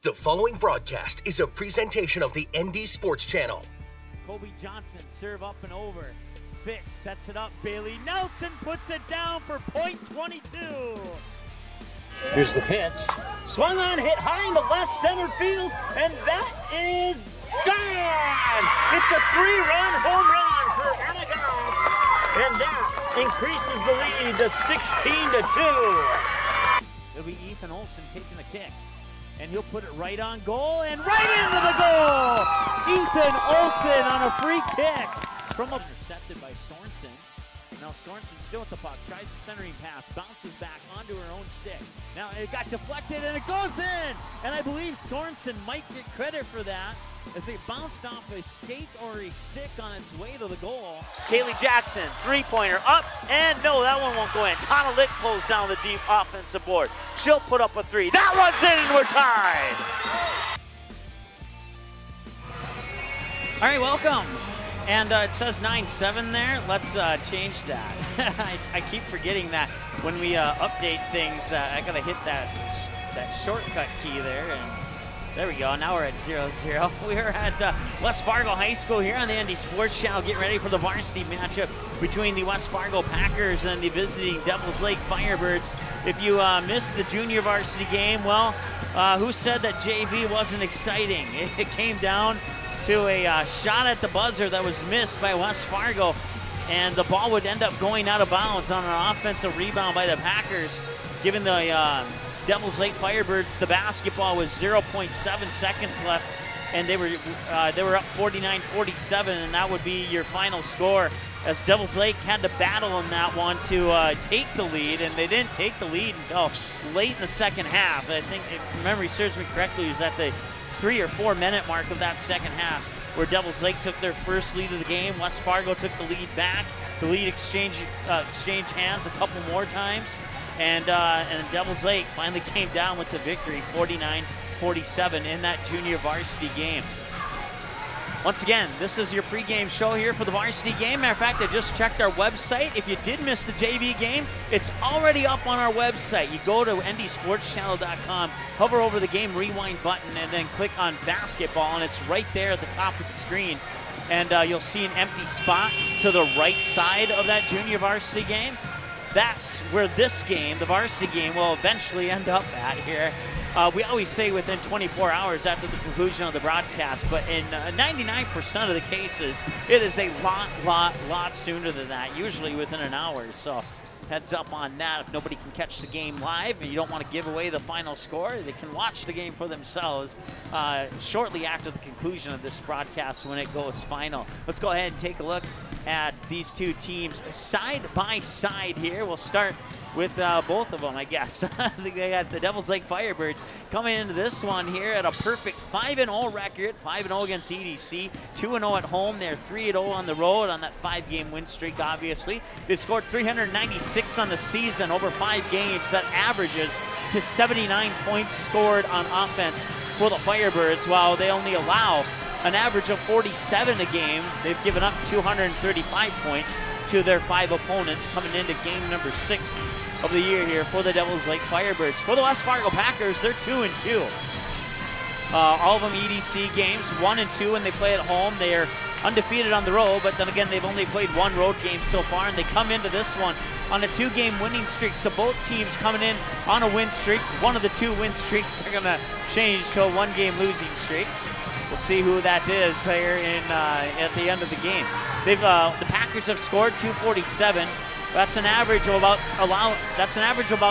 The following broadcast is a presentation of the ND Sports Channel. Kobe Johnson, serve up and over. Fix sets it up. Bailey Nelson puts it down for point 22. Here's the pitch. Swung on, hit high in the left center field, and that is gone! It's a 3-run home run for Anagon, and that increases the lead to 16-2. It'll be Ethan Olson taking the kick. And he'll put it right on goal and right into the goal! Ethan Olson on a free kick from intercepted by Sorensen. Now Sorensen still with the puck, tries a centering pass, bounces back onto her own stick. Now it got deflected and it goes in! And I believe Sorensen might get credit for that as it bounced off a skate or a stick on its way to the goal. Kaylee Jackson, three-pointer up, and no, that one won't go in. Tana Lick pulls down the deep offensive board. She'll put up a three. That one's in, and we're tied. All right, welcome. And it says 9-7 there. Let's change that. I keep forgetting that when we update things, I gotta hit that shortcut key there, and there we go. Now we're at 0-0. We're at West Fargo High School here on the ND Sports Channel, getting ready for the varsity matchup between the West Fargo Packers and the visiting Devils Lake Firebirds. If you missed the junior varsity game, well, who said that JV wasn't exciting? It came down to a shot at the buzzer that was missed by West Fargo, and the ball would end up going out of bounds on an offensive rebound by the Packers, giving the Devils Lake Firebirds the basketball with 0.7 seconds left, and they were up 49-47, and that would be your final score, as Devils Lake had to battle in that one to take the lead, and they didn't take the lead until late in the second half. I think, if memory serves me correctly, it was at the 3 or 4 minute mark of that second half where Devils Lake took their first lead of the game. West Fargo took the lead back. The lead exchanged hands a couple more times. And Devils Lake finally came down with the victory, 49-47 in that junior varsity game. Once again, this is your pregame show here for the varsity game. Matter of fact, I just checked our website. If you did miss the JV game, it's already up on our website. You go to ndsportschannel.com, hover over the game rewind button, and then click on basketball, and it's right there at the top of the screen. And you'll see an empty spot to the right side of that junior varsity game. That's where this game, the varsity game, will eventually end up at here. We always say within 24 hours after the conclusion of the broadcast, but in 99% of the cases, it is a lot sooner than that, usually within an hour. So heads up on that. If nobody can catch the game live and you don't want to give away the final score, they can watch the game for themselves shortly after the conclusion of this broadcast when it goes final. Let's go ahead and take a look at these two teams side by side here. We'll start with both of them, I guess. They got the Devils Lake Firebirds coming into this one here at a perfect 5-0 record, 5-0 against EDC, 2-0 at home. They're 3-0 on the road on that 5-game win streak, obviously. They've scored 396 on the season over 5 games. That averages to 79 points scored on offense for the Firebirds, while they only allow an average of 47 a game. They've given up 235 points to their 5 opponents coming into game number 6 of the year here for the Devils Lake Firebirds. For the West Fargo Packers, they're 2-2. All of them EDC games, 1-2 when they play at home. They are undefeated on the road, but then again, they've only played 1 road game so far, and they come into this one on a 2-game winning streak. So both teams coming in on a win streak. One of the 2 win streaks are gonna change to a 1-game losing streak. We'll see who that is here at the end of the game. The Packers have scored 247. That's an average of about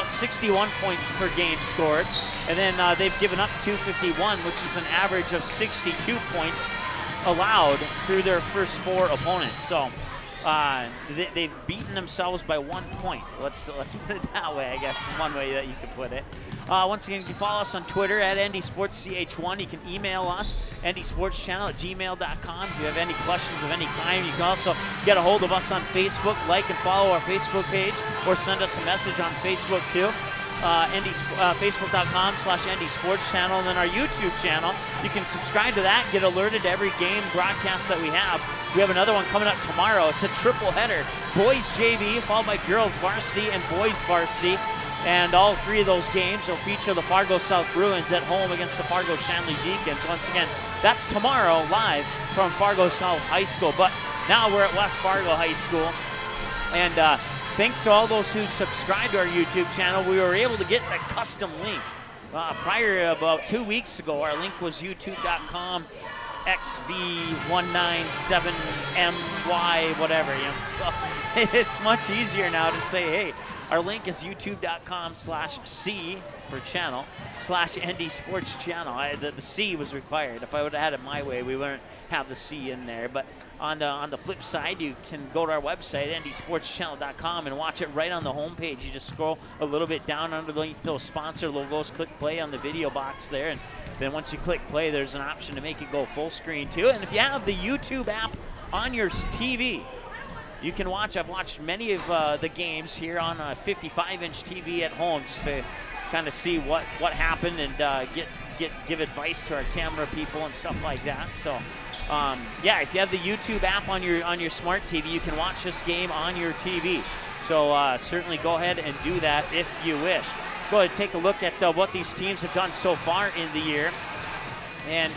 61 points per game scored, and then they've given up 251, which is an average of 62 points allowed through their first 4 opponents. So they've beaten themselves by 1 point. Let's put it that way, I guess is one way that you could put it. Once again, you can follow us on Twitter at ndsportsch1. You can email us, ndsportschannel@gmail.com. If you have any questions of any kind, you can also get a hold of us on Facebook. Like and follow our Facebook page, or send us a message on Facebook too. Facebook.com/ndsportschannel, and then our YouTube channel. You can subscribe to that and get alerted to every game broadcast that we have. We have another one coming up tomorrow. It's a triple header. Boys JV followed by girls varsity and boys varsity. And all 3 of those games will feature the Fargo South Bruins at home against the Fargo Shanley Deacons. Once again, that's tomorrow live from Fargo South High School. But now we're at West Fargo High School. And thanks to all those who subscribed to our YouTube channel, we were able to get that custom link. Prior, about 2 weeks ago, our link was youtube.com XV197MY whatever. You know? So it's much easier now to say, hey, our link is youtube.com/C for channel /ND Sports Channel. The C was required. If I would have had it my way, we wouldn't have the C in there. But on the flip side, you can go to our website, ndsportschannel.com, and watch it right on the homepage. You just scroll a little bit down underneath those sponsor logos, click play on the video box there, and then once you click play, there's an option to make it go full screen too. And if you have the YouTube app on your TV, you can watch. I've watched many of the games here on a 55-inch TV at home just to kind of see what happened and give advice to our camera people and stuff like that. So, yeah, if you have the YouTube app on your smart TV, you can watch this game on your TV. So certainly go ahead and do that if you wish. Let's go ahead and take a look at what these teams have done so far in the year. And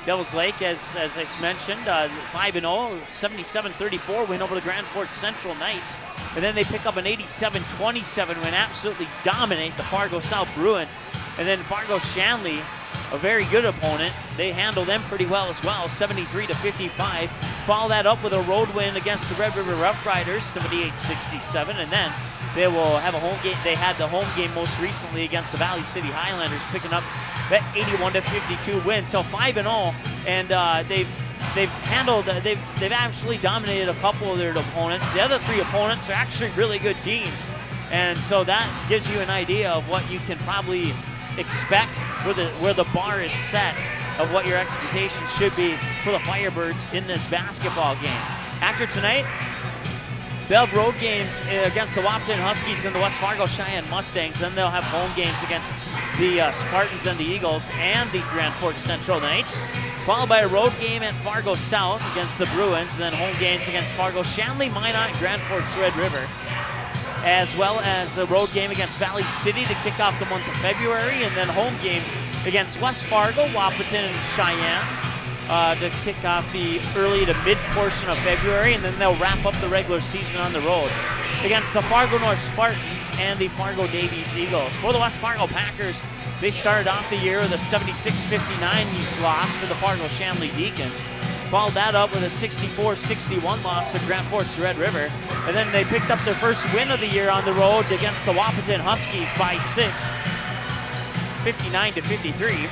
Devils Lake, as I mentioned, 5-0, 77-34 win over the Grand Forks Central Knights. And then they pick up an 87-27 win, absolutely dominate the Fargo South Bruins. And then Fargo Shanley, a very good opponent, they handle them pretty well as well, 73-55. Follow that up with a road win against the Red River Rough Riders, 78-67. And then they will have a home game. They had the home game most recently against the Valley City Highlanders, picking up that 81-52 win. So 5-0, and they've actually dominated a couple of their opponents. The other 3 opponents are actually really good teams, and so that gives you an idea of what you can probably expect, where the bar is set of what your expectations should be for the Firebirds in this basketball game. After tonight, they'll have road games against the Wahpeton Huskies and the West Fargo Cheyenne Mustangs. Then they'll have home games against the Spartans and the Eagles and the Grand Forks Central Knights, followed by a road game at Fargo South against the Bruins, and then home games against Fargo Shanley, Minot, Grand Forks Red River, as well as a road game against Valley City to kick off the month of February, and then home games against West Fargo, Wahpeton, and Cheyenne to kick off the early to mid portion of February, and then they'll wrap up the regular season on the road against the Fargo North Spartans and the Fargo Davies Eagles. For the West Fargo Packers, they started off the year with a 76-59 loss to the Fargo Shanley Deacons. Followed that up with a 64-61 loss to Grand Forks Red River. And then they picked up their first win of the year on the road against the Wahpeton Huskies by 6, 59-53.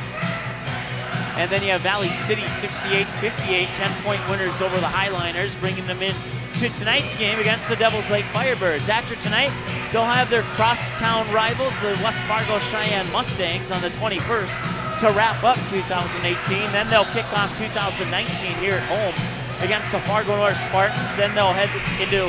And then you have Valley City 68-58, 10-point winners over the Highliners, bringing them in to tonight's game against the Devils Lake Firebirds. After tonight, they'll have their crosstown rivals, the West Fargo Cheyenne Mustangs, on the 21st to wrap up 2018. Then they'll kick off 2019 here at home against the Fargo North Spartans. Then they'll head into,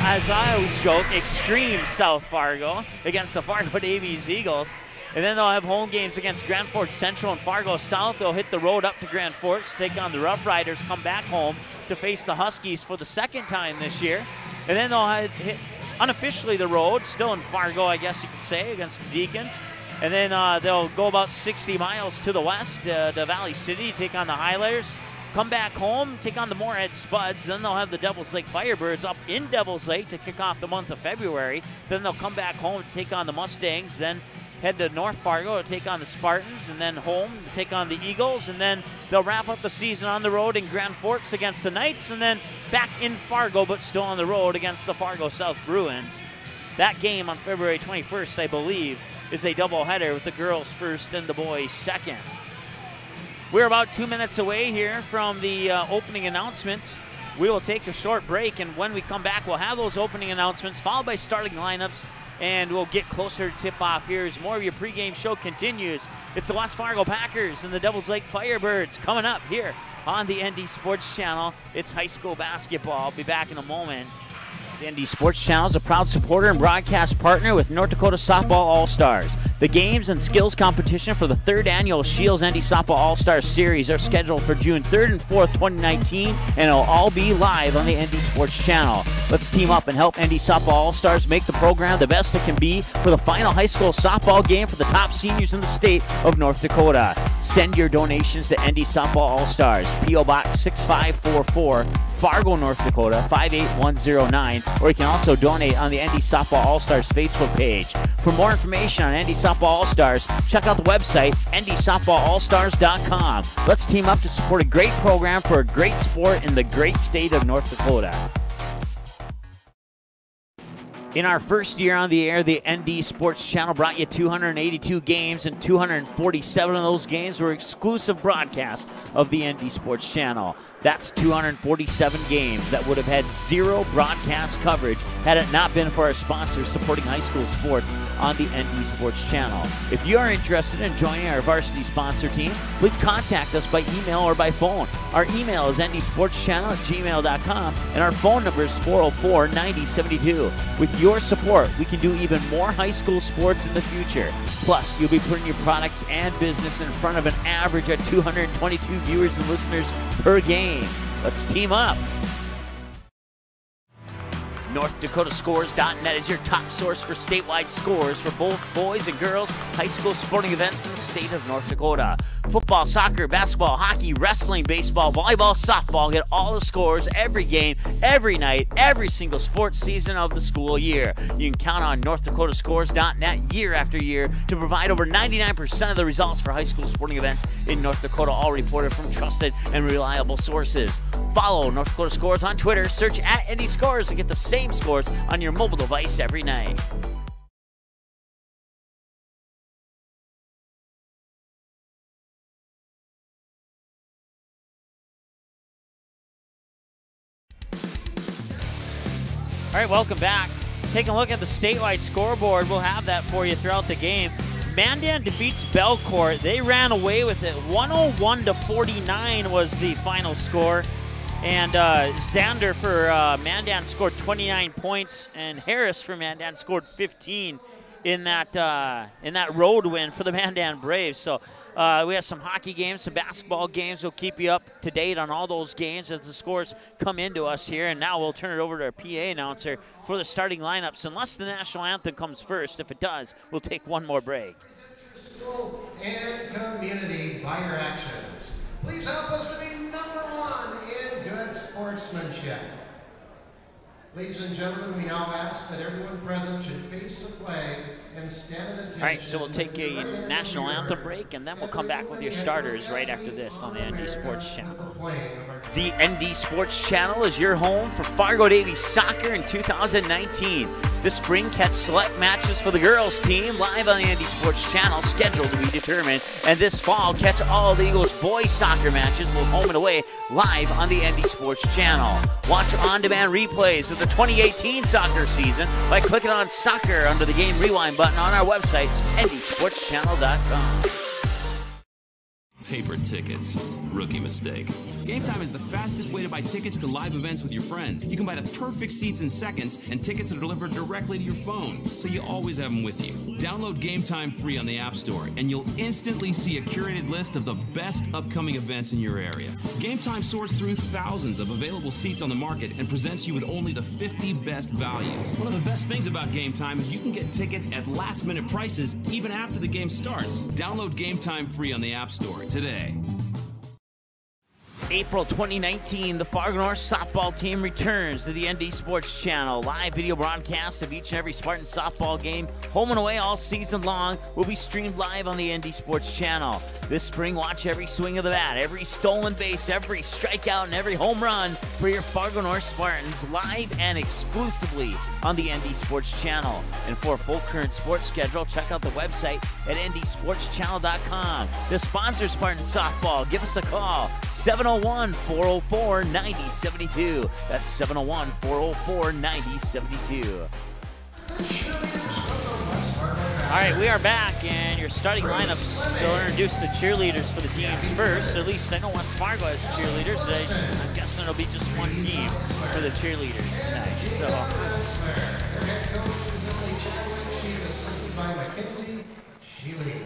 as I always joke, extreme South Fargo against the Fargo Davies Eagles. And then they'll have home games against Grand Forks Central and Fargo South. They'll hit the road up to Grand Forks, take on the Rough Riders, come back home to face the Huskies for the second time this year. And then they'll hit unofficially the road, still in Fargo, I guess you could say, against the Deacons. And then they'll go about 60 miles to the west to Valley City, take on the Highlanders, come back home, take on the Moorhead Spuds. Then they'll have the Devils Lake Firebirds up in Devils Lake to kick off the month of February. Then they'll come back home to take on the Mustangs, then head to North Fargo to take on the Spartans, and then home to take on the Eagles, and then they'll wrap up the season on the road in Grand Forks against the Knights, and then back in Fargo, but still on the road against the Fargo South Bruins. That game on February 21st, I believe, is a doubleheader with the girls first and the boys second. We're about 2 minutes away here from the opening announcements. We will take a short break, and when we come back, we'll have those opening announcements followed by starting lineups, and we'll get closer to tip-off here as more of your pregame show continues. It's the West Fargo Packers and the Devils Lake Firebirds coming up here on the ND Sports Channel. It's high school basketball. I'll be back in a moment. The ND Sports Channel is a proud supporter and broadcast partner with North Dakota Softball All-Stars. The games and skills competition for the 3rd annual Shields ND Softball All-Stars Series are scheduled for June 3rd and 4th, 2019, and it'll all be live on the ND Sports Channel. Let's team up and help ND Softball All-Stars make the program the best it can be for the final high school softball game for the top seniors in the state of North Dakota. Send your donations to ND Softball All-Stars, P.O. Box 6544, Fargo, North Dakota 58109, or you can also donate on the ND Softball All-Stars Facebook page. For more information on ND Softball All-Stars, check out the website, ndsoftballallstars.com. Let's team up to support a great program for a great sport in the great state of North Dakota. In our first year on the air, the ND Sports Channel brought you 282 games, and 247 of those games were exclusive broadcasts of the ND Sports Channel. That's 247 games that would have had zero broadcast coverage had it not been for our sponsors supporting high school sports on the ND Sports Channel. If you are interested in joining our varsity sponsor team, please contact us by email or by phone. Our email is ndsportschannel@gmail.com, and our phone number is 404-9072. With your support, we can do even more high school sports in the future. Plus, you'll be putting your products and business in front of an average of 222 viewers and listeners per game. Let's team up. NorthDakotaScores.net is your top source for statewide scores for both boys and girls high school sporting events in the state of North Dakota. Football, soccer, basketball, hockey, wrestling, baseball, volleyball, softball. Get all the scores every game, every night, every single sports season of the school year. You can count on NorthDakotaScores.net year after year to provide over 99% of the results for high school sporting events in North Dakota, all reported from trusted and reliable sources. Follow North Dakota Scores on Twitter, search @ND Scores, and get the same scores on your mobile device every night. All right, welcome back. Taking a look at the statewide scoreboard. We'll have that for you throughout the game. Mandan defeats Belcourt. They ran away with it. 101-49 was the final score. And Xander for Mandan scored 29 points, and Harris for Mandan scored 15 in that road win for the Mandan Braves. So we have some hockey games, some basketball games. We'll keep you up to date on all those games as the scores come into us here. And now we'll turn it over to our PA announcer for the starting lineups, unless the national anthem comes first. If it does, we'll take one more break. School and community by your actions. Please help us to be #1 in good sportsmanship. Ladies and gentlemen, we now ask that everyone present should face the flag and stand at attention. All right, so we'll take a national anthem break, and then we'll come back with your starters right after this on the ND Sports Channel. The ND Sports Channel is your home for Fargo Davies soccer in 2019. This spring, catch select matches for the girls team live on the ND Sports Channel, scheduled to be determined. And this fall, catch all the Eagles boys soccer matches, both home and away, live on the ND Sports Channel. Watch on-demand replays of the 2018 soccer season by clicking on soccer under the game rewind button on our website, ndsportschannel.com. Paper tickets. Rookie mistake. Game Time is the fastest way to buy tickets to live events with your friends. You can buy the perfect seats in seconds, and tickets are delivered directly to your phone, so you always have them with you. Download Game Time free on the App Store, and you'll instantly see a curated list of the best upcoming events in your area. Game Time sorts through thousands of available seats on the market and presents you with only the 50 best values. One of the best things about Game Time is you can get tickets at last-minute prices even after the game starts. Download Game Time free on the App Store today. April 2019, the Fargo North softball team returns to the ND Sports Channel. Live video broadcasts of each and every Spartan softball game, home and away all season long, will be streamed live on the ND Sports Channel. This spring, watch every swing of the bat, every stolen base, every strikeout, and every home run for your Fargo North Spartans, live and exclusively on the ND Sports Channel. And for a full current sports schedule, check out the website at ndsportschannel.com. To sponsor Spartan softball, give us a call, 701-404-9072. That's 701-404-9072. The cheerleaders from the West Fargo Valley All right, we are back, and your starting lineups, they'll introduce the cheerleaders for the teams first. At least I know West Fargo has cheerleaders. I'm guessing it'll be just one team for the cheerleaders tonight. So. She's assisted by Mackenzie Sheely.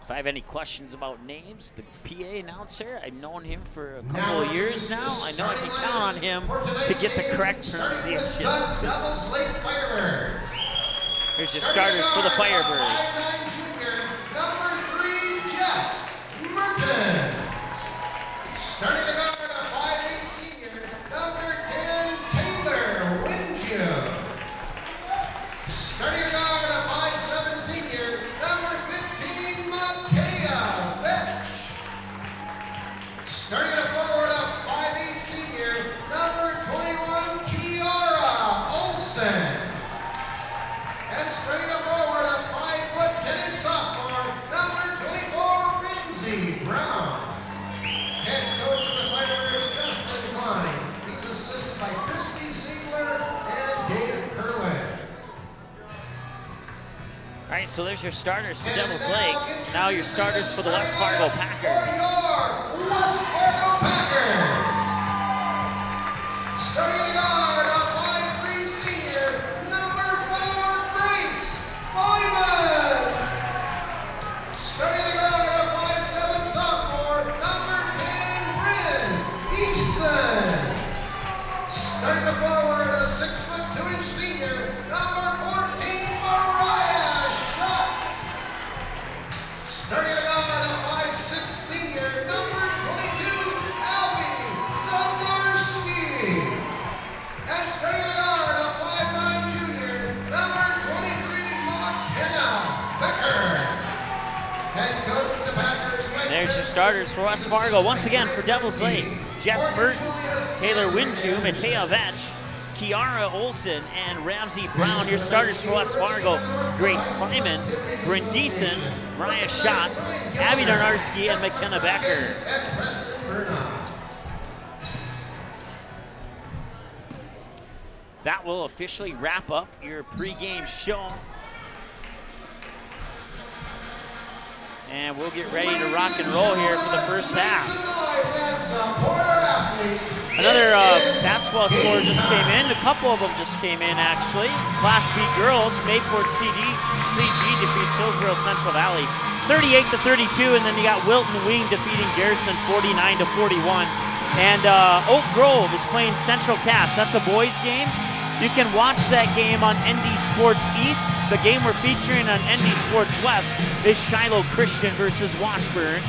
If I have any questions about names, the PA announcer, I've known him for a couple of years now. I know I can count on him to get the correct pronunciation. Devils Lake Firebirds. Here's your starters for the Firebirds. Number 3, Jess Mertens. Starting to guard, a 5'8" senior. Number 10, Taylor Winju. Starting to guard, a 5'7" senior. Number 15, Matea Vetch. Starting to forward, a 5'8" senior. Number 21, Kiara Olsen. And straight up forward, a 5'10" sophomore, number 24, Ramsey Brown. Head coach of the Firebirds, Justin Klein. He's assisted by Christy Siegler and Dave Kerwin. All right, so there's your starters for Devils Lake. Now your starters for the West Fargo Packers. For your West Fargo Packers. Starting to guard, a 5'3" senior, number 4, Grace Wyman. Starting to guard, a 5'7" sophomore, number 10, Bryn Eason. Starting to forward, a 6'2" senior, number 14, Mariah Schatz. Starting to guard, a 5'6" senior, number 22, Abby Zundarski. And starting to guard, a 5'9" junior, number 23, McKenna Becker. Head coach of the Packers. There's your starters for West Fargo. Once again for Devils Lake, Jess Mertens, Taylor Winju, Matea Vetch, Kiara Olsen, and Ramsey Brown. Your starters for West Fargo, Grace Feynman, Bryn Deason, Mariah Schatz, Abby Darnarski, and McKenna Becker. And Preston Burnham. That will officially wrap up your pregame show. And we'll get ready to rock and roll here for the first half. Another basketball score just came in. A couple of them just came in, actually. Class B girls, Mayport CG defeats Hillsborough Central Valley 38-32, and then you got Wilton Wing defeating Garrison 49-41. And Oak Grove is playing Central Cass. That's a boys game. You can watch that game on ND Sports East. The game we're featuring on ND Sports West is Shiloh Christian versus Washburn.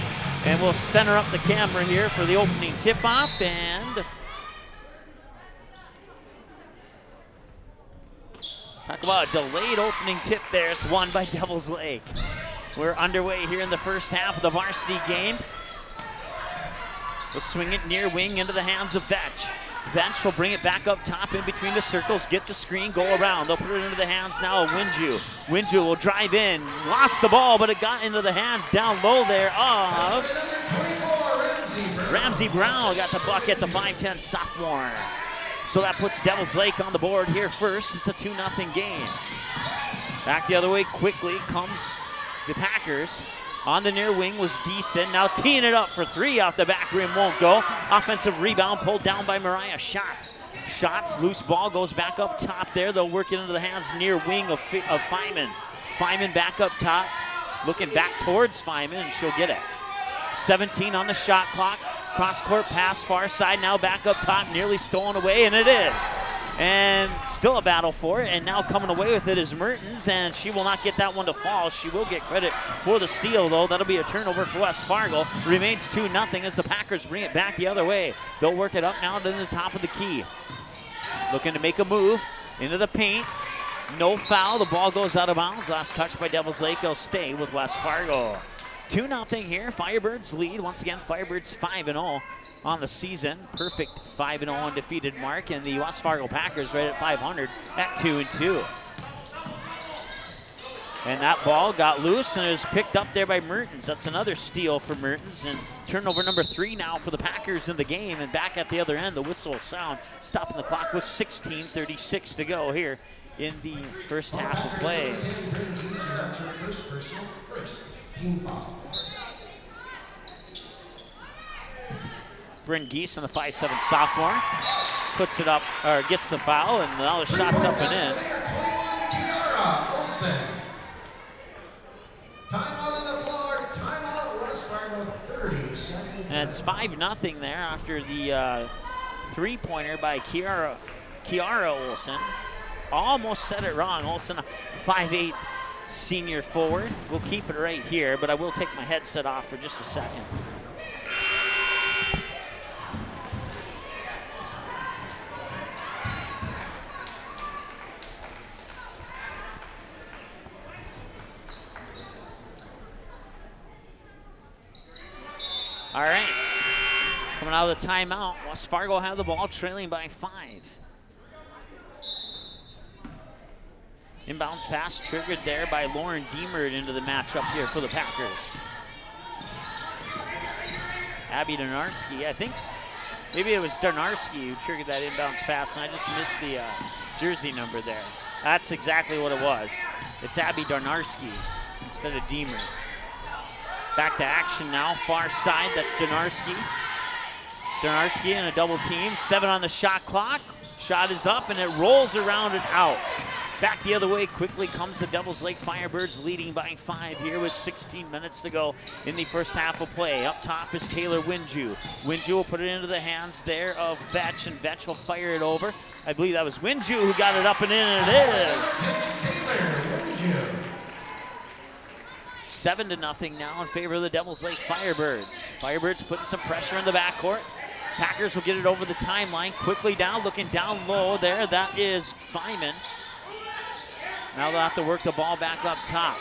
And we'll center up the camera here for the opening tip-off. And talk about a delayed opening tip there. It's won by Devils Lake. We're underway here in the first half of the varsity game. We'll swing it near wing into the hands of Vetch. Vetch will bring it back up top in between the circles, get the screen, go around. They'll put it into the hands now of Winju. Winju will drive in, lost the ball, but it got into the hands down low there of Ramsey Brown. Got the bucket, the 5'10" sophomore. So that puts Devils Lake on the board here first. It's a 2-0 game. Back the other way quickly comes the Packers. On the near wing was Deason. Now teeing it up for three off the back rim, won't go. Offensive rebound pulled down by Mariah Schatz. Schatz, loose ball, goes back up top there. They'll work it into the hands near wing of Feynman. Feynman back up top, looking back towards Feynman, and she'll get it. 17 on the shot clock. Cross-court pass, far side, now back up top, nearly stolen away, and it is. And still a battle for it, and now coming away with it is Mertens, and she will not get that one to fall. She will get credit for the steal, though. That'll be a turnover for West Fargo. Remains 2-0 as the Packers bring it back the other way. They'll work it up now to the top of the key. Looking to make a move into the paint. No foul. The ball goes out of bounds. Last touch by Devils Lake. They'll stay with West Fargo. 2-0 here. Firebirds lead. Once again, Firebirds 5-0 on the season. Perfect 5-0 undefeated mark. And the West Fargo Packers right at 500 at 2-2. And that ball got loose and it was picked up there by Mertens. That's another steal for Mertens. And turnover number 3 now for the Packers in the game. And back at the other end, the whistle will sound, stopping the clock with 16:36 to go here in the first half of play. That's her first personal, first team foul. Bryn Geese, the 5'7" sophomore, puts it up, or gets the foul, and now the shot's up and in. 21, Kiara Olsen. Timeout on the floor, timeout, West Fargo, 30 seconds. And it's 5-0 there after the three-pointer by Kiara Olsen. Almost said it wrong. Olsen, a 5'8" senior forward. We'll keep it right here, but I will take my headset off for just a second. All right, coming out of the timeout, West Fargo have the ball, trailing by 5. Inbounds pass triggered there by Lauren Deemert into the matchup here for the Packers. Abby Donarski, I think maybe it was Donarski who triggered that inbounds pass, and I just missed the jersey number there. That's exactly what it was. It's Abby Donarski instead of Deemert. Back to action now, far side, that's Donarski. Donarski in a double team, 7 on the shot clock. Shot is up and it rolls around and out. Back the other way quickly comes the Devils Lake Firebirds, leading by 5 here with 16 minutes to go in the first half of play. Up top is Taylor Winju. Winju will put it into the hands there of Vetch, and Vetch will fire it over. I believe that was Winju who got it up and in, and it is. Taylor Winju. 7-0 now in favor of the Devils Lake Firebirds. Firebirds putting some pressure in the backcourt. Packers will get it over the timeline. Quickly down, looking down low there. That is Feynman. Now they'll have to work the ball back up top.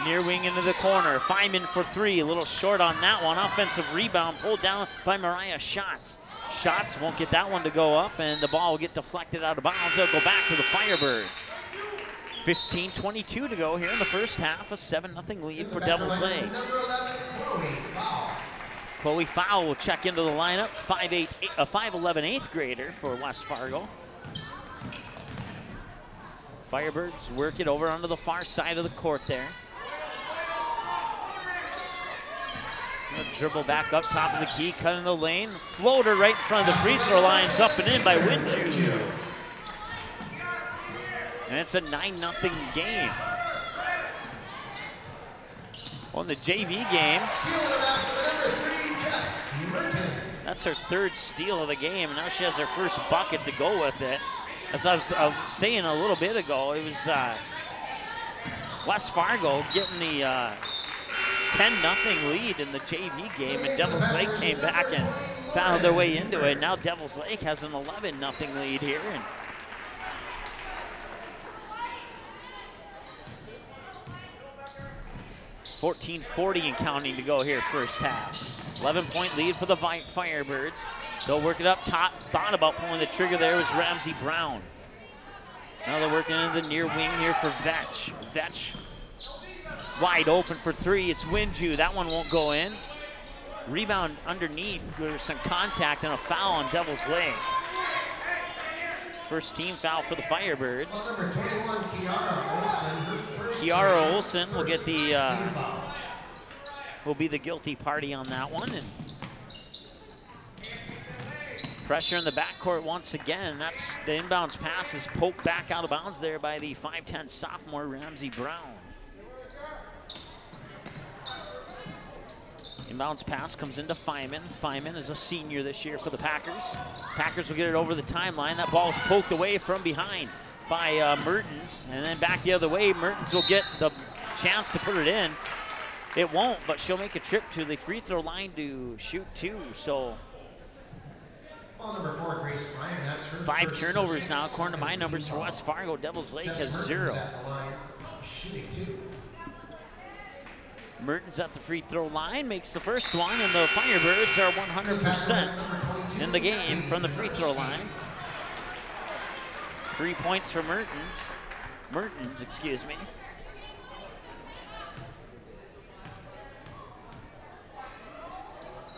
Near wing into the corner. Feynman for 3. A little short on that one. Offensive rebound pulled down by Mariah Schatz. Schatz won't get that one to go up, and the ball will get deflected out of bounds. It'll go back to the Firebirds. 15:22 to go here in the first half. A 7-0 lead for Devils Lake. Number 11, Chloe Fowl. Chloe Fowl will check into the lineup. 5'11" 8th grader for West Fargo. Firebirds work it over onto the far side of the court there. Dribble back up top of the key, cut in the lane. Floater right in front of the free throw lines, up and in by Winju. And it's a 9-0 game. On the JV game, that's her 3rd steal of the game, and now she has her first bucket to go with it. As I was saying a little bit ago, it was West Fargo getting the 10-0 lead in the JV game, and Devils Lake came back and battled their way into it. Now Devils Lake has an 11-0 lead here. And 14:40 and counting to go here first half. 11-point lead for the Firebirds. They'll work it up top. Thought about pulling the trigger there was Ramsey Brown. Now they're working into the near wing here for Vetch. Vetch wide open for 3. It's Winju. That one won't go in. Rebound underneath. There's some contact and a foul on Devils Lake. First team foul for the Firebirds. Number 21, Kiara Olsen. Kiara Olsen will get the will be the guilty party on that one. And pressure in the backcourt once again. That's the inbounds pass is poked back out of bounds there by the 5'10" sophomore Ramsey Brown. Inbounds pass comes into Feynman. Feynman is a senior this year for the Packers. Packers will get it over the timeline. That ball is poked away from behind by Mertens, and then back the other way. Mertens will get the chance to put it in. It won't, but she'll make a trip to the free throw line to shoot 2. So Number 4, Grace Ryan, that's her 5 turnovers now, according to my numbers for West Fargo. Devils Lake has 0. At the line, shooting 2. Mertens at the free throw line makes the first one, and the Firebirds are 100% in the game from the free throw line. 3 points for Mertens, excuse me.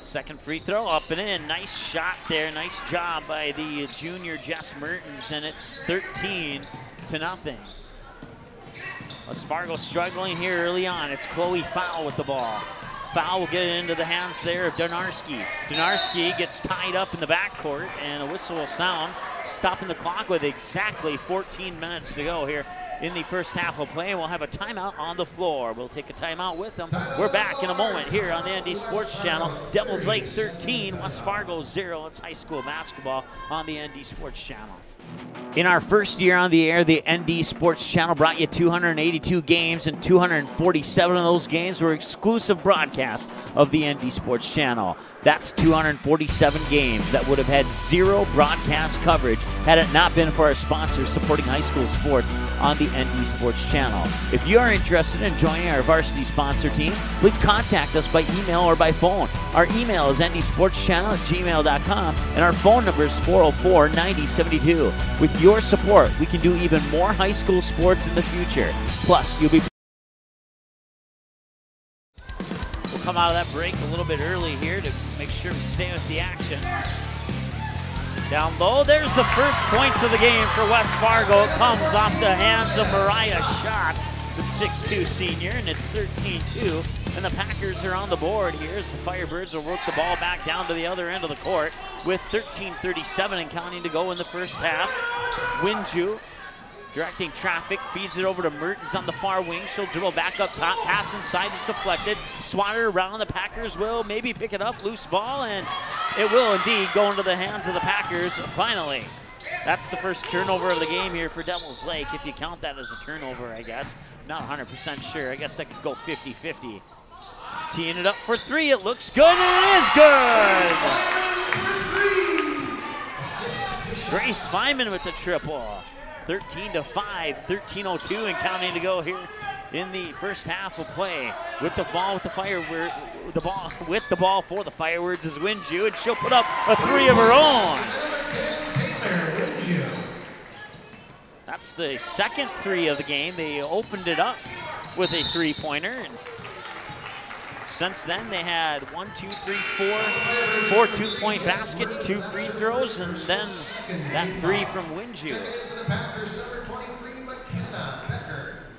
Second free throw, up and in. Nice shot there. Nice job by the junior Jess Mertens, and it's 13 0. West Fargo struggling here early on. It's Chloe Fowl with the ball. Foul will get it into the hands there of Donarski. Donarski gets tied up in the backcourt, and a whistle will sound, stopping the clock with exactly 14 minutes to go here in the first half of play. We'll have a timeout on the floor. We'll take a timeout with them. We're back in a moment here on the ND Sports Channel. Devils Lake 13, West Fargo 0. It's high school basketball on the ND Sports Channel. In our first year on the air, the ND Sports Channel brought you 282 games, and 247 of those games were exclusive broadcasts of the ND Sports Channel. That's 247 games that would have had zero broadcast coverage had it not been for our sponsors supporting high school sports on the ND Sports Channel. If you are interested in joining our varsity sponsor team, please contact us by email or by phone. Our email is ndsportschannel@gmail.com, and our phone number is 404-9072. With your support, we can do even more high school sports in the future. Plus, you'll be... We'll come out of that break a little bit early here to make sure we stay with the action. Down low, there's the first points of the game for West Fargo. It comes off the hands of Mariah Schatz, the 6'2 senior, and it's 13-2. And the Packers are on the board here as the Firebirds will work the ball back down to the other end of the court with 13:37 and counting to go in the first half. Winju directing traffic, feeds it over to Mertens on the far wing. She'll dribble back up top, pass inside is deflected. Swatted around, the Packers will maybe pick it up, loose ball, and it will indeed go into the hands of the Packers finally. That's the first turnover of the game here for Devils Lake, if you count that as a turnover, I guess. Not 100% sure. I guess that could go 50-50. Teeing it up for three. It looks good, and it is good! Grace Feynman with the triple. 13-5, 13:02 and counting to go here in the first half of play. With the ball with the Firebird, the ball for the Firebirds is Winju, and she'll put up a three of her own. That's the second three of the game. They opened it up with a three-pointer, and since then they had 4 two-point baskets, 2 free throws, and then that three from Winju.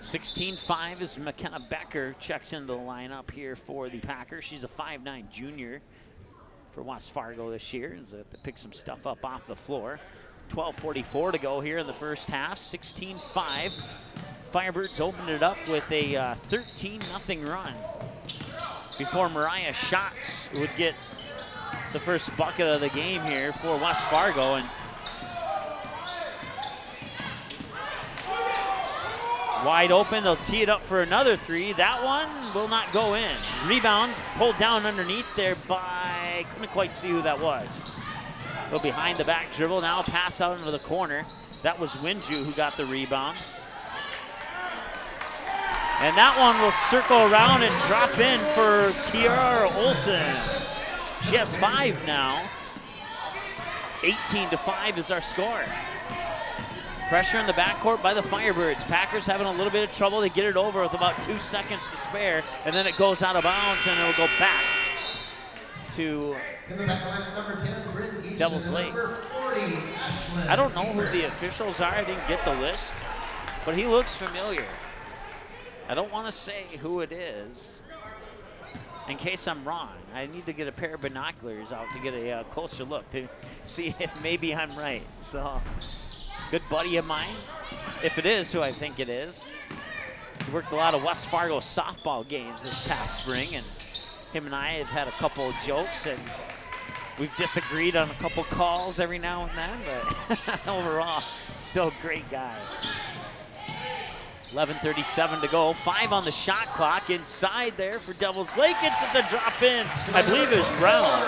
16-5 as McKenna Becker checks into the lineup here for the Packers. She's a 5'9 junior for West Fargo this year. They pick some stuff up off the floor. 12:44 to go here in the first half. 16-5. Firebirds opened it up with a 13-0 run before Mariah Schatz would get the first bucket of the game here for West Fargo. And wide open, they'll tee it up for another three. That one will not go in. Rebound pulled down underneath there by, couldn't quite see who that was. Go behind the back dribble, now pass out into the corner. That was Winju who got the rebound. And that one will circle around and drop in for Kiara Olsen. She has 5 now. 18-5 is our score. Pressure in the backcourt by the Firebirds. Packers having a little bit of trouble. They get it over with about 2 seconds to spare, and then it goes out of bounds, and it'll go back to Devils Lake. I don't know who the officials are. I didn't get the list, but he looks familiar. I don't want to say who it is in case I'm wrong. I need to get a pair of binoculars out to get a closer look to see if maybe I'm right. So, good buddy of mine, if it is who I think it is. He worked a lot of West Fargo softball games this past spring, and him and I have had a couple of jokes, and we've disagreed on a couple calls every now and then, but overall, still a great guy. 11:37 to go, 5 on the shot clock. Inside there for Devils Lake, it's a drop in. I believe it was Brown.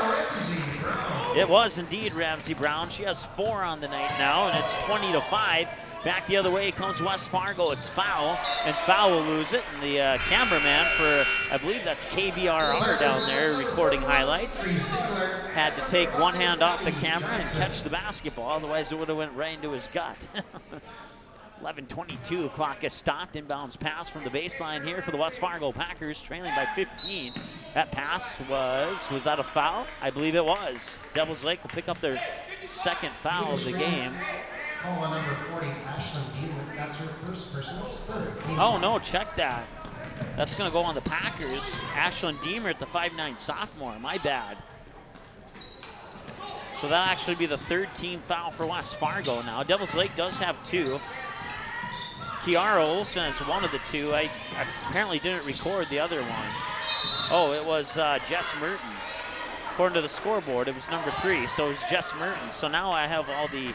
It was indeed Ramsey Brown. She has 4 on the night now, and it's 20-5. Back the other way comes West Fargo. It's Foul, and Foul will lose it. And the cameraman for, I believe that's KVRR down there recording highlights, had to take one hand off the camera and catch the basketball. Otherwise, it would have went right into his gut. 11:22, clock is stopped. Inbounds pass from the baseline here for the West Fargo Packers, trailing by 15. That pass was that a foul? I believe it was. Devils Lake will pick up their second foul of the game. Call on number 40, Ashlyn Dean. That's her first personal, third. Oh no, check that. That's gonna go on the Packers. Ashlyn Deemer at the 5'9" sophomore, my bad. So that'll actually be the third team foul for West Fargo now. Devils Lake does have 2. Kiara Olsen is one of the 2. I apparently didn't record the other one. Oh, it was Jess Mertens. According to the scoreboard, it was number 3, so it was Jess Mertens. So now I have all the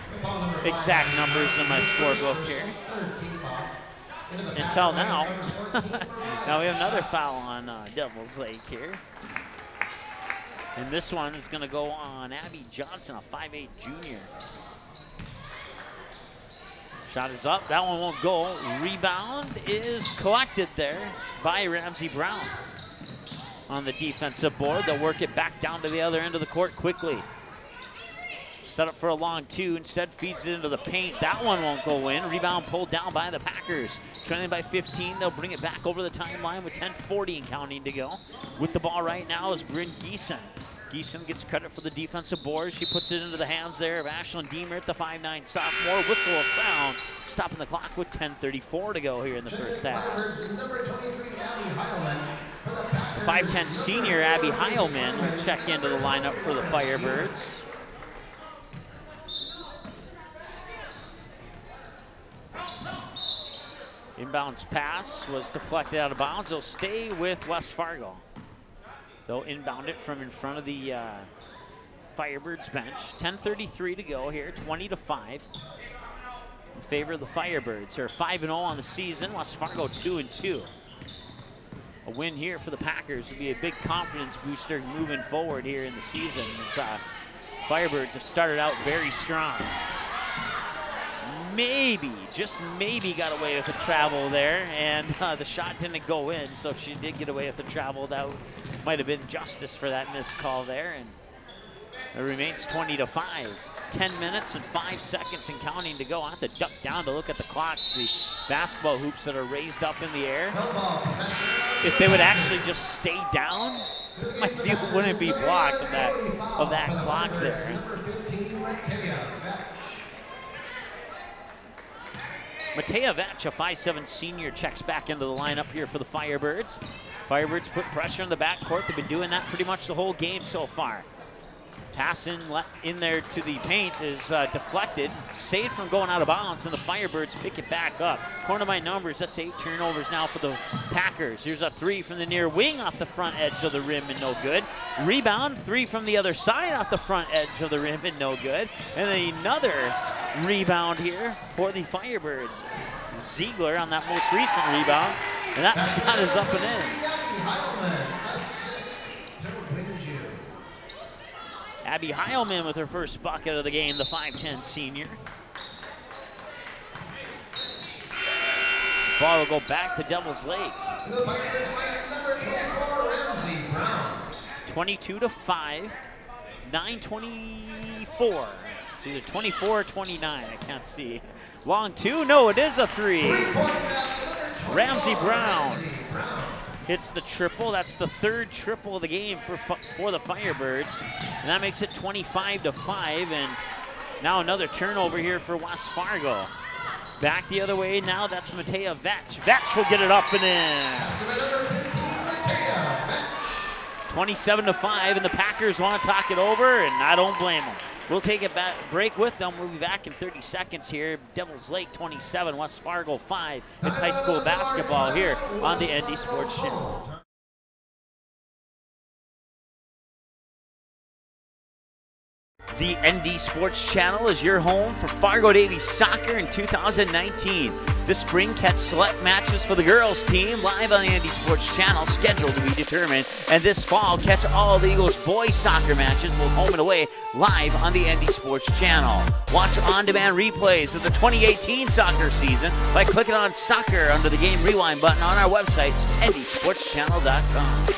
exact numbers in my scorebook here. Until now. Now we have another foul on Devils Lake here. And this one is going to go on Abby Johnson, a 5'8" junior. Shot is up. That one won't go. Rebound is collected there by Ramsey Brown. On the defensive board, they'll work it back down to the other end of the court quickly. Set up for a long 2, instead feeds it into the paint. That one won't go in. Rebound pulled down by the Packers. Trailing by 15, they'll bring it back over the timeline with 10:40 and counting to go. With the ball right now is Bryn Geeson. Geeson gets credit for the defensive board. She puts it into the hands there of Ashlyn Deemer at the 5'9" sophomore. Whistle will sound, stopping the clock with 10:34 to go here in the first half. The 5'10" senior Abby Heilman will check into the lineup for the Firebirds. Inbounds pass was deflected out of bounds. They'll stay with West Fargo. They'll inbound it from in front of the Firebirds bench. 10:33 to go here, 20-5. In favor of the Firebirds. They're 5-0 on the season. West Fargo 2-2. A win here for the Packers would be a big confidence booster moving forward here in the season. As Firebirds have started out very strong. Maybe, just maybe got away with the travel there, and the shot didn't go in, so if she did get away with the travel, that might have been justice for that missed call there, and it remains 20-5. 10 minutes and 5 seconds and counting to go. I have to duck down to look at the clocks, the basketball hoops that are raised up in the air. If they would actually just stay down, my view wouldn't be blocked of that clock there. Matea Vetch, a 5'7" senior, checks back into the lineup here for the Firebirds. Firebirds put pressure on the backcourt. They've been doing that pretty much the whole game so far. Pass in there to the paint is deflected, saved from going out of bounds, and the Firebirds pick it back up. According to my numbers, that's 8 turnovers now for the Packers. Here's a 3 from the near wing off the front edge of the rim and no good. Rebound, 3 from the other side off the front edge of the rim and no good. And another rebound here for the Firebirds. Ziegler on that most recent rebound, and that shot is up and in. Abby Heilman with her first bucket of the game, the 5'10" senior. Ball will go back to Devils Lake. 22-5, 9:24. It's either 24 or 29, I can't see. Long 2, no, it is a 3. Ramsey Brown hits the triple. That's the 3rd triple of the game for the Firebirds. And that makes it 25-5. And now another turnover here for West Fargo. Back the other way now, that's Matea Vetch. Vetch will get it up and in. 27-5, and the Packers want to talk it over, and I don't blame them. We'll take a break with them. We'll be back in 30 seconds here. Devils Lake 27, West Fargo 5. It's high school basketball here on the ND Sports Channel. The ND Sports Channel is your home for Fargo Daily Soccer in 2019. This spring, catch select matches for the girls team live on the ND Sports Channel, scheduled to be determined. And this fall, catch all the Eagles boys soccer matches, both home and away, live on the ND Sports Channel. Watch on-demand replays of the 2018 soccer season by clicking on Soccer under the Game Rewind button on our website, ndsportschannel.com.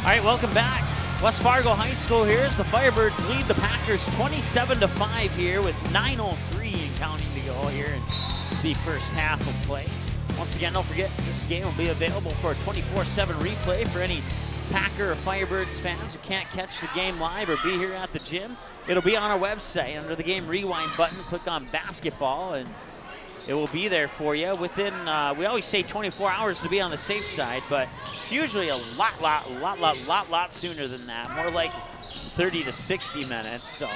right, welcome back. West Fargo High School here as the Firebirds lead the Packers 27-5 here with 9:03 and counting to go here in the first half of play. Once again, don't forget, this game will be available for a 24/7 replay for any Packer or Firebirds fans who can't catch the game live or be here at the gym. It'll be on our website under the game rewind button. Click on basketball and it will be there for you within, we always say 24 hours to be on the safe side, but it's usually a lot sooner than that, more like 30 to 60 minutes. So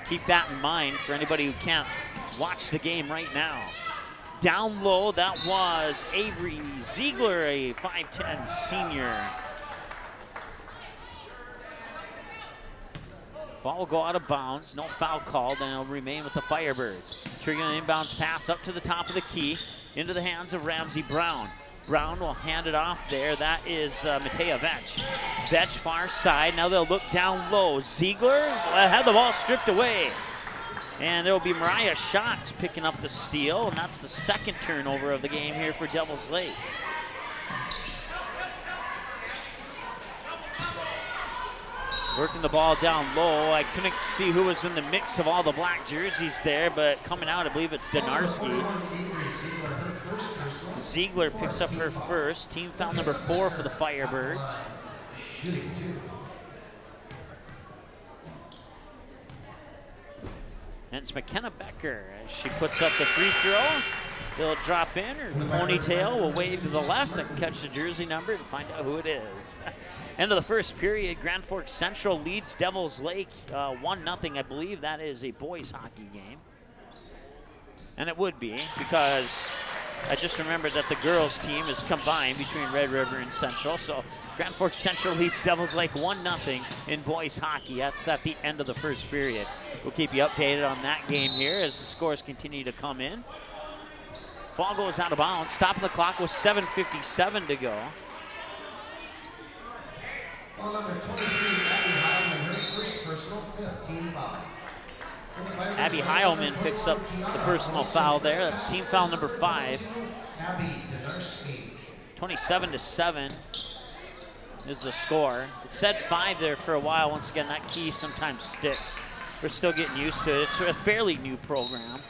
keep that in mind for anybody who can't watch the game right now. Down low, that was Avery Ziegler, a 5'10" senior. Ball will go out of bounds, no foul called, and it'll remain with the Firebirds. Triggering an inbounds pass up to the top of the key, into the hands of Ramsey Brown. Brown will hand it off there. That is Matea Vetch. Vetch far side, now they'll look down low. Ziegler had the ball stripped away. And there will be Mariah Schatz picking up the steal, and that's the second turnover of the game here for Devils Lake. Working the ball down low. I couldn't see who was in the mix of all the black jerseys there, but coming out, I believe it's Donarski. Ziegler picks up her first. Team foul number 4 for the Firebirds. And it's McKenna Becker as she puts up the free throw. They'll drop in, her ponytail will wave to the left. I can catch the jersey number and find out who it is. End of the first period, Grand Forks Central leads Devils Lake 1-0. I believe that is a boys hockey game. And it would be, because I just remembered that the girls team is combined between Red River and Central. So Grand Forks Central leads Devils Lake 1-0 in boys hockey. That's at the end of the first period. We'll keep you updated on that game here as the scores continue to come in. Ball goes out of bounds. Stopping the clock with 7:57 to go. Ball number 23, Abby Heilman, her first personal, 5th team foul. Abby Heilman picks up the personal foul there. That's team foul number 5. Abby Donarski. 27-7 is the score. It said 5 there for a while. Once again, that key sometimes sticks. We're still getting used to it. It's a fairly new program.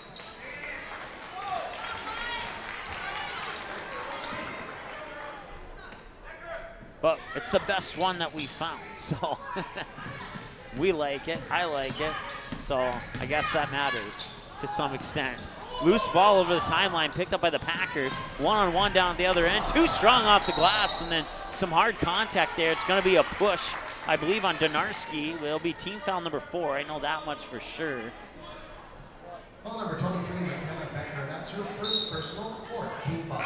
But it's the best one that we found, so we like it, I like it, so I guess that matters to some extent. Loose ball over the timeline, picked up by the Packers. One-on-one down at the other end, too strong off the glass, and then some hard contact there. It's gonna be a push, I believe, on Donarski. It'll be team foul number 4, I know that much for sure. Ball number 23, McKenna Becker, that's her first personal, 4th team foul.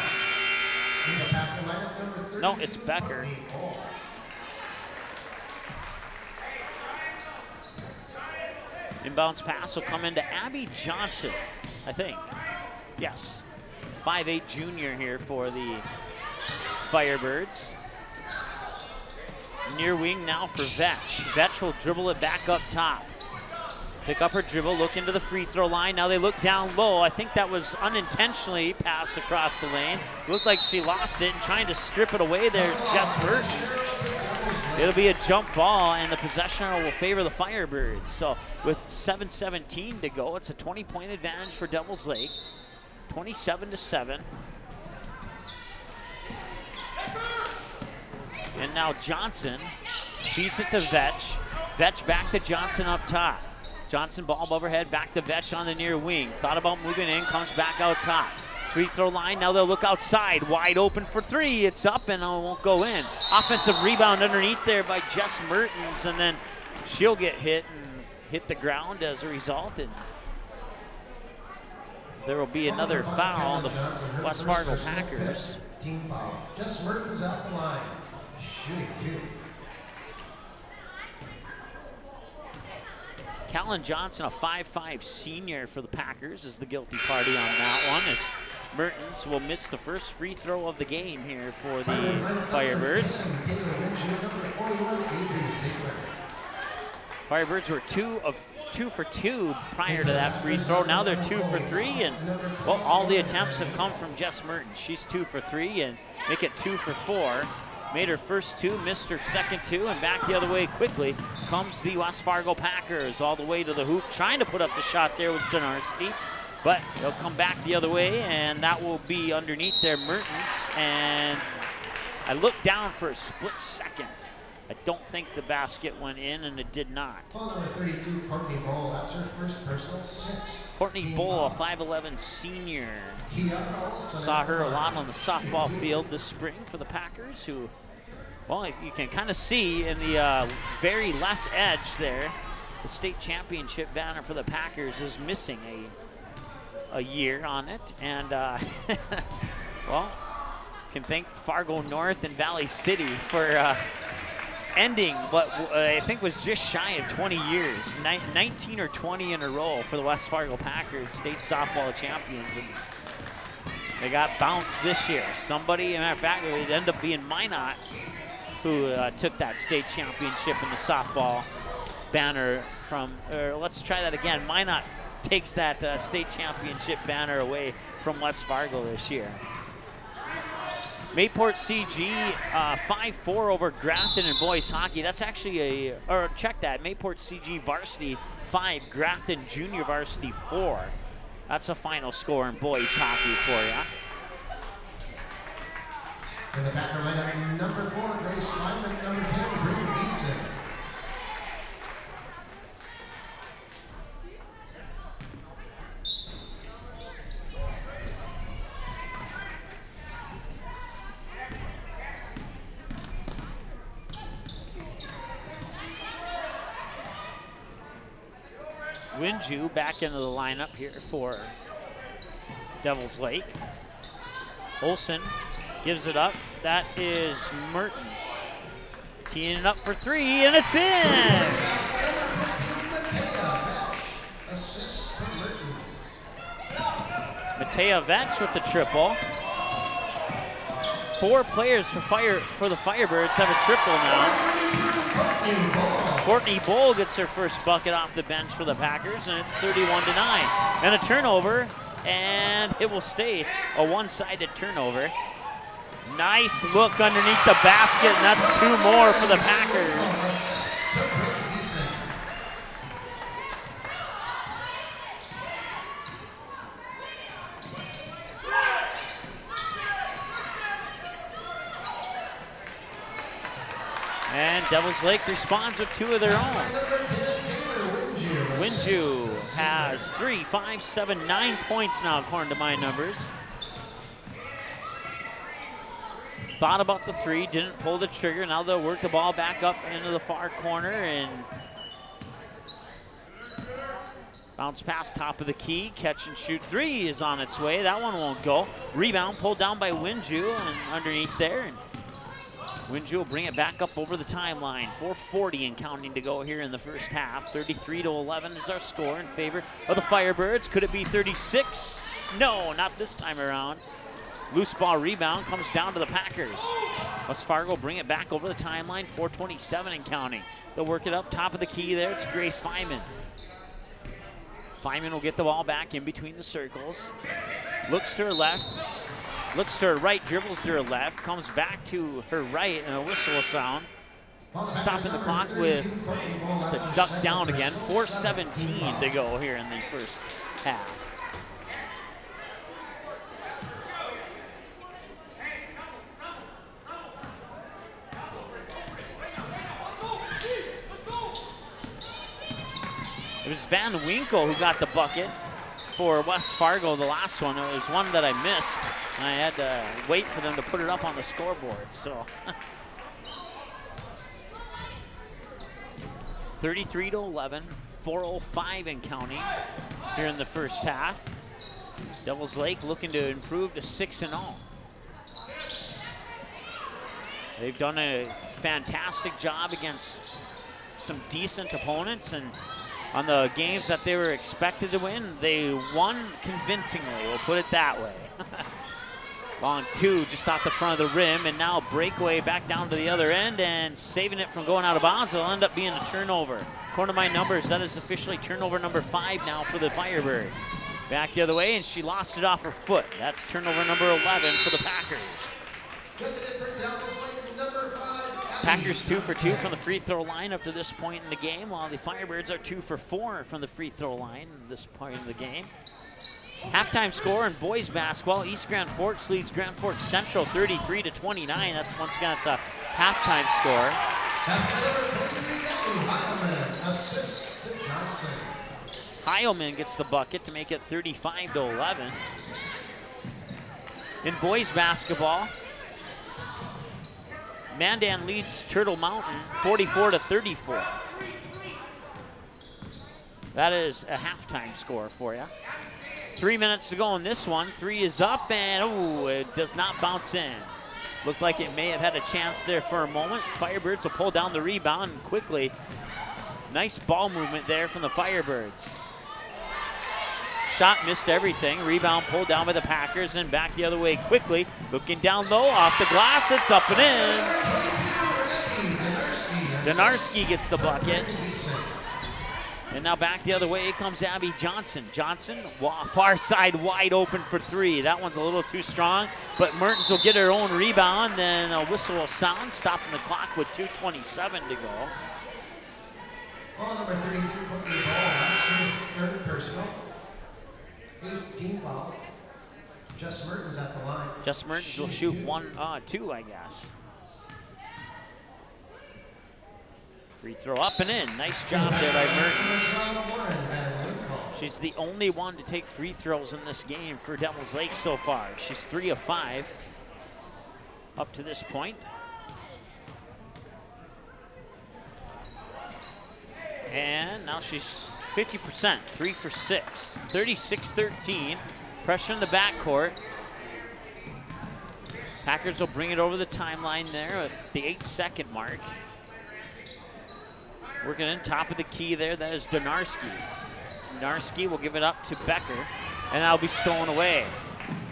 No, it's Becker. Inbounds pass will come into Abby Johnson, I think. Yes. 5'8" junior here for the Firebirds. Near wing now for Vetch. Vetch will dribble it back up top. Pick up her dribble, look into the free throw line. Now they look down low. I think that was unintentionally passed across the lane. Looked like she lost it and trying to strip it away. There's Jess Mertens. It'll be a jump ball and the possession will favor the Firebirds. So with 7:17 to go, it's a 20-point advantage for Devils Lake. 27-7. And now Johnson feeds it to Vetch. Vetch back to Johnson up top. Johnson ball above her head, back to Vetch on the near wing. Thought about moving in, comes back out top. Free throw line, now they'll look outside. Wide open for 3, it's up and it won't go in. Offensive rebound underneath there by Jess Mertens, and then she'll get hit and hit the ground as a result. And there will be another foul on the West Fargo Packers. Team foul. Jess Mertens out the line, shooting 2. Callan Johnson, a 5'5" senior for the Packers, is the guilty party on that one, as Mertens will miss the first free throw of the game here for the Firebirds. Firebirds were 2 for 2 prior to that free throw. Now they're 2 for 3, and well, all the attempts have come from Jess Mertens. She's 2 for 3 and make it 2 for 4. Made her first two, missed her second two, and back the other way quickly comes the West Fargo Packers all the way to the hoop. Trying to put up the shot there was Donarski, but they'll come back the other way, and that will be underneath their Mertens. And I looked down for a split second. I don't think the basket went in, and it did not. Ball number 32, Courtney Bull. That's her first personal 6. Courtney Bull, a 5'11 senior. Saw her a lot on the softball field this spring for the Packers, who, well, you can kind of see in the very left edge there, the state championship banner for the Packers is missing a year on it. And, well, can thank Fargo North and Valley City for ending what I think was just shy of 20 years, 19 or 20 in a row for the West Fargo Packers, state softball champions, and they got bounced this year. Somebody, as a matter of fact, it would end up being Minot who took that state championship in the softball banner from, let's try that again. Minot takes that state championship banner away from West Fargo this year. Mayport CG 5-4 over Grafton in boys hockey. That's actually check that, Mayport CG varsity 5, Grafton junior varsity 4. That's a final score in boys hockey for you. In the backer lineup, number 4, Grace Lyman, number 10, Bree Beeson. Winju back into the lineup here for Devils Lake. Olsen gives it up. That is Mertens. Teeing it up for 3, and it's in! Matea Vetch with the triple. 4 players for the Firebirds have a triple now. Courtney Bull gets her first bucket off the bench for the Packers, and it's 31-9. And a turnover, and it will stay a one-sided turnover. Nice look underneath the basket, and that's 2 more for the Packers. And Devils Lake responds with 2 of their own. Winju has 3, 5, 7, 9 points now, according to my numbers. Thought about the 3, didn't pull the trigger. Now they'll work the ball back up into the far corner and bounce past top of the key. Catch and shoot 3 is on its way. That one won't go. Rebound pulled down by Winju and underneath there. And Winju will bring it back up over the timeline. 4:40 and counting to go here in the first half. 33-11 is our score in favor of the Firebirds. Could it be 36? No, not this time around. Loose ball rebound comes down to the Packers. West Fargo bring it back over the timeline. 4:27 and counting. They'll work it up top of the key there. It's Grace Feynman. Feynman will get the ball back in between the circles. Looks to her left. Looks to her right, dribbles to her left, comes back to her right, and a whistle will sound. Stopping the clock with the duck down again. 4:17 to go here in the first half. It was Van Winkle who got the bucket for West Fargo, the last one. It was one that I missed, and I had to wait for them to put it up on the scoreboard, so. 33-11, 4:05 and counting here in the first half. Devils Lake looking to improve to 6-0. They've done a fantastic job against some decent opponents, and on the games that they were expected to win, they won convincingly, we'll put it that way. Long 2 just off the front of the rim, and now breakaway back down to the other end and saving it from going out of bounds. It'll end up being a turnover. According to my numbers, that is officially turnover number 5 now for the Firebirds. Back the other way, and she lost it off her foot. That's turnover number 11 for the Packers. Good to for Devils Lake, number number 5, Abby Packers 2 for 2 Johnson. from the free throw line up to this point in the game, while the Firebirds are 2 for 4 from the free throw line at this point in the game. Halftime score in boys basketball, East Grand Forks leads Grand Forks Central 33-29. That's once again, it's a halftime score. Basket number 23, Abby Heilman. Assist to Johnson. Heilman gets the bucket to make it 35-11. In boys basketball, Mandan leads Turtle Mountain 44-34. That is a halftime score for you. 3 minutes to go in this one. 3 is up, and it does not bounce in. Looked like it may have had a chance there for a moment. Firebirds will pull down the rebound and quickly. Nice ball movement there from the Firebirds. Shot missed everything. Rebound pulled down by the Packers and back the other way quickly. Looking down low, off the glass, it's up and in. Donarski gets the bucket. And now back the other way comes Abby Johnson. Johnson, far side wide open for 3. That one's a little too strong, but Mertens will get her own rebound. Then a whistle will sound, stopping the clock with 2:27 to go. Ball number 32, put the ball. That's your third personal. 18 foul. Jess Mertens at the line. Jess Mertens will shoot 2, I guess. Free throw up and in. Nice job there by Mertens. She's the only one to take free throws in this game for Devils Lake so far. She's 3 of 5 up to this point. And now she's 50%, 3 for 6, 36-13. Pressure in the backcourt. Packers will bring it over the timeline there with the 8-second mark. Working in top of the key there, that is Donarski. Donarski will give it up to Becker, and that'll be stolen away.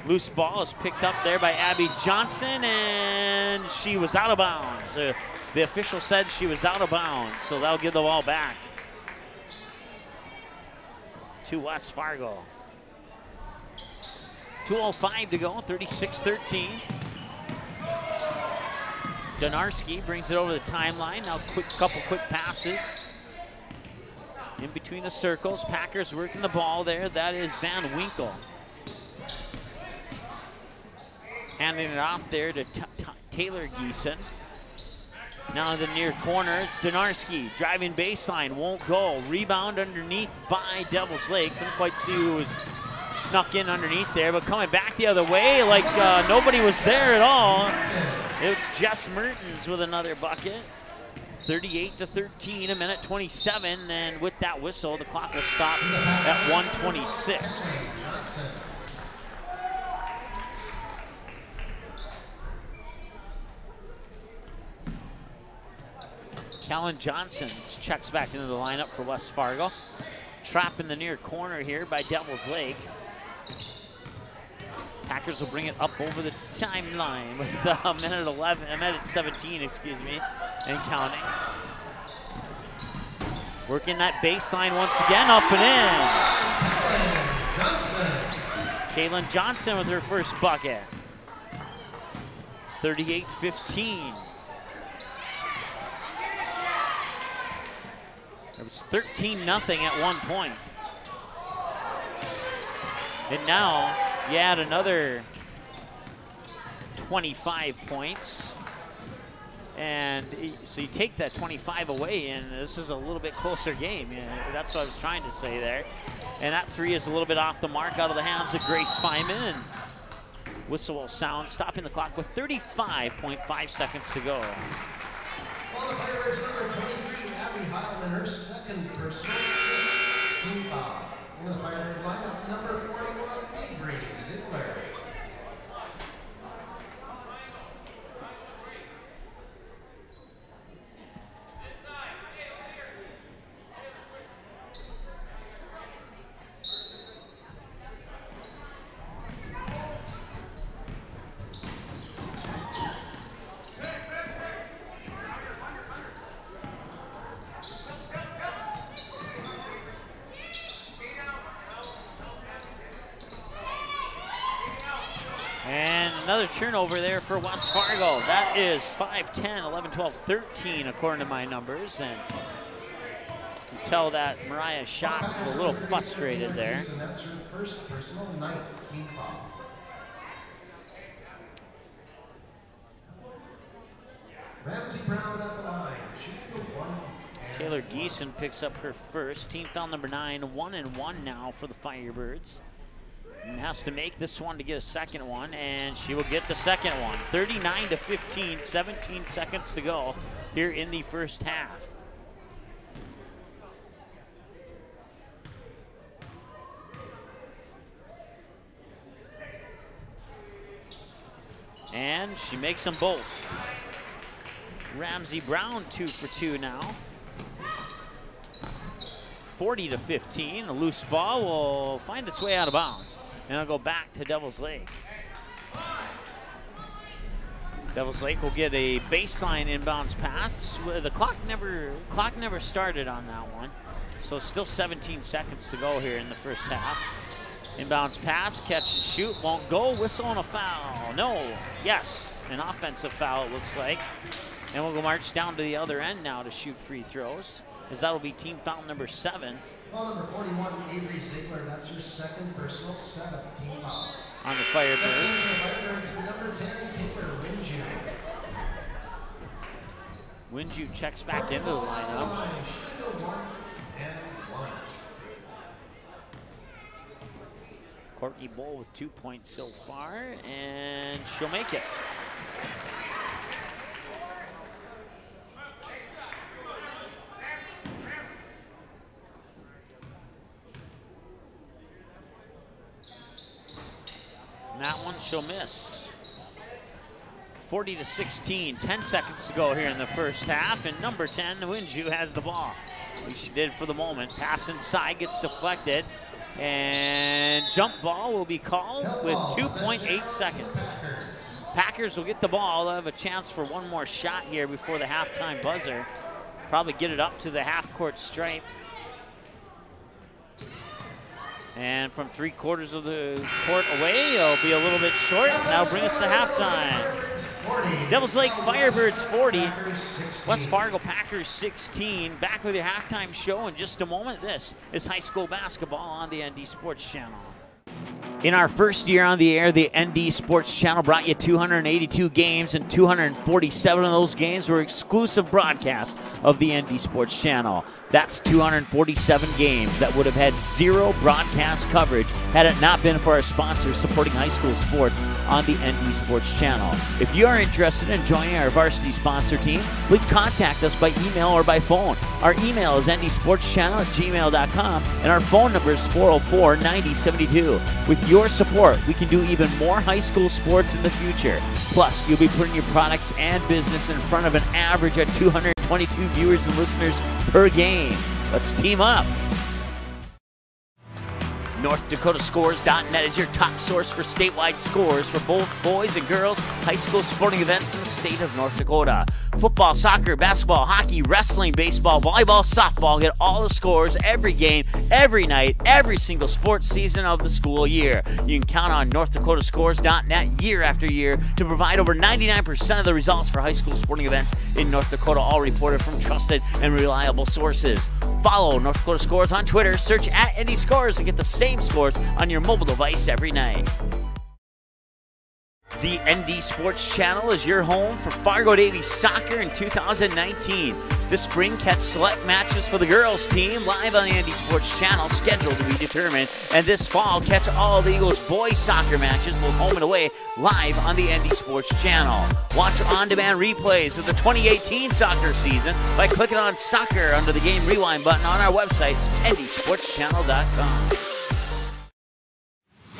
Loose ball is picked up there by Abby Johnson, and she was out of bounds. The official said she was out of bounds, so that'll give the ball back to West Fargo. 2:05 to go, 36-13. Donarski brings it over the timeline. Now couple quick passes in between the circles. Packers working the ball there. That is Van Winkle. Handing it off there to Taylor Geeson. Now in the near corner, it's Donarski. Driving baseline, won't go. Rebound underneath by Devils Lake. Couldn't quite see who was snuck in underneath there, but coming back the other way like nobody was there at all. It was Jess Mertens with another bucket. 38-13, a minute 27, and with that whistle, the clock will stop at 1:26. Callan Johnson checks back into the lineup for West Fargo. Trap in the near corner here by Devils Lake. Packers will bring it up over the timeline with a minute 17, excuse me, and counting. Working that baseline once again, up and in. Kaylin Johnson with her first bucket. 38-15. It was 13-0 at one point. And now you add another 25 points. And so you take that 25 away, and this is a little bit closer game. Yeah, that's what I was trying to say there. And that 3 is a little bit off the mark, out of the hands of Grace Feynman. And whistle will sound, stopping the clock with 35.5 seconds to go. On the Pirates, number 23, Abby Heilman, her second personal, 16 foul. Into the Pirate lineup, number 41, Avery Ziegler. another turnover there for West Fargo. That is 5, 10, 11, 12, 13 according to my numbers. And you can tell that Mariah Schatz is a little frustrated there. And that's her first personal 9th team foul. Ramsey Brown at the line, shooting the 1. Taylor Geeson picks up her first. Team foul number 9, 1-1 now for the Firebirds. And has to make this one to get a second one, and she will get the second one. 39-15, 17 seconds to go here in the first half. And she makes them both. Ramsey Brown 2 for 2 now. 40-15, a loose ball will find its way out of bounds. And it'll go back to Devil's Lake. Devil's Lake will get a baseline inbounds pass. The clock never started on that one. So still 17 seconds to go here in the first half. Inbounds pass, catch and shoot, won't go. Whistle and a foul. No, yes, an offensive foul it looks like. And we'll go march down to the other end now to shoot free throws, as that'll be team foul number 7. Foul number 41, Avery Ziegler. That's her second personal 7th team foul. On the Firebirds. Firebirds, number 10, Taylor Winju. Winju checks back into the lineup. Shooting the 1 and 1. Courtney Bull with 2 points so far, and she'll make it. And that one she'll miss. 40-16, 10 seconds to go here in the first half, and number 10, Winju, has the ball. At least she did for the moment. Pass inside, gets deflected, and jump ball will be called with 2.8 seconds. Packers will get the ball. They'll have a chance for one more shot here before the halftime buzzer. Probably get it up to the half-court stripe. And from 3/4 of the court away, it'll be a little bit short. That'll bring us to halftime. Devils Lake Firebirds 40, West Fargo Packers 16. Back with your halftime show in just a moment. This is high school basketball on the ND Sports Channel. In our first year on the air, the ND Sports Channel brought you 282 games, and 247 of those games were exclusive broadcasts of the ND Sports Channel. That's 247 games that would have had zero broadcast coverage had it not been for our sponsors supporting high school sports on the ND Sports Channel. If you are interested in joining our varsity sponsor team, please contact us by email or by phone. Our email is ndsportschannel@gmail.com, and our phone number is 404-9072. With your support, we can do even more high school sports in the future. Plus, you'll be putting your products and business in front of an average of 222 viewers and listeners per game. Let's team up. NorthDakotaScores.net is your top source for statewide scores for both boys and girls high school sporting events in the state of North Dakota. Football, soccer, basketball, hockey, wrestling, baseball, volleyball, softball. Get all the scores every game, every night, every single sports season of the school year. You can count on NorthDakotaScores.net year after year to provide over 99% of the results for high school sporting events in North Dakota, all reported from trusted and reliable sources. Follow North Dakota Scores on Twitter. Search @NDScores to get the same scores on your mobile device every night. The ND Sports Channel is your home for Fargo Davies soccer in 2019. This spring, catch select matches for the girls team live on the ND Sports Channel, scheduled to be determined. And this fall, catch all the Eagles boys soccer matches, both home and away, live on the ND Sports Channel. Watch on-demand replays of the 2018 soccer season by clicking on soccer under the game rewind button on our website, ndsportschannel.com.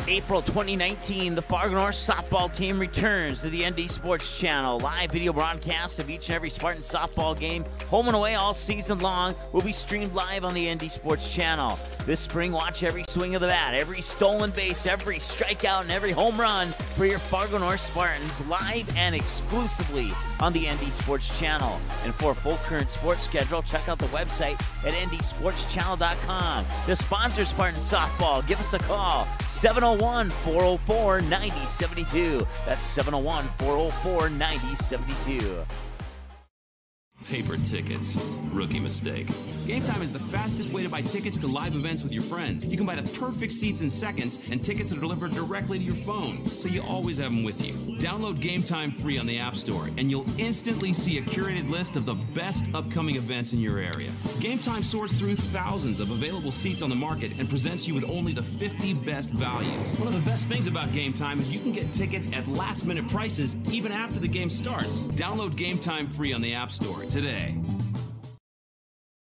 April 2019, the Fargo North softball team returns to the ND Sports Channel. Live video broadcasts of each and every Spartan softball game, home and away all season long, will be streamed live on the ND Sports Channel. This spring, watch every swing of the bat, every stolen base, every strikeout, and every home run for your Fargo North Spartans, live and exclusively on the ND Sports Channel. And for a full current sports schedule, check out the website at ndsportschannel.com. To sponsor Spartan softball, give us a call, 701 701-404-9072. That's 701-404-9072. Paper tickets. Rookie mistake. Game Time is the fastest way to buy tickets to live events with your friends. You can buy the perfect seats in seconds, and tickets are delivered directly to your phone, so you always have them with you. Download Game Time free on the App Store, and you'll instantly see a curated list of the best upcoming events in your area. Game Time sorts through thousands of available seats on the market and presents you with only the 50 best values. One of the best things about Game Time is you can get tickets at last-minute prices even after the game starts. Download Game Time free on the App Store today.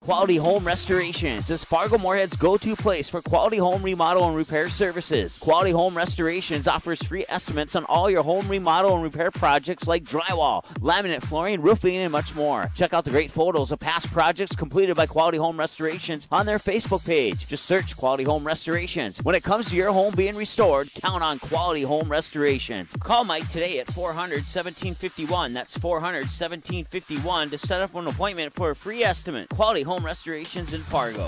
Quality Home Restorations is Fargo Moorhead's go-to place for quality home remodel and repair services. Quality Home Restorations offers free estimates on all your home remodel and repair projects like drywall, laminate flooring, roofing, and much more. Check out the great photos of past projects completed by Quality Home Restorations on their Facebook page. Just search Quality Home Restorations. When it comes to your home being restored, count on Quality Home Restorations. Call Mike today at 400-1751. That's 400-1751 to set up an appointment for a free estimate. Quality Home Restorations in Fargo.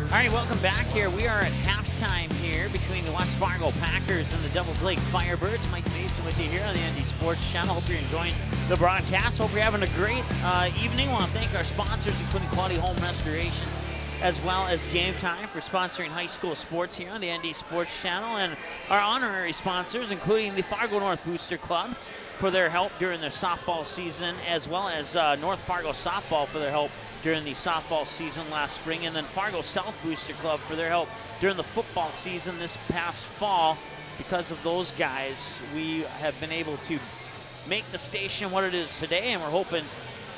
All right, welcome back here. We are at halftime here between the West Fargo Packers and the Devils Lake Firebirds. Mike Mason with you here on the ND Sports Channel. Hope you're enjoying the broadcast. Hope you're having a great evening. I want to thank our sponsors, including Quality Home Restorations, as well as Game Time for sponsoring high school sports here on the ND Sports Channel, and our honorary sponsors, including the Fargo North Booster Club for their help during their softball season, as well as North Fargo Softball for their help during the softball season last spring, and then Fargo South Booster Club for their help during the football season this past fall. Because of those guys, we have been able to make the station what it is today, and we're hoping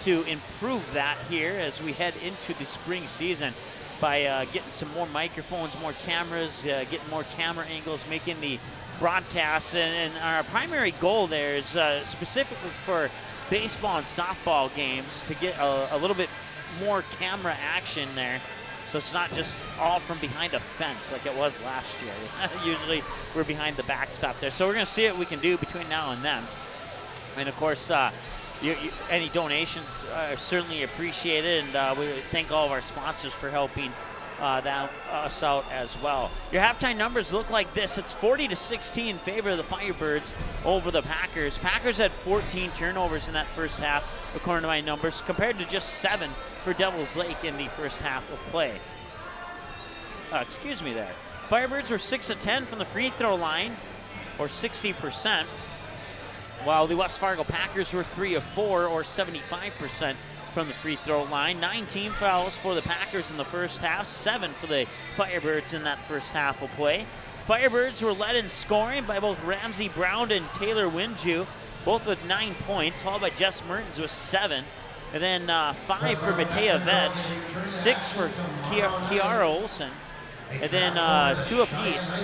to improve that here as we head into the spring season by getting some more microphones, more cameras, getting more camera angles, making the broadcast. And our primary goal there is specifically for baseball and softball games to get a little bit more camera action there, so it's not just all from behind a fence like it was last year. Usually we're behind the backstop there, so we're going to see what we can do between now and then. And of course, any donations are certainly appreciated, and we thank all of our sponsors for helping us out as well. Your halftime numbers look like this. It's 40-16 in favor of the Firebirds over the Packers. Packers had 14 turnovers in that first half, according to my numbers, compared to just 7 for Devils Lake in the first half of play. Excuse me there. Firebirds were 6 of 10 from the free throw line, or 60%, while the West Fargo Packers were 3 of 4, or 75% from the free throw line. 9 team fouls for the Packers in the first half, 7 for the Firebirds in that first half of play. Firebirds were led in scoring by both Ramsey Brown and Taylor Winju, both with 9 points, followed by Jess Mertens with 7. And then 5 for Matea Vetch, 6 for Kiara Olsen, and then 2 apiece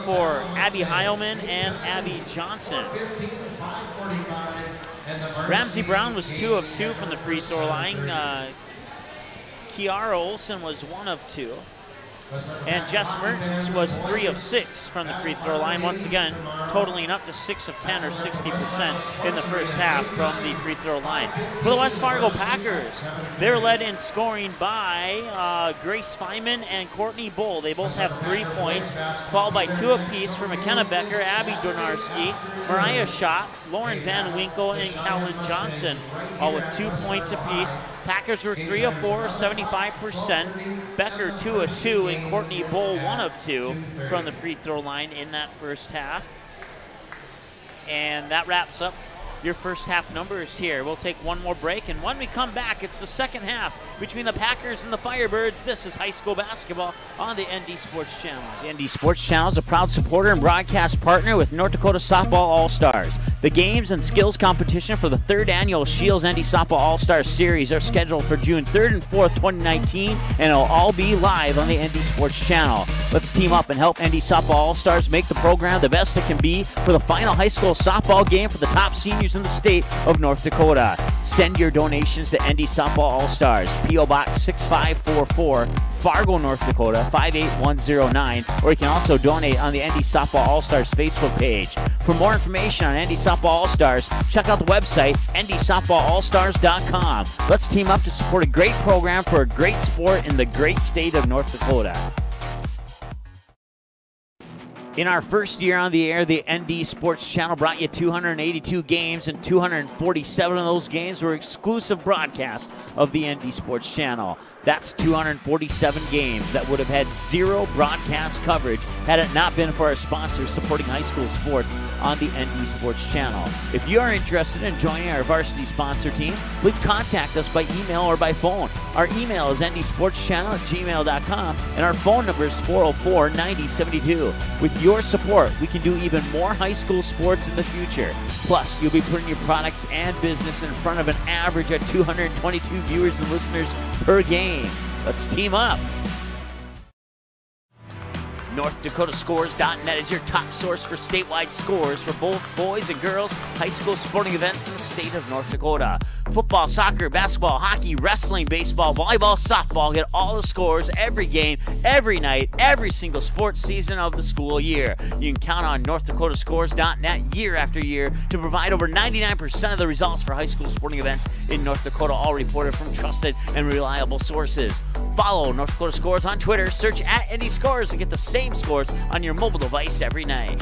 for Abby Heilman and Abby Johnson. Ramsey Brown was 2 of 2 from the free throw line. Kiara Olsen was 1 of 2. And Jess Mertens was 3 of 6 from the free throw line. Once again, totaling up to 6 of 10 or 60% in the first half from the free throw line. For the West Fargo Packers, they're led in scoring by Grace Feynman and Courtney Bull. They both have 3 points, followed by 2 apiece for McKenna Becker, Abby Donarski, Mariah Schatz, Lauren Van Winkle, and Calvin Johnson, all with 2 points apiece. Packers were 3 of 4, 75%. Becker 2 of 2, and Courtney Bull 1 of 2 from the free throw line in that first half. And that wraps up your first half numbers here. We'll take one more break, and when we come back, it's the second half between the Packers and the Firebirds. This is high school basketball on the ND Sports Channel. The ND Sports Channel is a proud supporter and broadcast partner with North Dakota Softball All-Stars. The games and skills competition for the 3rd annual Shields ND Softball All-Stars Series are scheduled for June 3rd and 4th, 2019, and it'll all be live on the ND Sports Channel. Let's team up and help ND Softball All-Stars make the program the best it can be for the final high school softball game for the top seniors in the state of North Dakota. Send your donations to ND Softball All-Stars, P.O. Box 6544, Fargo, North Dakota 58109, or you can also donate on the ND Softball All-Stars Facebook page. For more information on ND Softball All-Stars, check out the website ndsoftballallstars.com. Let's team up to support a great program for a great sport in the great state of North Dakota. In our first year on the air, the ND Sports Channel brought you 282 games, and 247 of those games were exclusive broadcasts of the ND Sports Channel. That's 247 games that would have had 0 broadcast coverage had it not been for our sponsors supporting high school sports on the ND Sports Channel. If you are interested in joining our varsity sponsor team, please contact us by email or by phone. Our email is ndsportschannel@gmail.com, and our phone number is 404-9072. With your support, we can do even more high school sports in the future. Plus, you'll be putting your products and business in front of an average of 222 viewers and listeners per game. Let's team up. NorthDakotaScores.net is your top source for statewide scores for both boys and girls high school sporting events in the state of North Dakota. Football, soccer, basketball, hockey, wrestling, baseball, volleyball, softball. Get all the scores every game, every night, every single sports season of the school year. You can count on NorthDakotaScores.net year after year to provide over 99% of the results for high school sporting events in North Dakota, all reported from trusted and reliable sources. Follow North Dakota Scores on Twitter, search @NDScores, and get the same scores on your mobile device every night.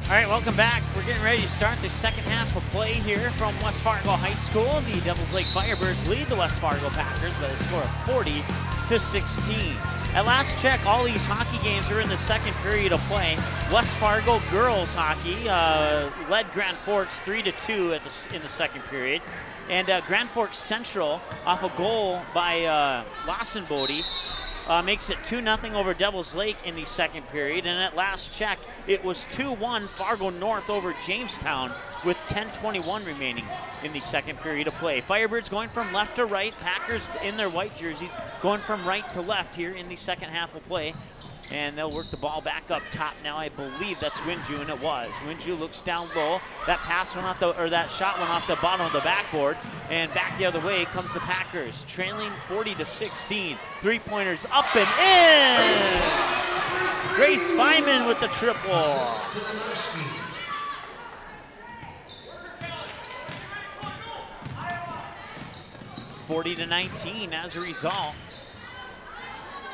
All right, welcome back. We're getting ready to start the second half of play here from West Fargo High School. The Devils Lake Firebirds lead the West Fargo Packers by a score of 40-16. At last check, all these hockey games are in the second period of play. West Fargo girls hockey led Grand Forks 3-2 in the second period. And Grand Forks Central, off a goal by Lawson Bodie, makes it 2-0 over Devils Lake in the second period. And at last check, it was 2-1 Fargo North over Jamestown with 10:21 remaining in the second period of play. Firebirds going from left to right. Packers in their white jerseys going from right to left here in the second half of play. And they'll work the ball back up top now. I believe that's Winju, and it was. Winju looks down low. That pass went off that shot went off the bottom of the backboard, and back the other way comes the Packers, trailing 40-16. Three-pointers up and in. Grace Feynman with the triple. (40-19) as a result.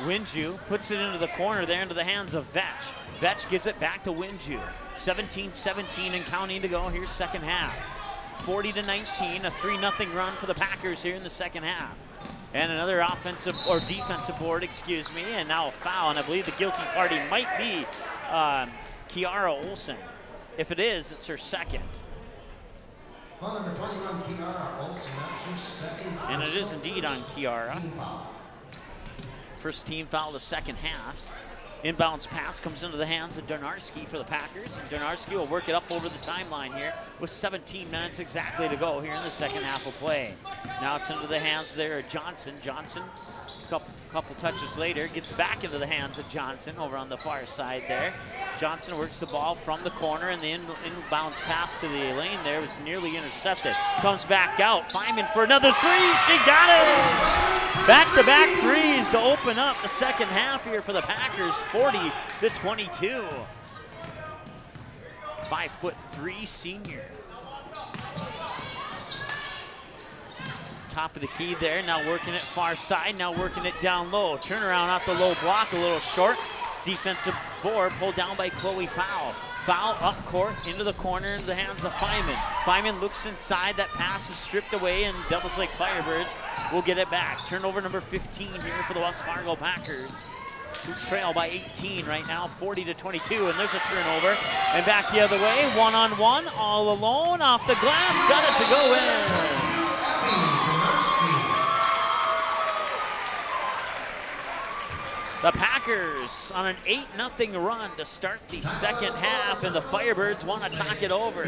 Winju puts it into the corner there into the hands of Vetch. Vetch gives it back to Winju. 17-17 and counting to go here second half. 40-19, a 3-0 run for the Packers here in the second half. And another defensive board, excuse me, and now a foul, and I believe the guilty party might be Kiara Olsen. If it is, it's her second. Foul number 21, Kiara Olsen, that's her second. And it is indeed on Kiara. First team foul of the second half. Inbounds pass comes into the hands of Donarski for the Packers. And Donarski will work it up over the timeline here with 17 minutes exactly to go here in the second half of play. Now it's into the hands there of Johnson. Johnson A couple touches later, gets back into the hands of Johnson over on the far side there. Johnson works the ball from the corner, and the inbounds pass to the lane there was nearly intercepted. Comes back out, Feynman for another three, she got it! Back-to-back threes to open up the second half here for the Packers, 40-22. 5'3" senior. Top of the key there, now working it far side, now working it down low. Turnaround off the low block, a little short. Defensive board pulled down by Chloe Fowl. Foul up court, into the corner, into the hands of Feynman. Feynman looks inside, that pass is stripped away, and Devils Lake Firebirds will get it back. Turnover number 15 here for the West Fargo Packers, who trail by 18 right now, 40-22, and there's a turnover. And back the other way, one-on-one, all alone, off the glass, got it to go in. The Packers on an 8-0 run to start the second half, and the Firebirds want to talk it over.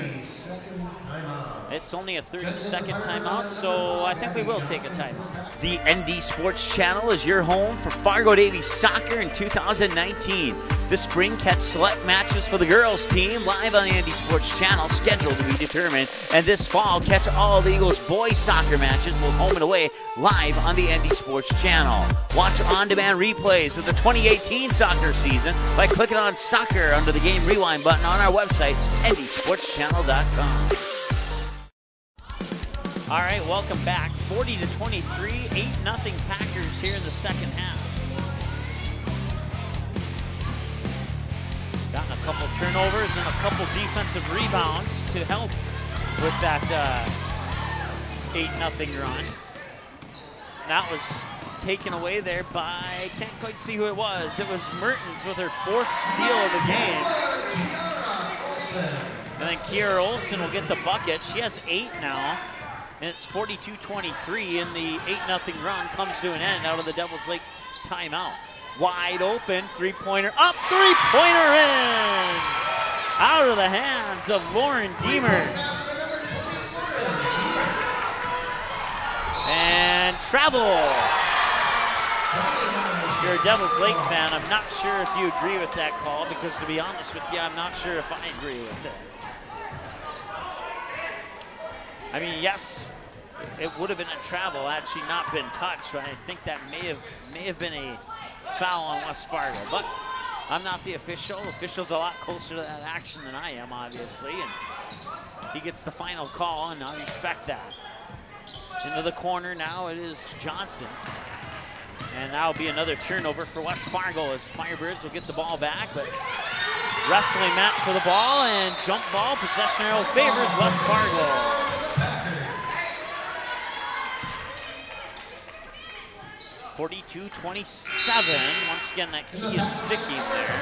It's only a 30-second timeout, so I think we will take a timeout. The ND Sports Channel is your home for Fargo Davies soccer in 2019. This spring, catch select matches for the girls team live on the ND Sports Channel, scheduled to be determined. And this fall, catch all the Eagles boys soccer matches, both home and away, live on the ND Sports Channel. Watch on-demand replays of the 2018 soccer season by clicking on soccer under the game rewind button on our website, ndsportschannel.com. All right, welcome back. 40-23, 8-0 Packers here in the second half. Gotten a couple turnovers and a couple defensive rebounds to help with that 8-0 run. That was taken away there by, can't quite see who it was. It was Mertens with her 4th steal of the game. And then Kiara Olsen will get the bucket. She has 8 now. And it's 42-23, and the 8-0 run comes to an end out of the Devils Lake timeout. Wide open, three-pointer up, three-pointer in! Out of the hands of Lauren Deemer. And travel. If you're a Devils Lake fan, I'm not sure if you agree with that call, because to be honest with you, I'm not sure if I agree with it. I mean, yes, it would have been a travel had she not been touched, but I think that may have been a foul on West Fargo. But I'm not the official. The official's a lot closer to that action than I am, obviously, and he gets the final call, and I respect that. Into the corner now, it is Johnson. And that'll be another turnover for West Fargo as Firebirds will get the ball back, but wrestling match for the ball, and jump ball, possession arrow favors West Fargo. 42-27. Once again, that key is sticking there.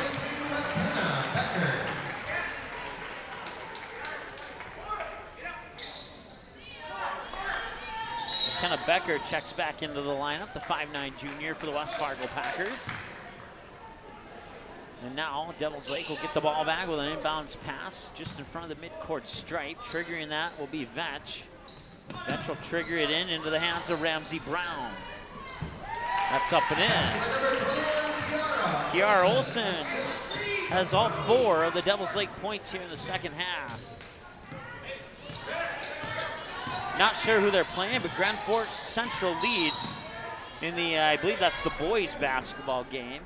McKenna Becker checks back into the lineup, the 5'9" junior for the West Fargo Packers. And now Devils Lake will get the ball back with an inbounds pass just in front of the midcourt stripe. Triggering that will be Vetch. Vetch will trigger it into the hands of Ramsey Brown. That's up and in. Kiara Olsen has all 4 of the Devils Lake points here in the second half. Not sure who they're playing, but Grand Forks Central leads in the, I believe that's the boys basketball game.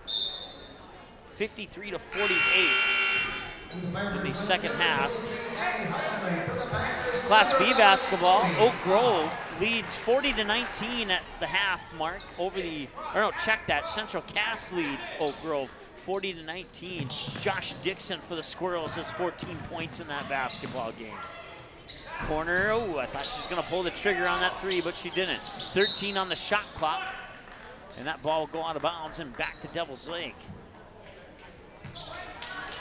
53-48 in the second half. Class B basketball, Oak Grove leads 40-19 at the half mark over the, or no, check that, Central Cass leads Oak Grove 40-19. Josh Dixon for the Squirrels has 14 points in that basketball game. Corner, oh, I thought she was gonna pull the trigger on that 3, but she didn't. 13 on the shot clock, and that ball will go out of bounds and back to Devils Lake.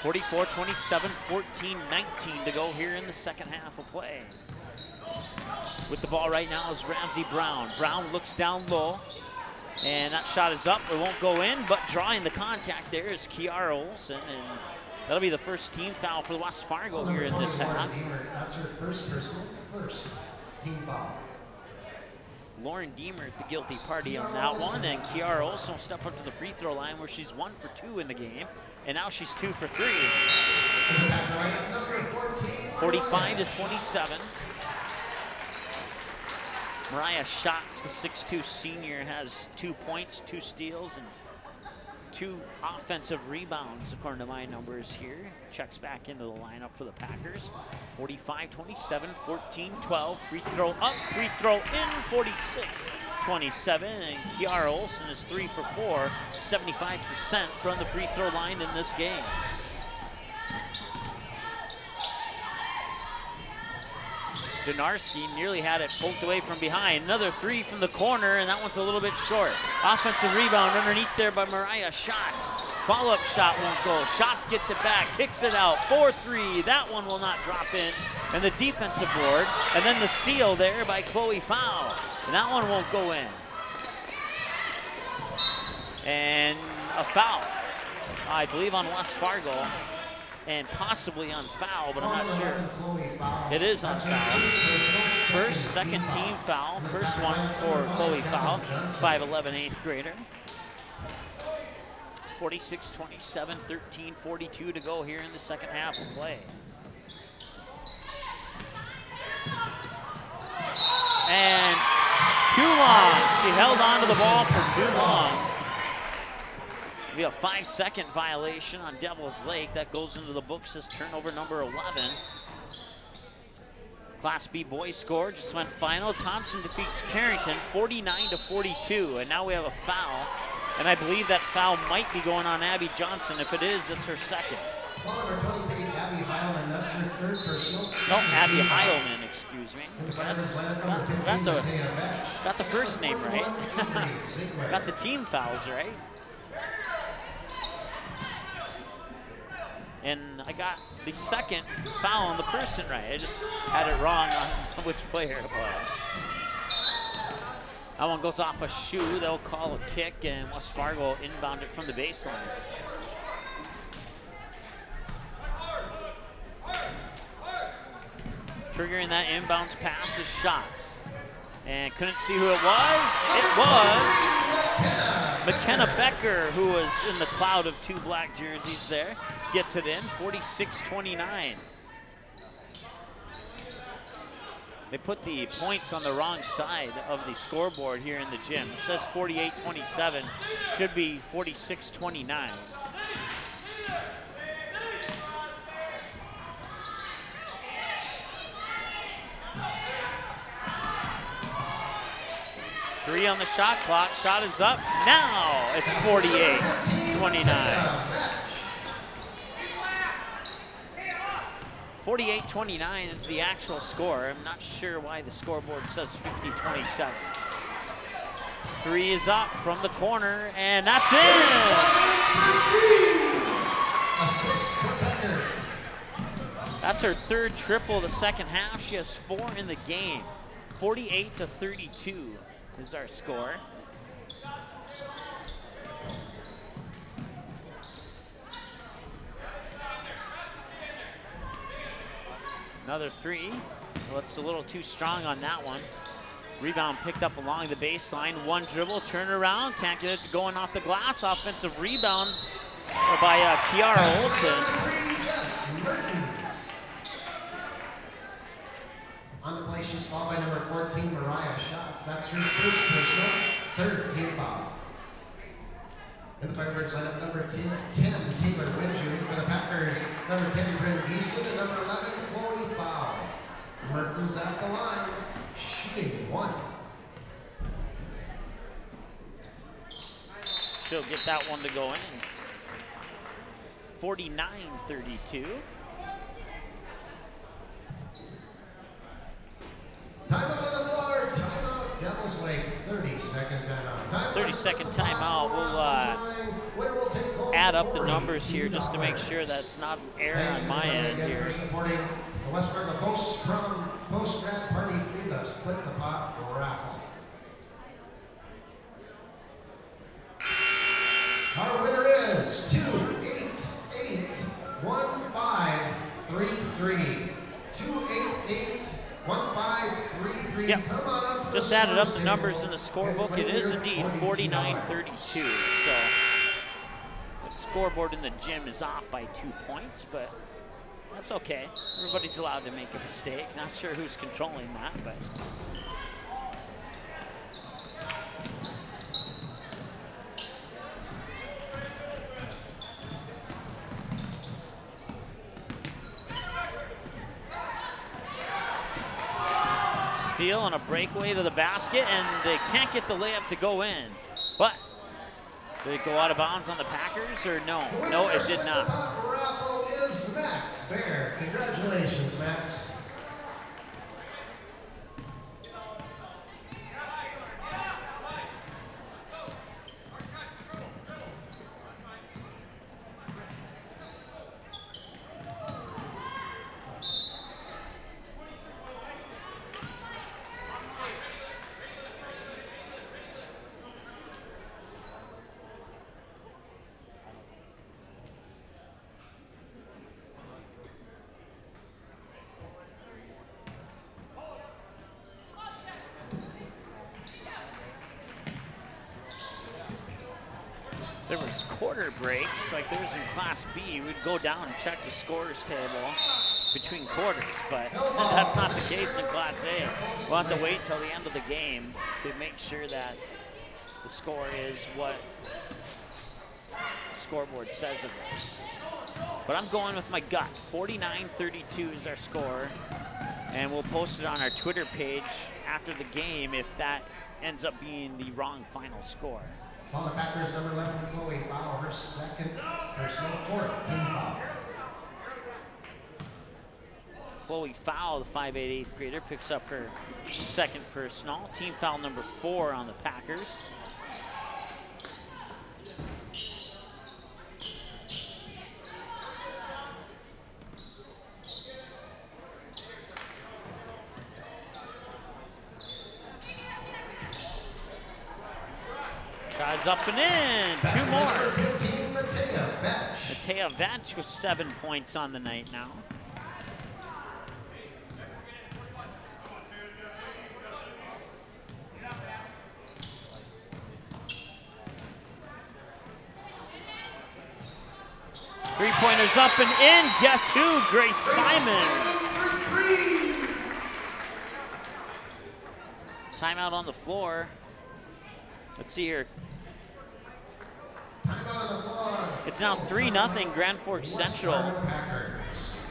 44-27, 14-19 to go here in the second half of play. With the ball right now is Ramsey Brown. Brown looks down low, and that shot is up. It won't go in, but drawing the contact there is Kiara Olsen, and that'll be the first team foul for West Fargo here in this half. That's her first personal, first team foul. Lauren Deemer at the guilty party on that one, and Kiara Olson will step up to the free throw line where she's 1 for 2 in the game, and now she's 2 for 3. 45-27. Mariah Schatz, the 6'2 senior, has 2 points, 2 steals, and 2 offensive rebounds, according to my numbers here. Checks back into the lineup for the Packers. 45-27, 14-12, free throw up, free throw in, 46-27, and Kiara Olson is 3 for 4, 75% from the free throw line in this game. Donarski nearly had it poked away from behind. Another 3 from the corner, and that one's a little bit short. Offensive rebound underneath there by Mariah Schatz. Follow-up shot won't go. Schatz gets it back, kicks it out. 4-3. That one will not drop in. And the defensive board, and then the steal there by Chloe Fowl. And that one won't go in. And a foul, I believe, on West Fargo. And possibly on foul, but I'm not sure. It is on foul. First, second team foul. First one for Chloe Fowl, 5'11", 8th grader. 46-27, 13:42 to go here in the second half of play. And too long. She held on to the ball for too long. It'll be a 5-second violation on Devil's Lake. That goes into the books as turnover number 11. Class B boys score just went final. Thompson defeats Carrington 49-42, and now we have a foul. And I believe that foul might be going on Abby Johnson. If it is, it's her second. Number 23, Abby Heilman, that's her 3rd personal. No, Abby Heilman, excuse me. Yes, got the first name right. Got the team fouls right. And I got the second foul on the person right. I just had it wrong on which player it was. That one goes off a shoe. They'll call a kick, and West Fargo inbound it from the baseline. Triggering that inbounds pass is Schatz. And couldn't see who it was. It was McKenna Becker, who was in the cloud of 2 black jerseys there. Gets it in, 46-29. They put the points on the wrong side of the scoreboard here in the gym. It says 48-27, should be 46-29. Three on the shot clock. Shot is up. Now it's 48-29. 48-29 is the actual score. I'm not sure why the scoreboard says 50-27. 3 is up from the corner, and that's it. That's her 3rd triple of the second half. She has 4 in the game. 48-32 is our score. Another 3. Well, it's a little too strong on that one. Rebound picked up along the baseline. 1 dribble, turn around, can't get it going off the glass. Offensive rebound by Kiara Olson. On the play, she's fouled by number 14, Mariah Schatz. That's her 1st personal, 3rd team foul. In the Firebirds lineup, number 10, Taylor Winju. For the Packers, number 10, Bryn Beeson, and number 11, Chloe Fowl. Mertens at the line, shooting 1. She'll get that one to go in. 49-32. Timeout on the floor, timeout, Devil's Lake, 30-second timeout. 30-second timeout. We'll add up the numbers here just to make sure that's not an error on my end here. Supporting the West Fargo post-grad party 3, the Split the Pot raffle. Our winner is 288-1533. 288-1533. Yep. Come on up. Just added up the numbers in the scorebook. It is indeed 49-32. So the scoreboard in the gym is off by 2 points, but that's okay. Everybody's allowed to make a mistake. Not sure who's controlling that, but. Steal on a breakaway to the basket, and they can't get the layup to go in. But did it go out of bounds on the Packers, or no? No, it did not. Raffle is Max Bear. Congratulations, Max. There was quarter breaks, like there was in Class B. We'd go down and check the scorers table between quarters, but that's not the case in Class A. We'll have to wait till the end of the game to make sure that the score is what the scoreboard says it is. But I'm going with my gut. 49-32 is our score, and we'll post it on our Twitter page after the game if that ends up being the wrong final score. On the Packers, number 11, Chloe Foul, her second personal, fourth team foul. Chloe Foul, the 5'8" 8th grader, picks up her second personal. Team foul number 4 on the Packers. Tries up and in, 2 more. 15, Matea Vetch with 7 points on the night now. Three-pointers up and in. Guess who? Grace Feynman. Timeout on the floor. Let's see here. It's now 3-0 Grand Forks Central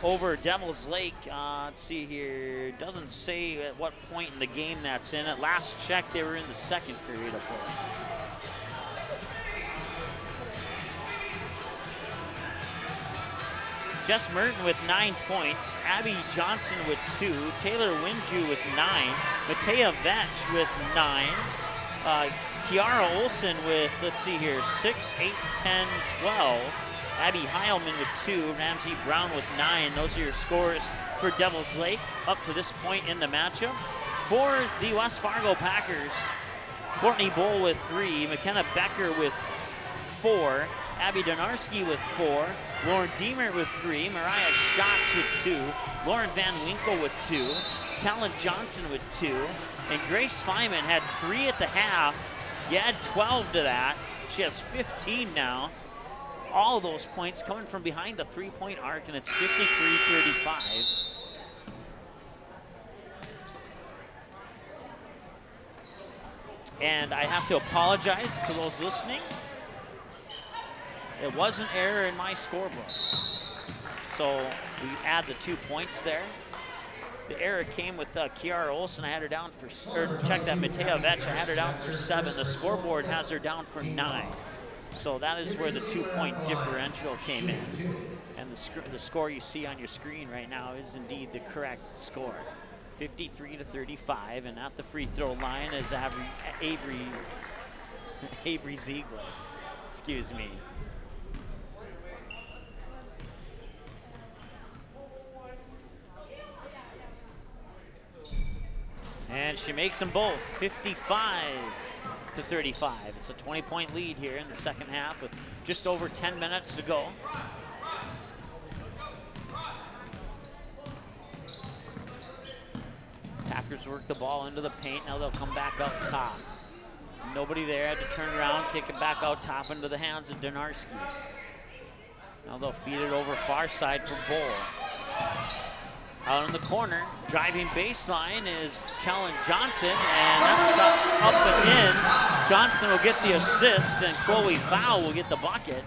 over Devils Lake. Let's see here. Doesn't say at what point in the game that's in. At last check, they were in the second period of play. Jess Merton with 9 points, Abby Johnson with 2, Taylor Winju with 9, Matea Vetch with 9, Kiara Olson with, let's see here, 6, 8, 10, 12, Abby Heilman with 2, Ramsey Brown with 9. Those are your scores for Devils Lake up to this point in the matchup. For the West Fargo Packers, Courtney Bull with 3, McKenna Becker with 4, Abby Donarski with 4, Lauren Deemer with 3, Mariah Schatz with 2, Lauren Van Winkle with 2, Kellen Johnson with 2, and Grace Feynman had 3 at the half. You add 12 to that. She has 15 now. All of those points coming from behind the three-point arc, and it's 53-35. And I have to apologize to those listening. It was an error in my scorebook. So we add the 2 points there. The error came with Kiara Olson. I had her down for, or check that, Matea Vetch, I had her down for 7. The scoreboard has her down for 9. So that is where the 2-point differential came in. And the score you see on your screen right now is indeed the correct score. 53-35, and at the free throw line is Avery Ziegler. Excuse me. And she makes them both, 55-35. It's a 20-point lead here in the second half with just over 10 minutes to go. Packers work the ball into the paint. Now they'll come back out top. Nobody there, had to turn around, kick it back out top into the hands of Donarski. Now they'll feed it over far side for Bull. Out in the corner, driving baseline is Kellen Johnson, and that shot's up and in. Johnson will get the assist, and Chloe Fowl will get the bucket.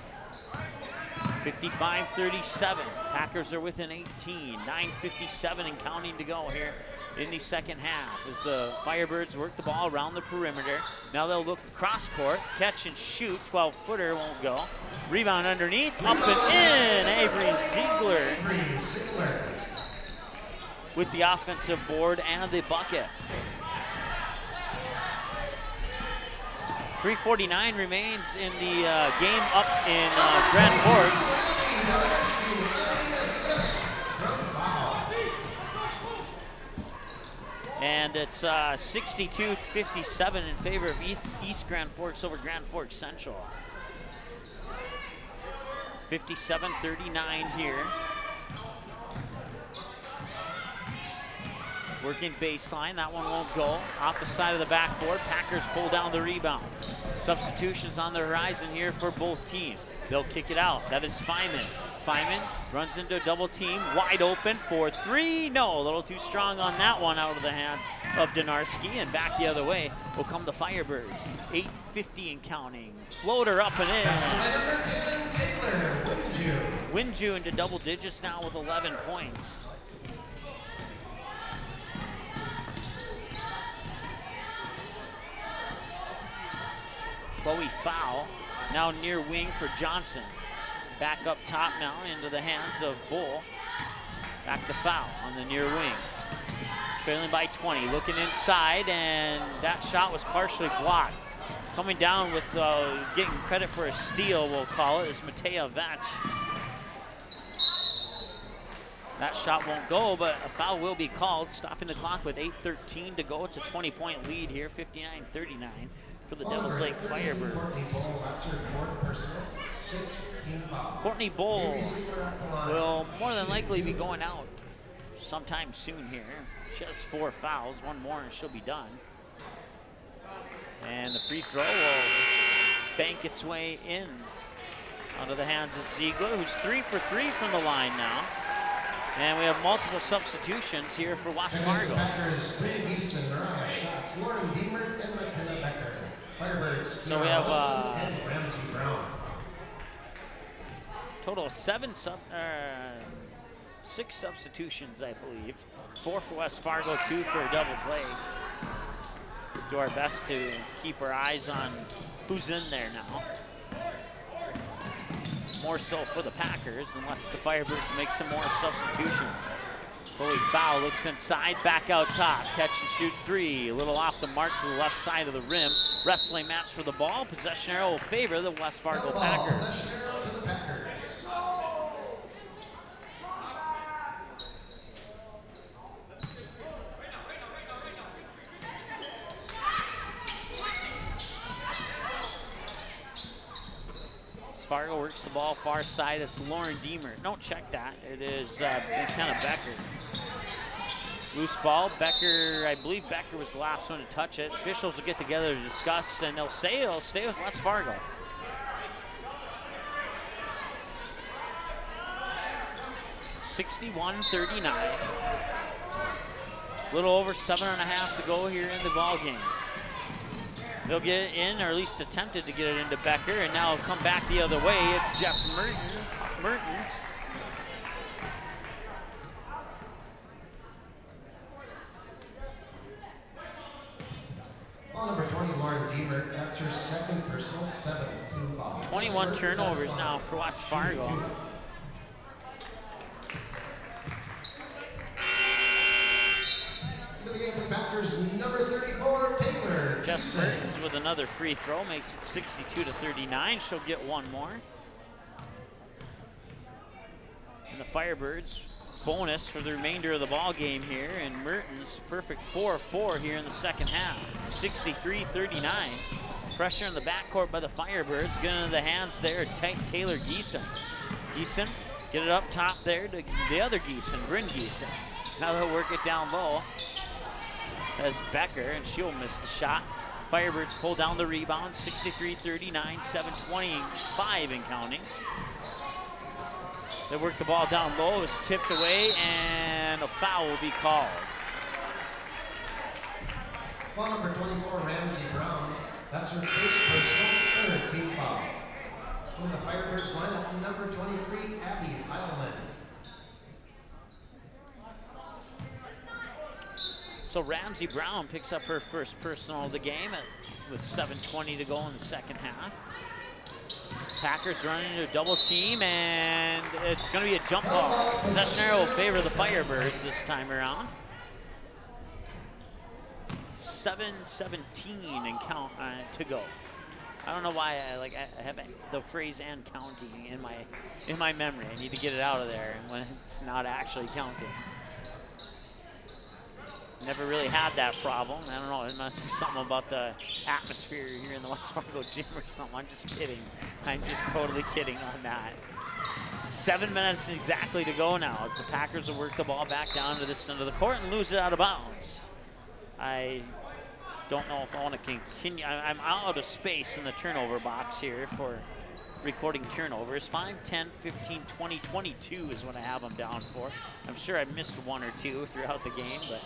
55-37. Packers are within 18. 9:57 and counting to go here in the second half as the Firebirds work the ball around the perimeter. Now they'll look across court, catch and shoot. 12-footer won't go. Rebound underneath, up and in. Avery Ziegler with the offensive board and the bucket. 3:49 remains in the game up in Grand Forks. And it's 62-57 in favor of East Grand Forks over Grand Forks Central. 57-39 here. Working baseline, that one won't go. Off the side of the backboard, Packers pull down the rebound. Substitutions on the horizon here for both teams. They'll kick it out. That is Feynman. Feynman runs into a double team, wide open for three. No, a little too strong on that one, out of the hands of Donarski, and back the other way will come the Firebirds. 8:50 and counting. Floater up and in. Winju into double digits now with 11 points. Chloe Fowl now near wing for Johnson. Back up top now into the hands of Bull. Back to Fowl on the near wing. Trailing by 20, looking inside, and that shot was partially blocked. Coming down with getting credit for a steal, we'll call it, is Matea Vetch. That shot won't go, but a foul will be called, stopping the clock with 8:13 to go. It's a 20-point lead here, 59-39 for the Devils Lake Firebirds. Courtney Bull will more than likely be going out sometime soon here. She has 4 fouls, one more and she'll be done. And the free throw will bank its way in onto the hands of Ziegler, who's 3 for 3 from the line now. And we have multiple substitutions here for West Fargo. So we have total of 6 substitutions, I believe. 4 for West Fargo, 2 for Devils Lake. Do our best to keep our eyes on who's in there now. More so for the Packers, unless the Firebirds make some more substitutions. Chloe Fowl looks inside, back out top, catch and shoot 3. A little off the mark to the left side of the rim. Wrestling match for the ball. Possession arrow will favor the West Fargo Packers. Fargo works the ball far side. It's Lauren Deemer. Don't check that. It is McKenna Becker. Loose ball. Becker, I believe Becker was the last one to touch it. Officials will get together to discuss, and they'll say it'll stay with West Fargo. (61-39). A little over 7.5 to go here in the ball game. They'll get it in, or at least attempted to get it into Becker, and now it'll come back the other way. It's Jess Mertens. Ball number 20, Lauren Deemer. That's her second personal, 7th team foul. 21 turnovers now for West Fargo. Into the game for the Packers, number 34, Taylor. Jess Mertens with another free throw makes it 62-39. She'll get one more. And the Firebirds bonus for the remainder of the ball game here, and Mertens perfect 4-4 here in the second half. 63-39. Pressure in the backcourt by the Firebirds. Get into the hands there, Taylor Geeson. Geeson, get it up top there to the other Geeson, Bryn Geeson. Now they'll work it down low. as Becker, and she'll miss the shot. Firebirds pull down the rebound, 63-39, 7:25 and counting. They work the ball down low, it's tipped away, and a foul will be called. Ball number 24, Ramsey Brown. That's her first personal, third team foul. From the Firebirds lineup, number 23, Abby Heilman. So Ramsey Brown picks up her first personal of the game with 7:20 to go in the second half. Packers running into a double team, and it's going to be a jump ball. Possession arrow will favor the Firebirds this time around. 7:17 and count to go. I don't know why I have the phrase "and counting" in my memory. I need to get it out of there, and when it's not actually counting. Never really had that problem. I don't know, it must be something about the atmosphere here in the West Fargo gym or something. I'm just kidding. I'm just totally kidding on that. 7 minutes exactly to go now. As the Packers will work the ball back down to this end of the court and lose it out of bounds. I don't know if I want to continue. I'm out of space in the turnover box here for recording turnovers. 5, 10, 15, 20, 22 is what I have them down for. I'm sure I missed one or two throughout the game, but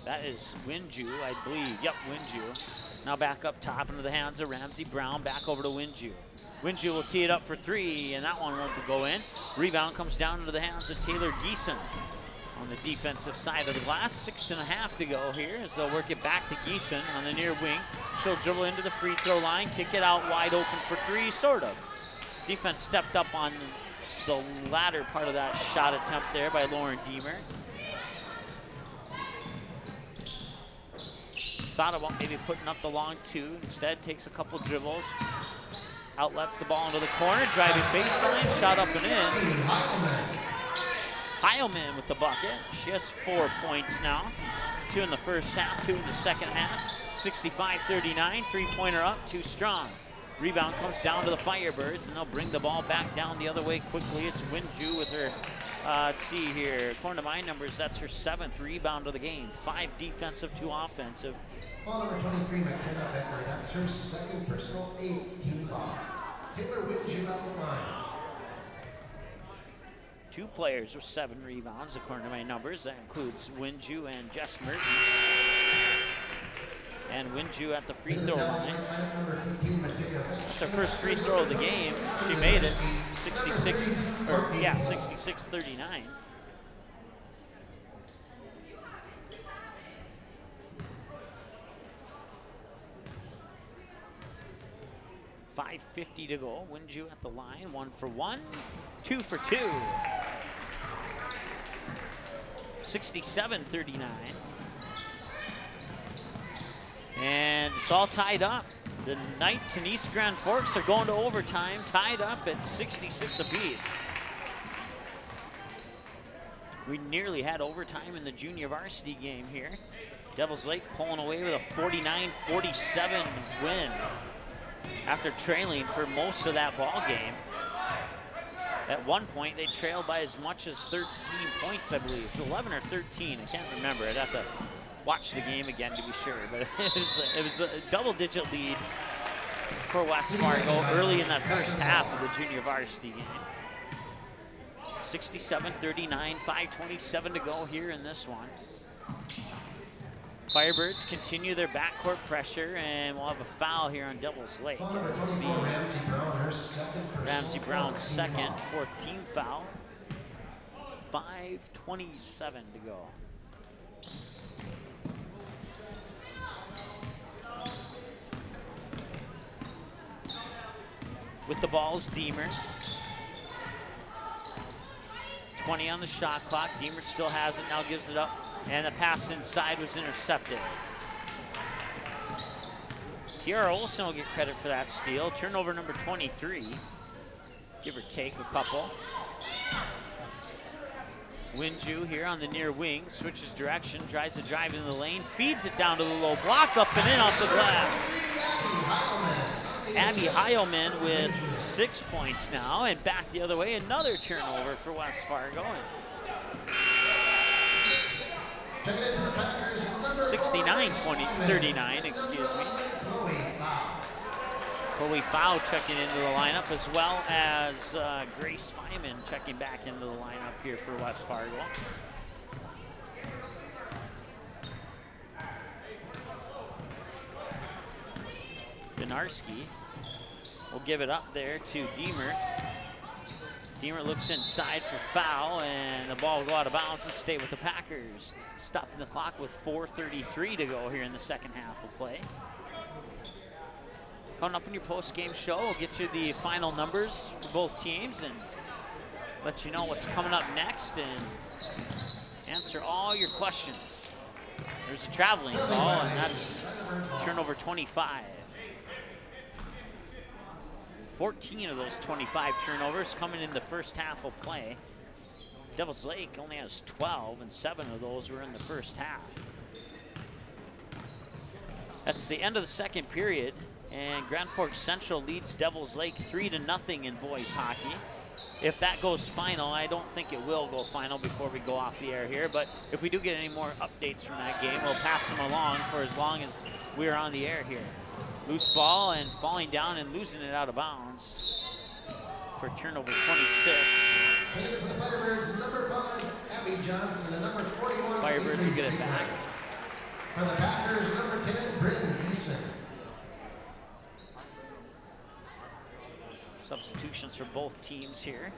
that is Winju, I believe. Yep, Winju. Now back up top into the hands of Ramsey Brown. Back over to Winju. Winju will tee it up for three, and that one won't go in. Rebound comes down into the hands of Taylor Geeson on the defensive side of the glass. 6.5 to go here as they'll work it back to Geeson on the near wing. She'll dribble into the free throw line, kick it out wide open for three, sort of. Defense stepped up on the latter part of that shot attempt there by Lauren Deemer. Thought about maybe putting up the long two. Instead, takes a couple dribbles. Outlets the ball into the corner. Driving baseline. Shot up and in. Heilman with the bucket. She has 4 points now. 2 in the first half, 2 in the second half. 65-39. Three-pointer up, too strong. Rebound comes down to the Firebirds, and they'll bring the ball back down the other way quickly. It's Winju with her, let's see here, according to my numbers, that's her 7th rebound of the game. 5 defensive, 2 offensive. Ball number 23, McKenna Becker. That's her second personal, 8th team foul. Taylor Winju out the line. 2 players with 7 rebounds, according to my numbers. That includes Winju and Jess Mertens. And Winju at the free throw line. That's her first free throw of the game. She made it. 66-39. .550 to go. Winju at the line. 1 for 1. 2 for 2. 67-39. And it's all tied up. The Knights and East Grand Forks are going to overtime, tied up at 66 apiece. We nearly had overtime in the junior varsity game here. Devils Lake pulling away with a 49-47 win after trailing for most of that ball game. At one point, they trailed by as much as 13 points, I believe. 11 or 13, I can't remember. I'd have to watch the game again to be sure, but it was a double-digit lead for West Fargo early in that first half of the junior varsity game. 67-39, 5:27 to go here in this one. Firebirds continue their backcourt pressure, and we'll have a foul here on Devils Lake. Ramsey Brown, her second personal. Ramsey Brown's second, 4th team foul. 5:27 to go. With the ball is Deemer. 20 on the shot clock. Deemer still has it, now gives it up. And the pass inside was intercepted. Kiara Olsen will get credit for that steal. Turnover number 23. Give or take a couple. Winju here on the near wing. Switches direction, tries to drive into the lane. Feeds it down to the low block, up and in off the glass. Abby Heilman with 6 points now, and back the other way, another turnover for West Fargo. And Checking in for the Packers, number 69-39, excuse me. Chloe Fow checking into the lineup, as well as Grace Feynman checking back into the lineup here for West Fargo. Benarski will give it up there to Deemer. Deemer looks inside for foul, and the ball will go out of bounds and stay with the Packers. Stopping the clock with 4:33 to go here in the second half of play. Coming up in your post-game show, we'll get you the final numbers for both teams and let you know what's coming up next and answer all your questions. There's a traveling call, and that's turnover 25. 14 of those 25 turnovers coming in the first half of play. Devils Lake only has 12, and 7 of those were in the first half. That's the end of the second period, and Grand Forks Central leads Devils Lake 3-0 in boys hockey. If that goes final, I don't think it will go final before we go off the air here, but if we do get any more updates from that game, we'll pass them along for as long as we're on the air here. Loose ball and falling down and losing it out of bounds for turnover 26. Taking it for the Firebirds, number 5, Abby Johnson, and number 41. Firebirds will get it back. For the Packers, number 10, Bryn Eason. Substitutions for both teams here.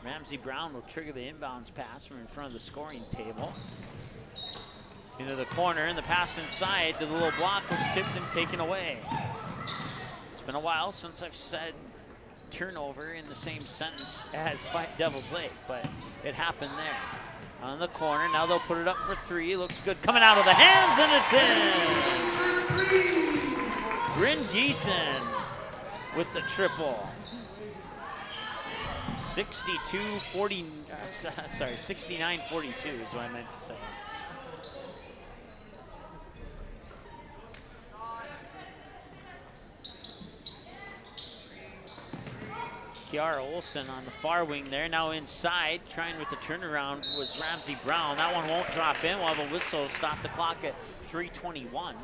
Ramsey Brown will trigger the inbounds pass from in front of the scoring table. Into the corner, and the pass inside to the little block was tipped and taken away. It's been a while since I've said turnover in the same sentence as Devils Lake, but it happened there. On the corner, now they'll put it up for 3. Looks good coming out of the hands, and it's in! Bryn Geeson with the triple. 69-42 is what I meant to say. Kiara Olsen on the far wing there. Now inside, trying with the turnaround was Ramsey Brown. That one won't drop in. We'll have a whistle stop the clock at 3:21.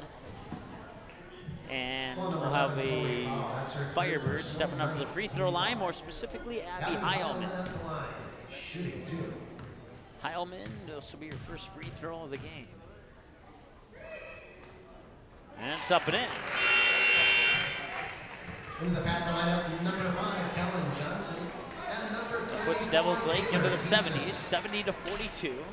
And we'll have a Firebird stepping up to the free throw line, more specifically Abby Heilman. Heilman, this will be your first free throw of the game. And it's up and in. Into the Packer lineup, number 5, Kellen Johnson, and number 30. Puts Devils Lake into the 70s, 70-42.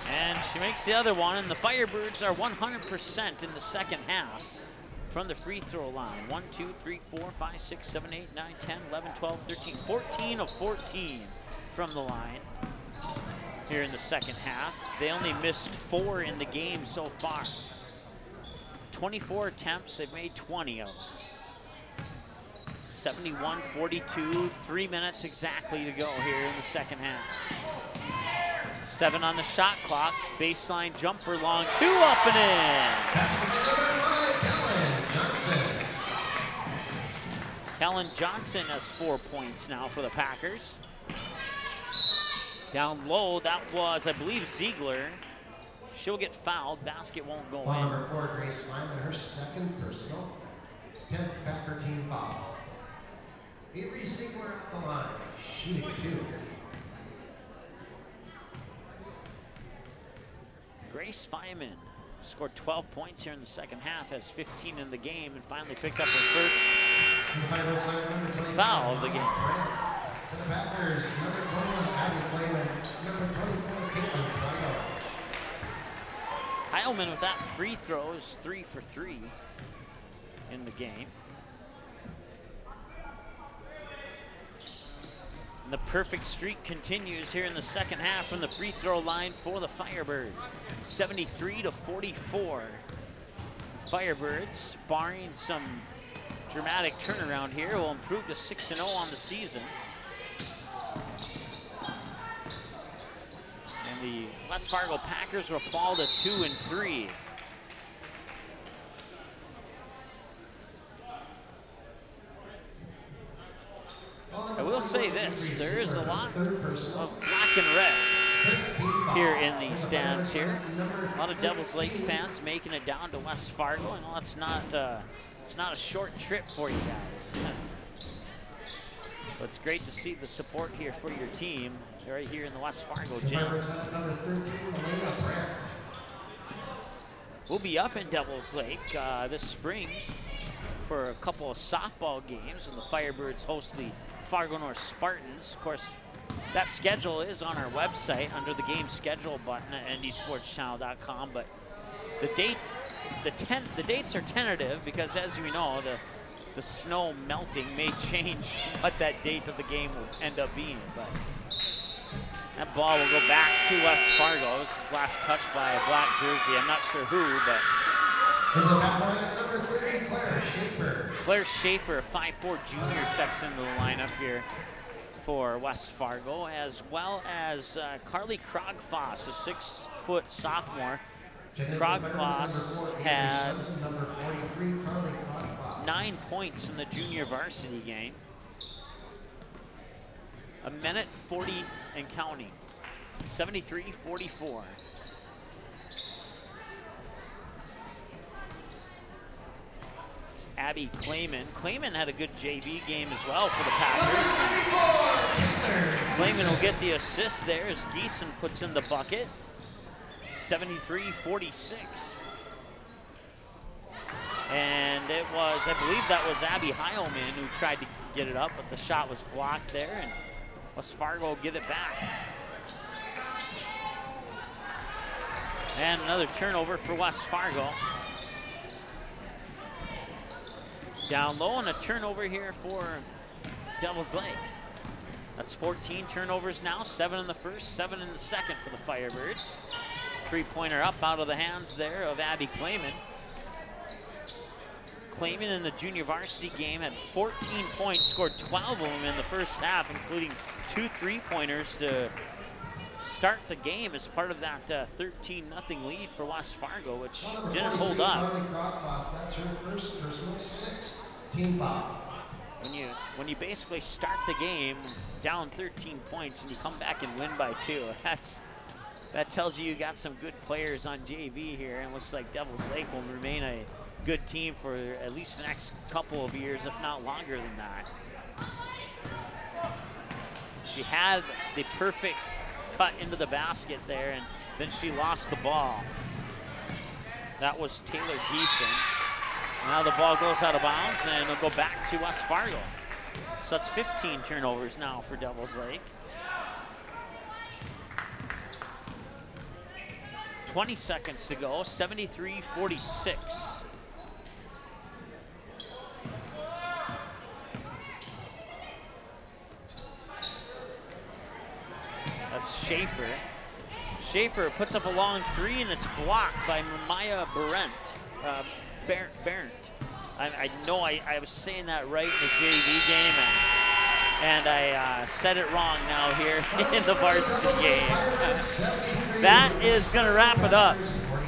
And she makes the other one, and the Firebirds are 100% in the second half from the free throw line. 1, 2, 3, 4, 5, 6, 7, 8, 9, 10, 11, 12, 13, 14 of 14 from the line here in the second half. They only missed 4 in the game so far. 24 attempts, they've made 20 of them. 71-42, 3 minutes exactly to go here in the second half. 7 on the shot clock, baseline jumper long, 2 up and in. That's number 5, Kellen Johnson. Kellen Johnson has 4 points now for the Packers. Down low, that was, I believe, Ziegler. She'll get fouled. Basket won't go in. Number 4, Grace Lyman, her second personal. 10th Packer team foul. Avery Ziegler at the line, shooting 2. Grace Feynman scored 12 points here in the second half, has 15 in the game, and finally picked up her first foul of the game. For the Packers, number 21, Abby Clayman, number 24, Caitlin Fargo. Heilman with that free throw is 3 for 3 in the game. And the perfect streak continues here in the second half from the free throw line for the Firebirds. 73-44. Firebirds, barring some dramatic turnaround here, will improve to 6-0 on the season. And the West Fargo Packers will fall to 2-3. will say this, there is a lot of black and red here in the stands here. A lot of Devils Lake fans making it down to West Fargo. I know it's not a short trip for you guys. But it's great to see the support here for your team right here in the West Fargo gym. We'll be up in Devils Lake this spring for a couple of softball games, and the Firebirds host the Fargo North Spartans. Of course, that schedule is on our website under the game schedule button at ndsportschannel.com, but the dates are tentative because, as we know, the snow melting may change what that date of the game will end up being. But that ball will go back to West Fargo. This is last touched by a black jersey. I'm not sure who, but in the back line, number 30, Claire Schaefer. Claire Schaefer, a 5'4" junior, checks into the lineup here for West Fargo, as well as Carly Krogfoss, a 6-foot sophomore. Krogfoss had 9 points in the junior varsity game. A minute 40 and counting. 73-44. It's Abby Clayman. Clayman had a good JV game as well for the Packers. Clayman will get the assist there as Geeson puts in the bucket. 73-46. And it was, I believe that was Abby Heilman who tried to get it up, but the shot was blocked there, and West Fargo will get it back. And another turnover for West Fargo. Down low, and a turnover here for Devils Lake. That's 14 turnovers now, 7 in the first, 7 in the second for the Firebirds. Three-pointer up out of the hands there of Abby Clayman. Clayman in the junior varsity game had 14 points, scored 12 of them in the first half, including 2 3-pointers to start the game as part of that 13-0 lead for West Fargo, which didn't hold up. That's her first personal 6th team foul. When you basically start the game down 13 points and you come back and win by 2, that tells you got some good players on JV here, and it looks like Devils Lake will remain a good team for at least the next couple of years, if not longer than that. She had the perfect cut into the basket there, and then she lost the ball. That was Taylor Geeson. Now the ball goes out of bounds, and it'll go back to West Fargo. So that's 15 turnovers now for Devils Lake. 20 seconds to go, 73-46. That's Schaefer. Schaefer puts up a long 3, and it's blocked by Maya Barent. I know I was saying that right in the JV game, and I said it wrong now here in the varsity game. That is going to wrap it up.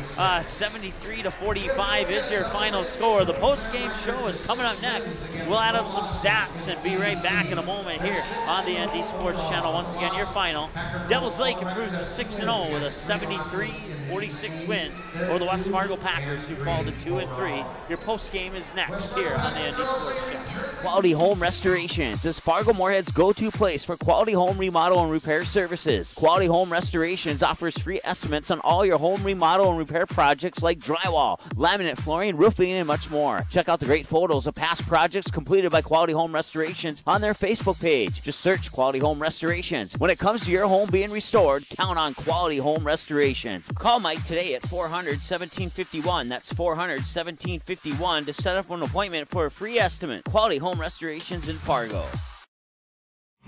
73-45 is your final score. The post-game show is coming up next. We'll add up some stats and be right back in a moment here on the ND Sports Channel. Once again, your final. Devils Lake improves to 6-0 with a 73-46 win over the West Fargo Packers, who fall to 2-3. Your post-game is next here on the ND Sports Channel. Quality Home Restorations is Fargo Moorhead's go-to place for quality home remodel and repair services. Quality Home Restorations offers free estimates on all your home remodel and repair projects like drywall, laminate flooring, roofing, and much more. Check out the great photos of past projects completed by Quality Home Restorations on their Facebook page. Just search Quality Home Restorations. When it comes to your home being restored, count on Quality Home Restorations. Call Mike today at 400-1751. That's 400-1751 to set up an appointment for a free estimate. Quality Home Restorations in Fargo.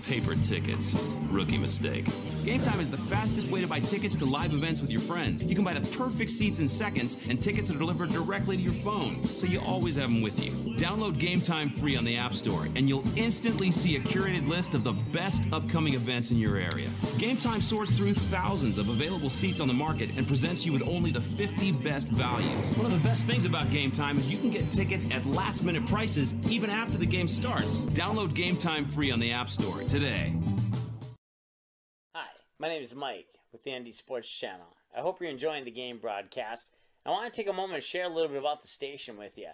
Paper tickets. Rookie mistake. Game Time is the fastest way to buy tickets to live events with your friends. You can buy the perfect seats in seconds, and tickets are delivered directly to your phone, so you always have them with you. Download Game Time free on the App Store, and you'll instantly see a curated list of the best upcoming events in your area. Game Time sorts through thousands of available seats on the market and presents you with only the 50 best values. One of the best things about Game Time is you can get tickets at last-minute prices even after the game starts. Download Game Time free on the App Store. today. Hi, my name is Mike with the ND Sports Channel. I hope you're enjoying the game broadcast. I want to take a moment to share a little bit about the station with you.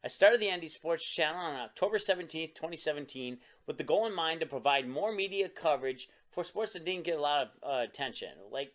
I started the ND Sports Channel on October 17th, 2017 with the goal in mind to provide more media coverage for sports that didn't get a lot of attention, like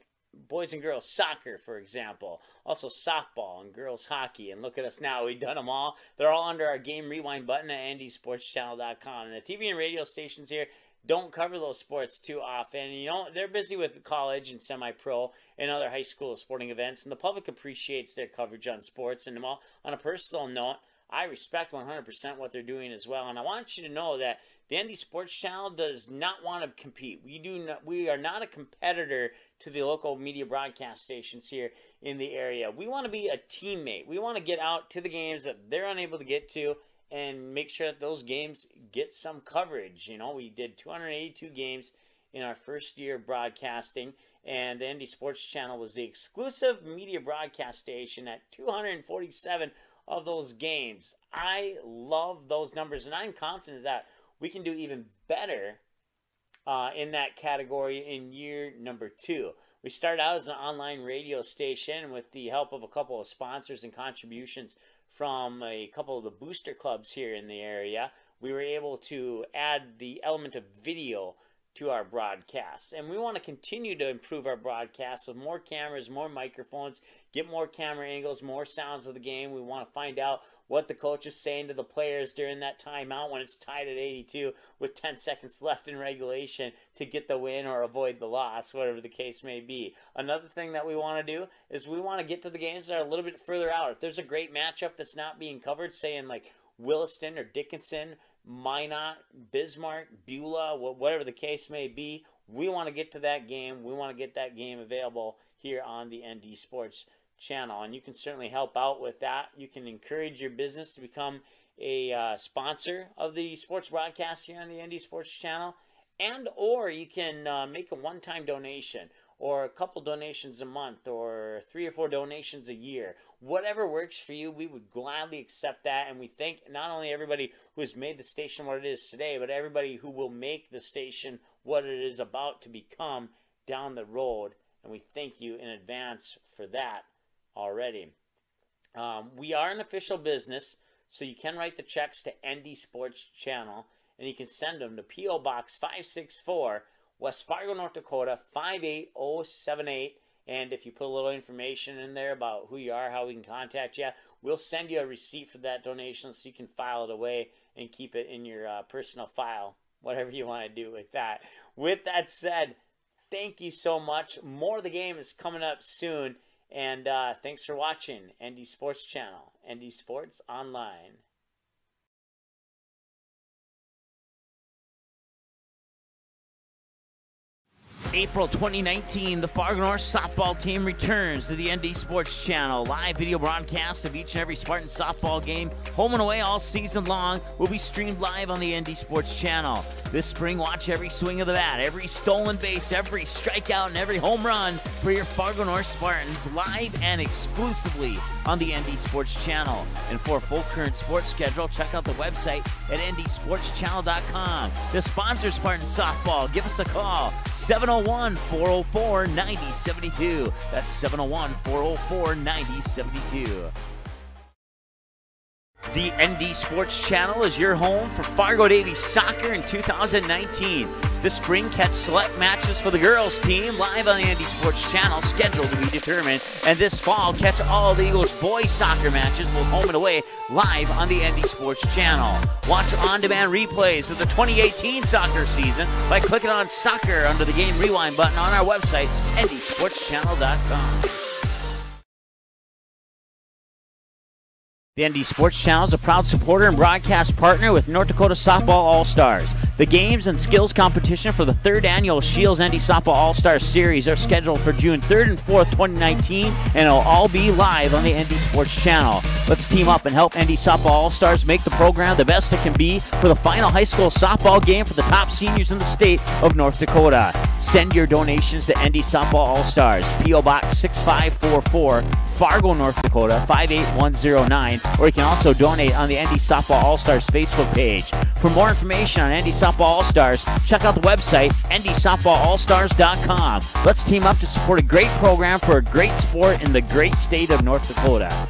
boys and girls soccer, for example. Also softball and girls hockey. And look at us now. We've done them all. They're all under our game rewind button at ndsportschannel.com. And the TV and radio stations here don't cover those sports too often. You know, they're busy with college and semi-pro and other high school sporting events. And the public appreciates their coverage on sports. And on a personal note, I respect 100% what they're doing as well. And I want you to know that the ND Sports Channel does not want to compete. We are not a competitor to the local media broadcast stations here in the area. We want to be a teammate. We want to get out to the games that they're unable to get to and make sure that those games get some coverage. You know, we did 282 games in our first year of broadcasting, and the ND Sports Channel was the exclusive media broadcast station at 247 of those games. I love those numbers, and I'm confident that we can do even better in that category in year number 2. We started out as an online radio station with the help of a couple of sponsors and contributions from a couple of the booster clubs here in the area. We were able to add the element of video to our broadcast, and we want to continue to improve our broadcast with more cameras, more microphones, get more camera angles, more sounds of the game. We want to find out what the coach is saying to the players during that timeout when it's tied at 82 with 10 seconds left in regulation to get the win or avoid the loss, whatever the case may be. Another thing that we want to do is we want to get to the games that are a little bit further out. If there's a great matchup that's not being covered, say in like Williston or Dickinson, Minot, Bismarck, Beulah, whatever the case may be, we want to get to that game. We want to get that game available here on the ND Sports Channel, and you can certainly help out with that. You can encourage your business to become a sponsor of the sports broadcast here on the ND Sports Channel, and or you can make a one-time donation or a couple donations a month or 3 or 4 donations a year. Whatever works for you, we would gladly accept that. And we thank not only everybody who has made the station what it is today, but everybody who will make the station what it is about to become down the road. And we thank you in advance for that already. We are an official business, so you can write the checks to ND Sports Channel, and you can send them to P.O. Box 564, West Fargo, North Dakota, 58078. And if you put a little information in there about who you are, how we can contact you, we'll send you a receipt for that donation so you can file it away and keep it in your personal file, whatever you want to do with that. With that said, thank you so much. More of the game is coming up soon. And thanks for watching ND Sports Channel, ND Sports Online. April 2019, the Fargo North softball team returns to the ND Sports Channel. Live video broadcasts of each and every Spartan softball game, home and away all season long, will be streamed live on the ND Sports Channel. This spring, watch every swing of the bat, every stolen base, every strikeout, and every home run for your Fargo North Spartans live and exclusively on the ND Sports Channel. And for a full current sports schedule, check out the website at ndsportschannel.com. To sponsor Spartan softball, give us a call, 701-404-9072. That's 701-404-9072. The ND Sports Channel is your home for Fargo Davies soccer in 2019. This spring, catch select matches for the girls team live on the ND Sports Channel, scheduled to be determined. And this fall, catch all the Eagles boys soccer matches, both home and away, live on the ND Sports Channel. Watch on-demand replays of the 2018 soccer season by clicking on soccer under the game rewind button on our website, ndsportschannel.com. The ND Sports Channel is a proud supporter and broadcast partner with North Dakota Softball All-Stars. The games and skills competition for the 3rd annual Shields ND Softball All-Stars Series are scheduled for June 3rd and 4th, 2019, and it'll all be live on the ND Sports Channel. Let's team up and help ND Softball All-Stars make the program the best it can be for the final high school softball game for the top seniors in the state of North Dakota. Send your donations to ND Softball All-Stars, P.O. Box 6544, Fargo, North Dakota, 58109, or you can also donate on the ND Softball All-Stars Facebook page. For more information on ND Softball All-Stars, check out the website, ndsoftballallstars.com. Let's team up to support a great program for a great sport in the great state of North Dakota.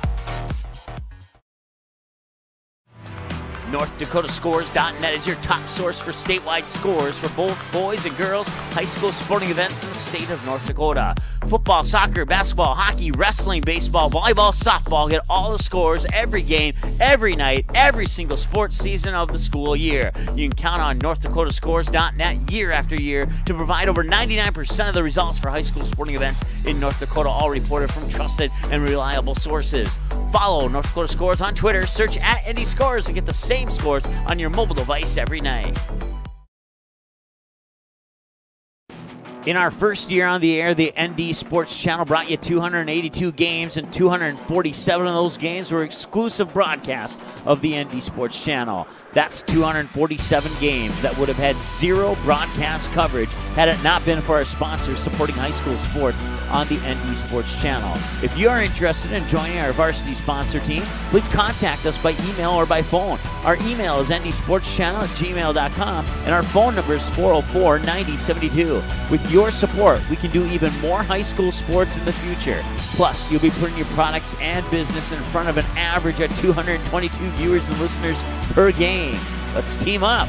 NorthDakotaScores.net is your top source for statewide scores for both boys and girls high school sporting events in the state of North Dakota. Football, soccer, basketball, hockey, wrestling, baseball, volleyball, softball. Get all the scores every game, every night, every single sports season of the school year. You can count on NorthDakotaScores.net year after year to provide over 99% of the results for high school sporting events in North Dakota, all reported from trusted and reliable sources. Follow North Dakota Scores on Twitter. Search @NDScores to get the same scores on your mobile device every night. In our first year on the air, the ND Sports Channel brought you 282 games, and 247 of those games were exclusive broadcasts of the ND Sports Channel. That's 247 games that would have had zero broadcast coverage had it not been for our sponsors supporting high school sports on the ND Sports Channel. If you are interested in joining our varsity sponsor team, please contact us by email or by phone. Our email is ndsportschannel@gmail.com, and our phone number is 404-9072. With your support, we can do even more high school sports in the future. Plus, you'll be putting your products and business in front of an average of 222 viewers and listeners per game. Let's team up.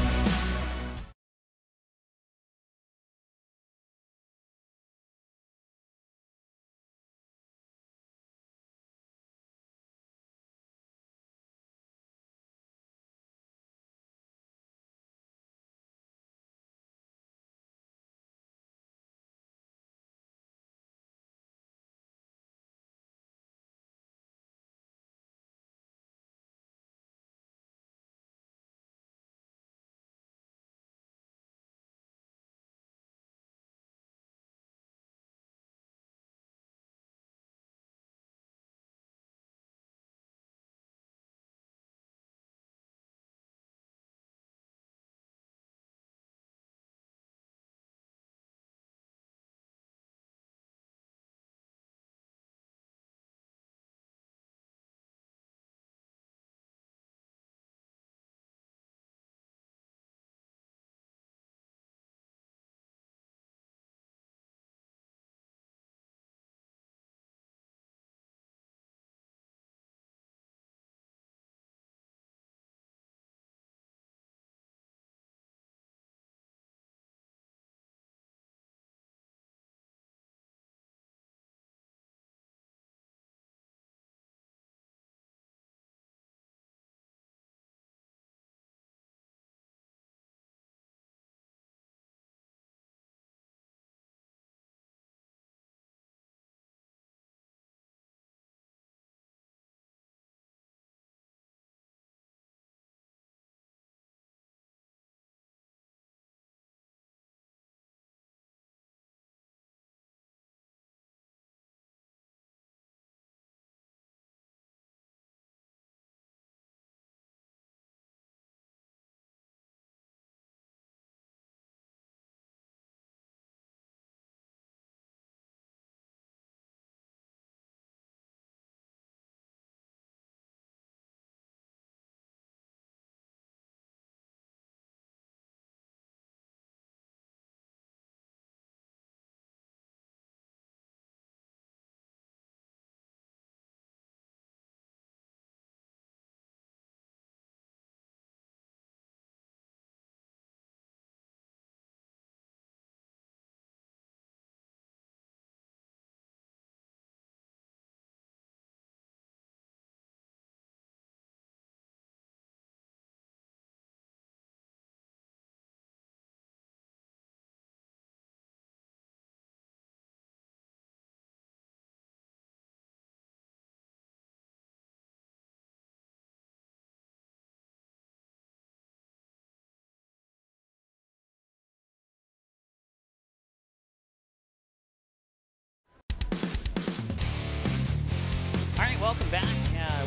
Welcome back.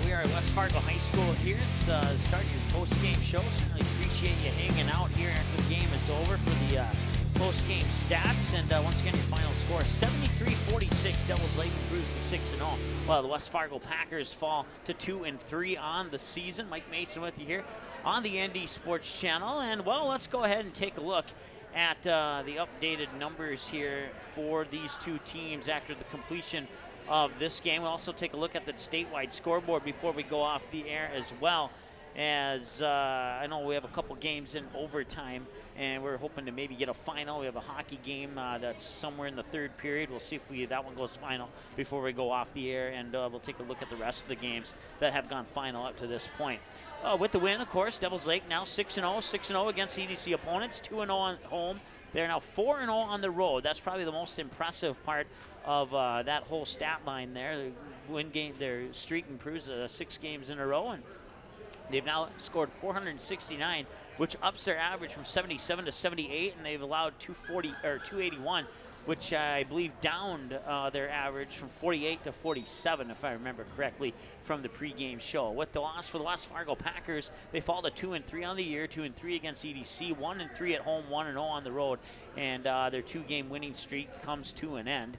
We are at West Fargo High School here. It's starting your post-game show. Certainly appreciate you hanging out here after the game is over for the post-game post-game stats, and once again, your final score, 73-46. Devils Lake improves to 6-0, while the West Fargo Packers fall to 2-3 on the season. Mike Mason with you here on the ND Sports Channel, and well, let's go ahead and take a look at the updated numbers here for these two teams after the completion of this game. We'll also take a look at the statewide scoreboard before we go off the air as well, as I know we have a couple games in overtime, and we're hoping to maybe get a final. We have a hockey game that's somewhere in the third period. We'll see if that one goes final before we go off the air, and we'll take a look at the rest of the games that have gone final up to this point. With the win, of course, Devils Lake now 6-0, 6-0 against EDC opponents, 2-0 at home. They're now 4-0 on the road. That's probably the most impressive part of that whole stat line there. Their streak improves 6 games in a row, and they've now scored 469, which ups their average from 77 to 78, and they've allowed 281, which I believe downed their average from 48 to 47, if I remember correctly, from the pregame show. With the loss for the West Fargo Packers, they fall to 2-3 on the year, 2-3 against EDC, 1-3 at home, 1-0 on the road, and their 2-game winning streak comes to an end.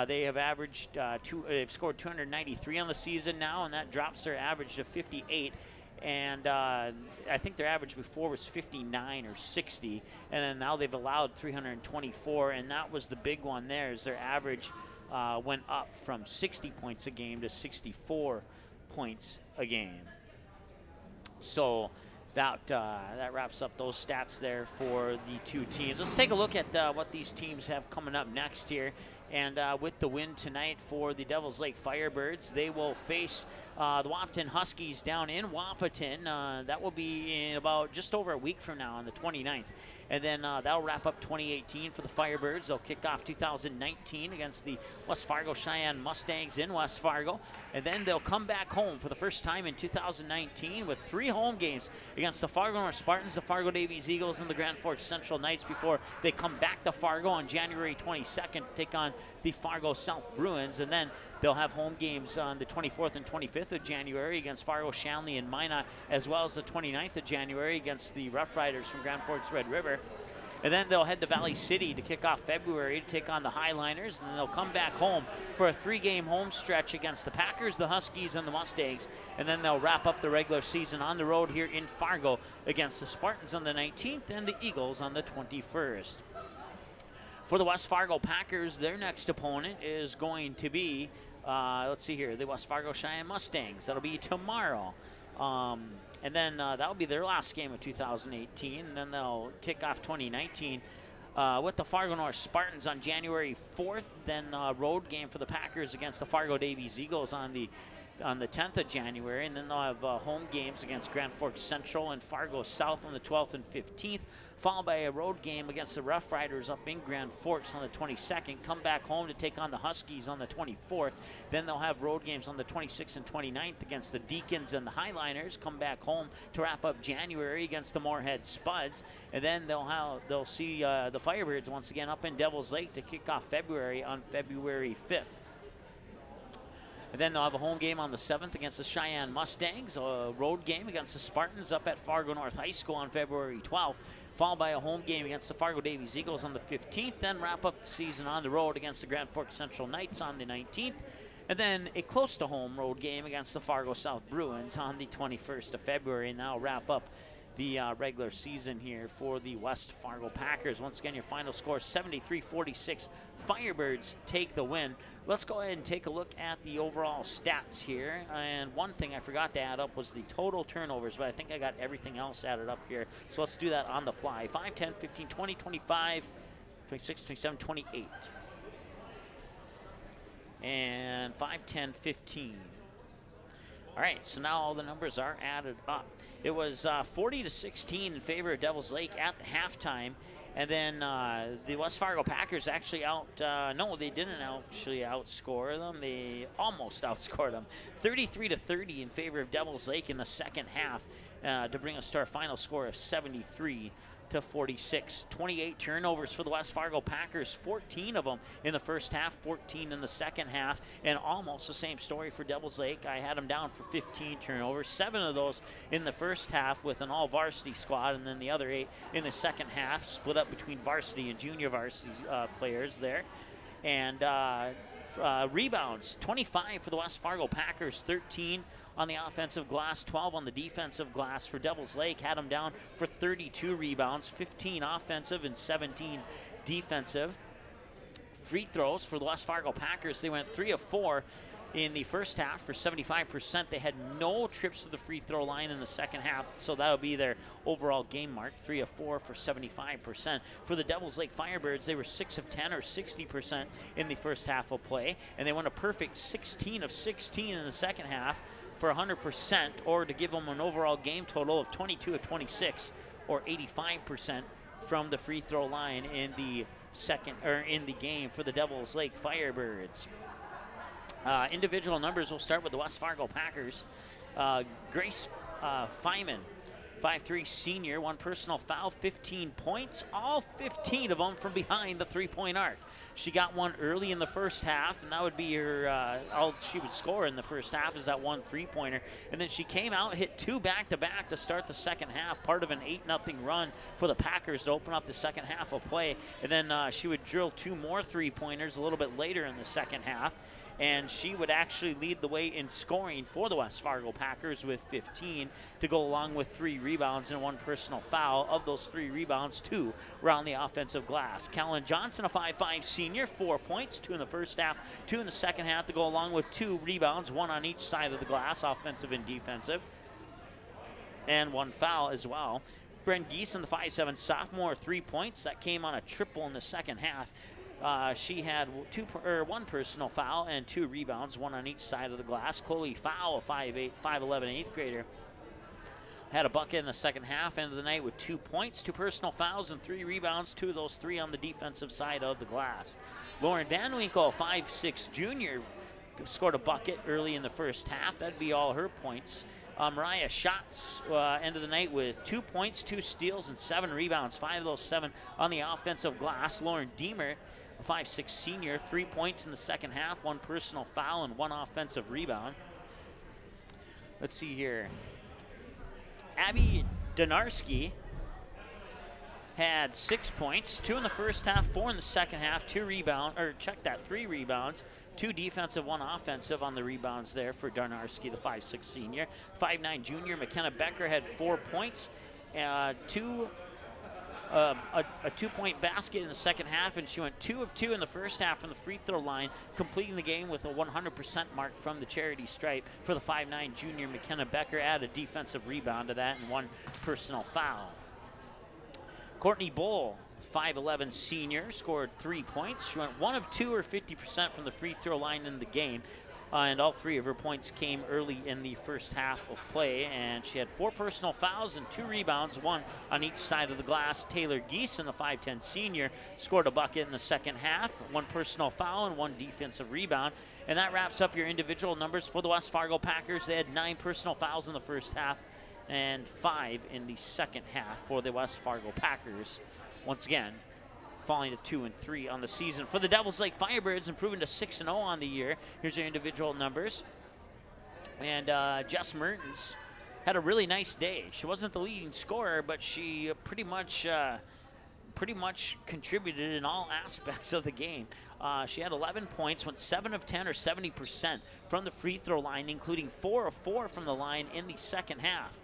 They have averaged they've scored 293 on the season now, and that drops their average to 58. And I think their average before was 59 or 60, and then now they've allowed 324, and that was the big one there, is their average went up from 60 points a game to 64 points a game. So that wraps up those stats there for the two teams. Let's take a look at what these teams have coming up next here. And with the win tonight for the Devils Lake Firebirds, they will face the Wahpeton Huskies down in Wahpeton. That will be in about just over a week from now on the 29th. And then that'll wrap up 2018 for the Firebirds. They'll kick off 2019 against the West Fargo Cheyenne Mustangs in West Fargo. And then they'll come back home for the first time in 2019 with 3 home games against the Fargo North Spartans, the Fargo Davies Eagles, and the Grand Forks Central Knights before they come back to Fargo on January 22nd to take on the Fargo South Bruins. And then they'll have home games on the 24th and 25th of January against Fargo, Shanley, and Minot, as well as the 29th of January against the Rough Riders from Grand Forks Red River. And then they'll head to Valley City to kick off February to take on the Highliners, and then they'll come back home for a 3-game home stretch against the Packers, the Huskies, and the Mustangs. And then they'll wrap up the regular season on the road here in Fargo against the Spartans on the 19th and the Eagles on the 21st. For the West Fargo Packers, their next opponent is going to be, let's see here, the West Fargo Cheyenne Mustangs. That'll be tomorrow. And then that'll be their last game of 2018. And then they'll kick off 2019 with the Fargo North Spartans on January 4th. Then road game for the Packers against the Fargo Davies Eagles on the 10th of January, and then they'll have home games against Grand Forks Central and Fargo South on the 12th and 15th, followed by a road game against the Rough Riders up in Grand Forks on the 22nd, come back home to take on the Huskies on the 24th, then they'll have road games on the 26th and 29th against the Deacons and the Highliners, come back home to wrap up January against the Moorhead Spuds, and then they'll see the Firebirds once again up in Devils Lake to kick off February on February 5th. And then they'll have a home game on the 7th against the Cheyenne Mustangs, a road game against the Spartans up at Fargo North High School on February 12th, followed by a home game against the Fargo Davies Eagles on the 15th, then wrap up the season on the road against the Grand Forks Central Knights on the 19th, and then a close-to-home road game against the Fargo South Bruins on the 21st of February, and that'll wrap up the regular season here for the West Fargo Packers. Once again, your final score, 73-46. Firebirds take the win. Let's go ahead and take a look at the overall stats here. And one thing I forgot to add up was the total turnovers, but I think I got everything else added up here. So let's do that on the fly. 5, 10, 15, 20, 25, 26, 27, 28. And 5, 10, 15. All right, so now all the numbers are added up. It was 40-16 in favor of Devils Lake at the halftime, and then the West Fargo Packers actually no, they didn't actually outscore them. They almost outscored them, 33-30 in favor of Devils Lake in the second half to bring us to our final score of 73-46. to 46. 28 turnovers for the West Fargo Packers, 14 of them in the first half, 14 in the second half, and almost the same story for Devils Lake. I had them down for 15 turnovers, 7 of those in the first half with an all-varsity squad, and then the other 8 in the second half, split up between varsity and junior varsity players there. And rebounds, 25 for the West Fargo Packers, 13 on the offensive glass, 12 on the defensive glass for Devils Lake. Had them down for 32 rebounds, 15 offensive and 17 defensive. Free throws for the West Fargo Packers, they went 3 of 4 in the first half for 75%. They had no trips to the free throw line in the second half, so that'll be their overall game mark, 3 of 4 for 75%. For the Devils Lake Firebirds, they were 6 of 10 or 60% in the first half of play, and they went a perfect 16 of 16 in the second half for 100%, or to give them an overall game total of 22 of 26 or 85% from the free throw line in the game for the Devils Lake Firebirds. Individual numbers, we'll start with the West Fargo Packers. Grace Feynman, 5'3" senior, 1 personal foul, 15 points, all 15 of them from behind the three-point arc. She got one early in the first half, and that would be her, all she would score in the first half is that 1 3-pointer. And then she came out, hit 2 back-to-back to start the second half, part of an 8-0 run for the Packers to open up the second half of play. And then she would drill 2 more 3-pointers a little bit later in the second half. And she would actually lead the way in scoring for the West Fargo Packers with 15 to go along with 3 rebounds and 1 personal foul. Of those 3 rebounds, 2 were on the offensive glass. Callan Johnson, a 5'5" senior, 4 points, 2 in the first half, 2 in the second half to go along with 2 rebounds, 1 on each side of the glass, offensive and defensive, and 1 foul as well. Bren Geeson, the 5'7" sophomore, 3 points. That came on a triple in the second half. She had 1 personal foul and 2 rebounds, 1 on each side of the glass. Chloe Fowl, a 5'11" 8th grader, had a bucket in the second half, end of the night with 2 points, 2 personal fouls, and 3 rebounds, 2 of those 3 on the defensive side of the glass. Lauren Van Winkle, 5'6" junior, scored a bucket early in the first half. That'd be all her points. Mariah Schatz, end of the night with 2 points, 2 steals, and 7 rebounds, 5 of those 7 on the offensive glass. Lauren Deemer, a 5'6" senior, 3 points in the second half, 1 personal foul, and 1 offensive rebound. Let's see here. Abby Donarski had 6 points, 2 in the first half, 4 in the second half, 3 rebounds, 2 defensive, 1 offensive on the rebounds there for Donarski, the 5'6" senior. 5'9" junior McKenna Becker had 4 points, a 2-point basket in the second half, and she went 2 of 2 in the first half from the free throw line, completing the game with a 100% mark from the charity stripe for the 5'9" junior McKenna Becker. Add a defensive rebound to that and 1 personal foul. Courtney Bull, 5'11" senior, scored 3 points. She went 1 of 2 or 50% from the free throw line in the game. And all 3 of her points came early in the first half of play. And she had 4 personal fouls and 2 rebounds, 1 on each side of the glass. Taylor Geeson, the 5'10" senior, scored a bucket in the second half, 1 personal foul and 1 defensive rebound. And that wraps up your individual numbers for the West Fargo Packers. They had 9 personal fouls in the first half and 5 in the second half for the West Fargo Packers. Once again, falling to 2-3 on the season. For the Devils Lake Firebirds, improving to 6-0 on the year. Here's their individual numbers. And Jess Mertens had a really nice day. She wasn't the leading scorer, but she pretty much contributed in all aspects of the game. She had 11 points, went 7 of 10 or 70% from the free throw line, including 4 of 4 from the line in the second half.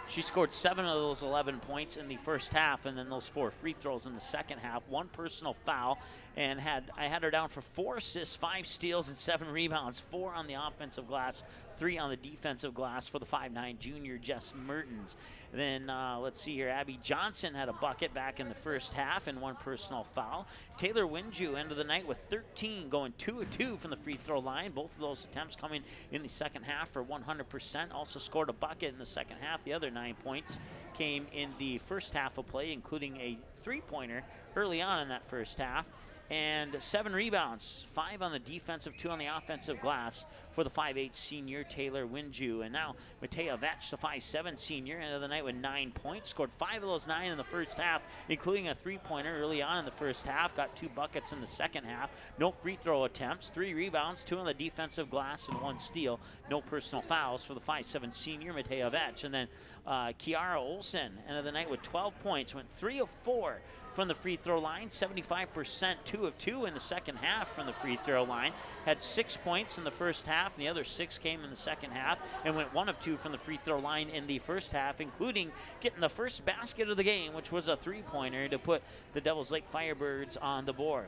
She scored 7 of those 11 points in the first half, and then those 4 free throws in the second half. 1 personal foul, and I had her down for 4 assists, 5 steals, and 7 rebounds. 4 on the offensive glass, 3 on the defensive glass for the 5'9" junior Jess Mertens. Then let's see here. Abby Johnson had a bucket back in the first half and 1 personal foul. Taylor Winju, end of the night with 13, going 2 of 2 from the free throw line. Both of those attempts coming in the second half for 100%. Also scored a bucket in the second half. The other 9 points came in the first half of play, including a 3-pointer early on in that first half. and 7 rebounds, 5 on the defensive, 2 on the offensive glass for the 5'8" senior Taylor Winju. And now Matea Vetch, the 5'7" senior, end of the night with 9 points, scored 5 of those 9 in the first half, including a 3-pointer early on in the first half, got 2 buckets in the second half, no free throw attempts, 3 rebounds, 2 on the defensive glass, and 1 steal, no personal fouls for the 5'7" senior Matea Vetch. And then Kiara Olsen, end of the night with 12 points, went 3 of 4 from the free throw line, 75%, 2 of 2 in the second half from the free throw line, had 6 points in the first half, and the other 6 came in the second half, and went 1 of 2 from the free throw line in the first half, including getting the first basket of the game, which was a 3-pointer to put the Devils Lake Firebirds on the board.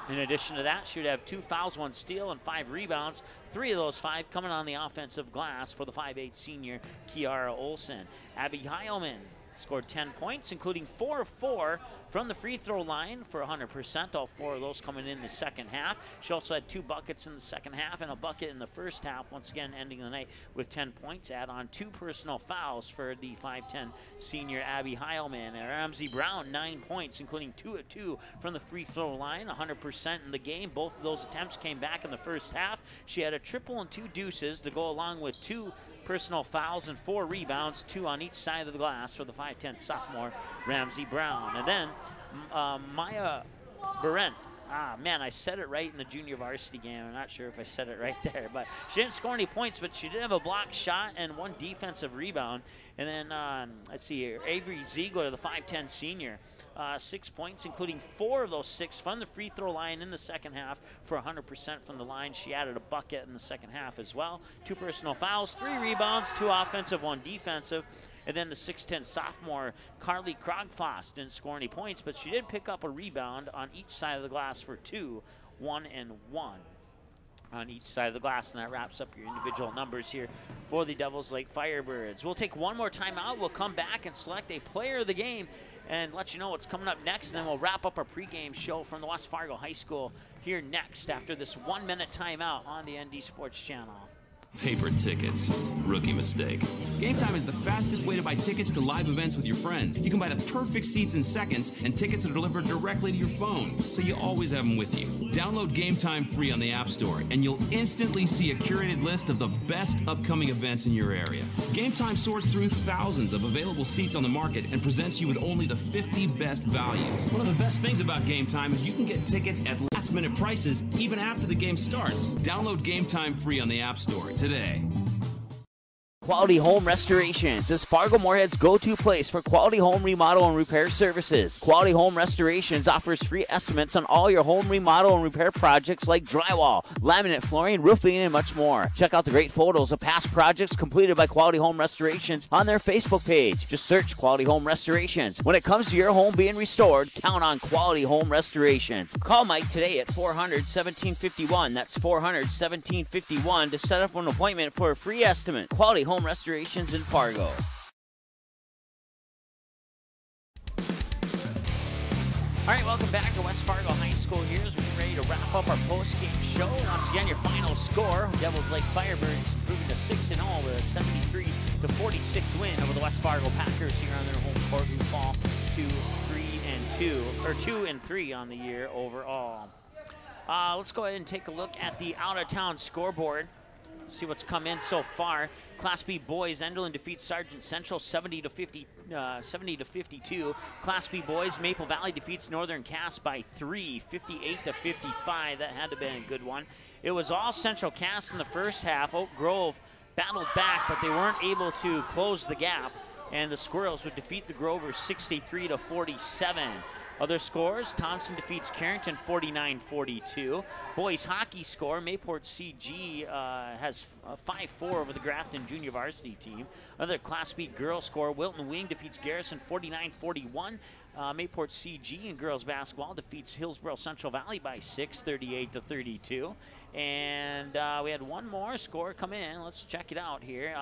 In addition to that, she would have 2 fouls, 1 steal, and 5 rebounds. 3 of those 5 coming on the offensive glass for the 5'8" senior Kiara Olsen. Abby Heilman scored 10 points, including 4 of 4 from the free throw line for 100%, all 4 of those coming in the second half. She also had 2 buckets in the second half and a bucket in the first half, once again ending the night with 10 points. Add on 2 personal fouls for the 5'10" senior Abby Heilman. And Ramsey Brown, 9 points, including 2 of 2 from the free throw line, 100% in the game. Both of those attempts came back in the first half. She had a triple and 2 deuces to go along with 2 personal fouls and 4 rebounds, 2 on each side of the glass for the 5'10" sophomore Ramsey Brown. And then Maya Berent. Man, I said it right in the junior varsity game. I'm not sure if I said it right there, but she didn't score any points, but she did have a blocked shot and 1 defensive rebound. And then, let's see here, Avery Ziegler, the 5'10" senior, 6 points, including 4 of those 6 from the free throw line in the second half for 100% from the line. She added a bucket in the second half as well. 2 personal fouls, 3 rebounds, 2 offensive, 1 defensive. And then the 6'10" sophomore Carly Krogfoss didn't score any points, but she did pick up a rebound on each side of the glass for 2, 1 and 1 on each side of the glass. And that wraps up your individual numbers here for the Devils Lake Firebirds. We'll take one more timeout. We'll come back and select a player of the game and let you know what's coming up next. And then we'll wrap up our pregame show from the West Fargo High School here next after this 1-minute timeout on the ND Sports Channel. Paper tickets. Rookie mistake. Game Time is the fastest way to buy tickets to live events with your friends. You can buy the perfect seats in seconds, and tickets are delivered directly to your phone, so you always have them with you. Download Game Time free on the App Store, and you'll instantly see a curated list of the best upcoming events in your area. Game Time sorts through thousands of available seats on the market and presents you with only the 50 best values. One of the best things about Game Time is you can get tickets at last-minute prices even after the game starts. Download Game Time free on the App Store today. Quality Home Restorations is Fargo Moorhead's go-to place for quality home remodel and repair services. Quality Home Restorations offers free estimates on all your home remodel and repair projects like drywall, laminate flooring, roofing, and much more. Check out the great photos of past projects completed by Quality Home Restorations on their Facebook page. Just search Quality Home Restorations. When it comes to your home being restored, count on Quality Home Restorations. Call Mike today at 400-1751. That's 400-1751 to set up an appointment for a free estimate. Quality Home Restorations in Fargo. All right, welcome back to West Fargo High School here as we're ready to wrap up our post-game show. Once again, your final score, Devils Lake Firebirds improving to 6-0 with a 73-46 win over the West Fargo Packers here on their home court, who fall to 2-3 on the year overall. Let's go ahead and take a look at the out-of-town scoreboard. See what's come in so far. Class B boys, Enderlin defeats Sargent Central 70-52. Class B boys, Maple Valley defeats Northern Cass by 3, 58-55. That had to have been a good one. It was all Central Cass in the first half. Oak Grove battled back, but they weren't able to close the gap. And the Squirrels would defeat the Grovers 63-47. Other scores, Thompson defeats Carrington 49-42. Boys hockey score, Mayport CG has 5-4 over the Grafton junior varsity team. Other Class B girls score, Wilton Wing defeats Garrison 49-41. Mayport CG in girls basketball defeats Hillsborough Central Valley by 6, 38-32. And we had one more score come in. Let's check it out here.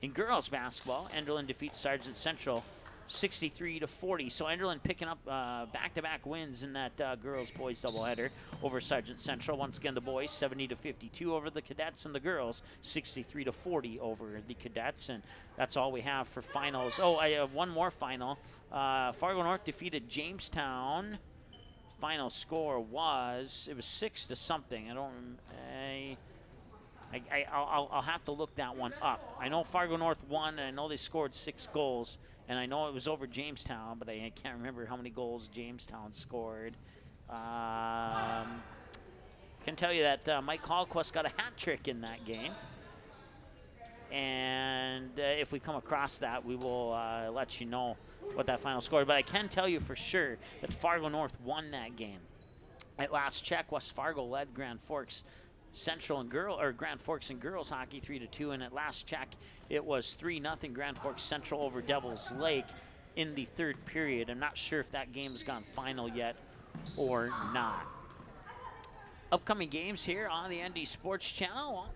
In girls basketball, Enderlin defeats Sargent Central 63-40. So Enderlin picking up back-to-back wins in that girls-boys doubleheader over Sargent Central. Once again, the boys 70-52 over the cadets, and the girls 63-40 over the cadets. And that's all we have for finals. Oh, I have one more final. Fargo North defeated Jamestown final score was. It was 6-something. I'll have to look that one up. I know Fargo North won, and I know they scored 6 goals, and I know it was over Jamestown, but I can't remember how many goals Jamestown scored. Can tell you that Mike Hallquist got a hat trick in that game. And if we come across that, we will let you know what that final score. But I can tell you for sure that Fargo North won that game. At last check, West Fargo led Grand Forks Central and Grand Forks and girls hockey 3-2, and at last check, it was 3-0 Grand Forks Central over Devils Lake in the 3rd period. I'm not sure if that game's gone final yet or not. Upcoming games here on the ND Sports Channel.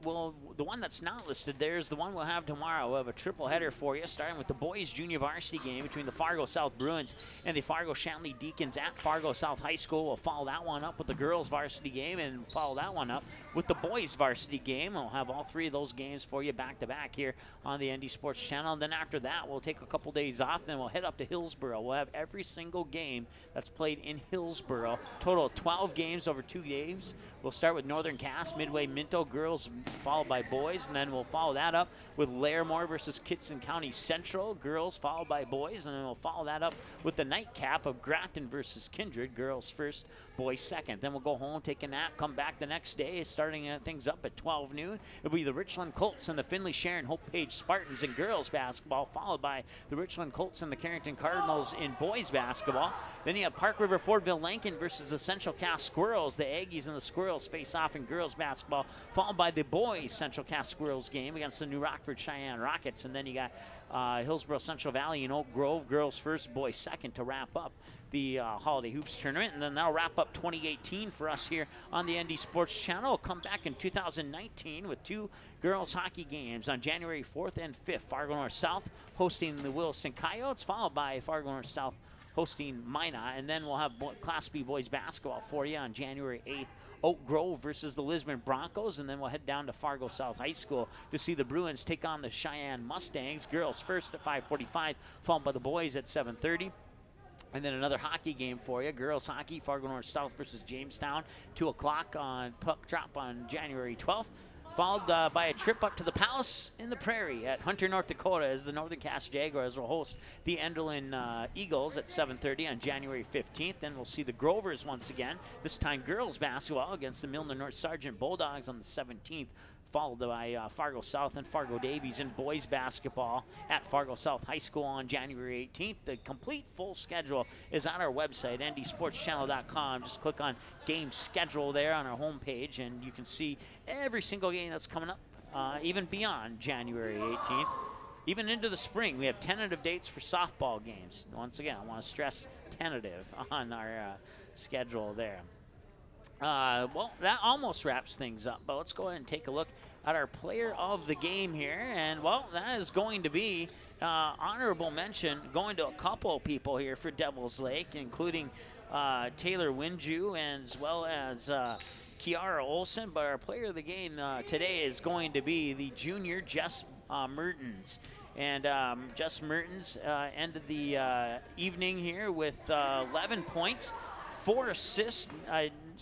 Well, the one that's not listed there is the one we'll have tomorrow. We'll have a triple header for you, starting with the boys' junior varsity game between the Fargo South Bruins and the Fargo Shanley Deacons at Fargo South High School. We'll follow that one up with the girls' varsity game and follow that one up with the boys' varsity game. We'll have all 3 of those games for you back-to-back here on the ND Sports Channel. And then after that, we'll take a couple days off, then we'll head up to Hillsboro. We'll have every single game that's played in Hillsboro. Total of 12 games over 2 days. We'll start with Northern Cass, Midway Minto, girls, followed by boys, and then we'll follow that up with Larimore versus Kitson County Central, girls followed by boys, and then we'll follow that up with the nightcap of Grafton versus Kindred, girls first, boys second. Then we'll go home, take a nap, come back the next day, starting things up at 12 noon. It'll be the Richland Colts and the Findlay Sharon Hope Page Spartans in girls basketball, followed by the Richland Colts and the Carrington Cardinals in boys basketball. Then you have Park River Fordville Lankin versus the Central Cass Squirrels. The Aggies and the Squirrels face off in girls basketball, followed by the boys Central Cass Squirrels game against the New Rockford Cheyenne Rockets. And then you got Hillsboro Central Valley and Oak Grove, girls first, boys second, to wrap up the Holiday Hoops Tournament. And then that'll wrap up 2018 for us here on the ND Sports Channel. We'll come back in 2019 with 2 girls hockey games on January 4th and 5th. Fargo North South hosting the Williston Coyotes, followed by Fargo North South hosting Minot, and then we'll have Class B boys basketball for you on January 8th. Oak Grove versus the Lisbon Broncos, and then we'll head down to Fargo South High School to see the Bruins take on the Cheyenne Mustangs. Girls first at 5:45, followed by the boys at 7:30. And then another hockey game for you. Girls hockey, Fargo North South versus Jamestown, 2 o'clock on puck drop on January 12th. Followed by a trip up to the Palace in the Prairie at Hunter, North Dakota, as the Northern Cass Jaguars will host the Enderlin Eagles at 7:30 on January 15th. Then we'll see the Grovers once again, this time girls basketball against the Milner North Sergeant Bulldogs on the 17th, followed by Fargo South and Fargo Davies in boys basketball at Fargo South High School on January 18th. The complete full schedule is on our website, ndsportschannel.com. Just click on game schedule there on our homepage, and you can see every single game that's coming up, even beyond January 18th. Even into the spring, we have tentative dates for softball games. Once again, I want to stress tentative on our schedule there. Well, that almost wraps things up, but let's go ahead and take a look at our player of the game here. And, well, that is going to be honorable mention going to a couple people here for Devils Lake, including Taylor Winju as well as Kiara Olsen. But our player of the game today is going to be the junior Jess Mertens. And Jess Mertens ended the evening here with 11 points, 4 assists,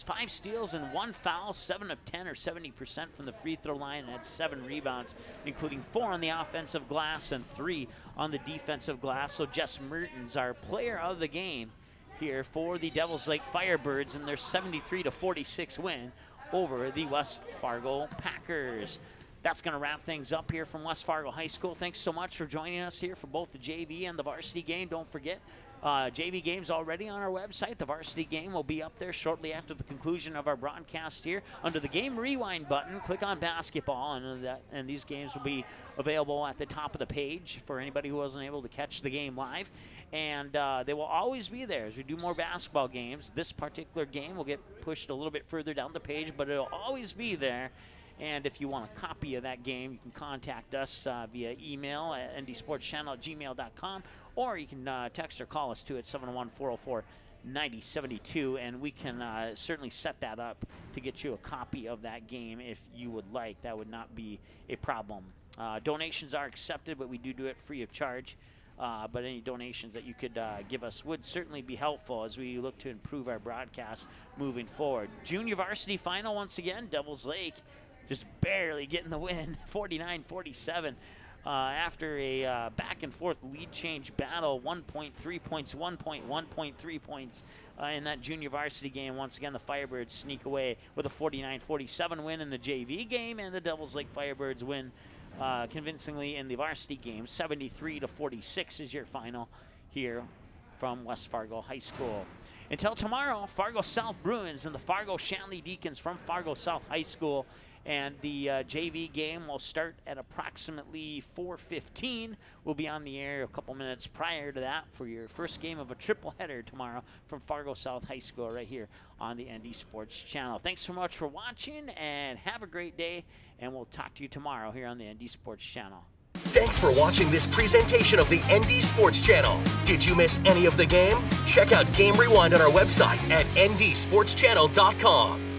5 steals, and 1 foul, 7 of 10 or 70% from the free throw line, and had 7 rebounds, including 4 on the offensive glass and 3 on the defensive glass. So Jess Mertens, our player of the game here for the Devils Lake Firebirds in their 73-46 win over the West Fargo Packers. That's going to wrap things up here from West Fargo High School. Thanks so much for joining us here for both the JV and the varsity game. Don't forget, JV game's already on our website. The varsity game will be up there shortly after the conclusion of our broadcast here. Under the game rewind button, click on basketball, and these games will be available at the top of the page for anybody who wasn't able to catch the game live. And they will always be there as we do more basketball games. This particular game will get pushed a little bit further down the page, but it'll always be there. And if you want a copy of that game, you can contact us via email at ndsportschannel@gmail.com, or you can text or call us too at 714-04-9072, and we can certainly set that up to get you a copy of that game if you would like. That would not be a problem. Donations are accepted, but we do it free of charge. but any donations that you could give us would certainly be helpful as we look to improve our broadcast moving forward. Junior varsity final once again, Devils Lake just barely getting the win, 49-47. After a back and forth lead change battle, 1.3 points, 1 point, 1.3 points in that junior varsity game. Once again, the Firebirds sneak away with a 49-47 win in the JV game, and the Devils Lake Firebirds win convincingly in the varsity game. 73-46 is your final here from West Fargo High School. Until tomorrow, Fargo South Bruins and the Fargo Shanley Deacons from Fargo South High School. And the JV game will start at approximately 4:15. We'll be on the air a couple minutes prior to that for your first game of a triple header tomorrow from Fargo South High School right here on the ND Sports Channel. Thanks so much for watching, and have a great day, and we'll talk to you tomorrow here on the ND Sports Channel. Thanks for watching this presentation of the ND Sports Channel. Did you miss any of the game? Check out Game Rewind on our website at ndsportschannel.com.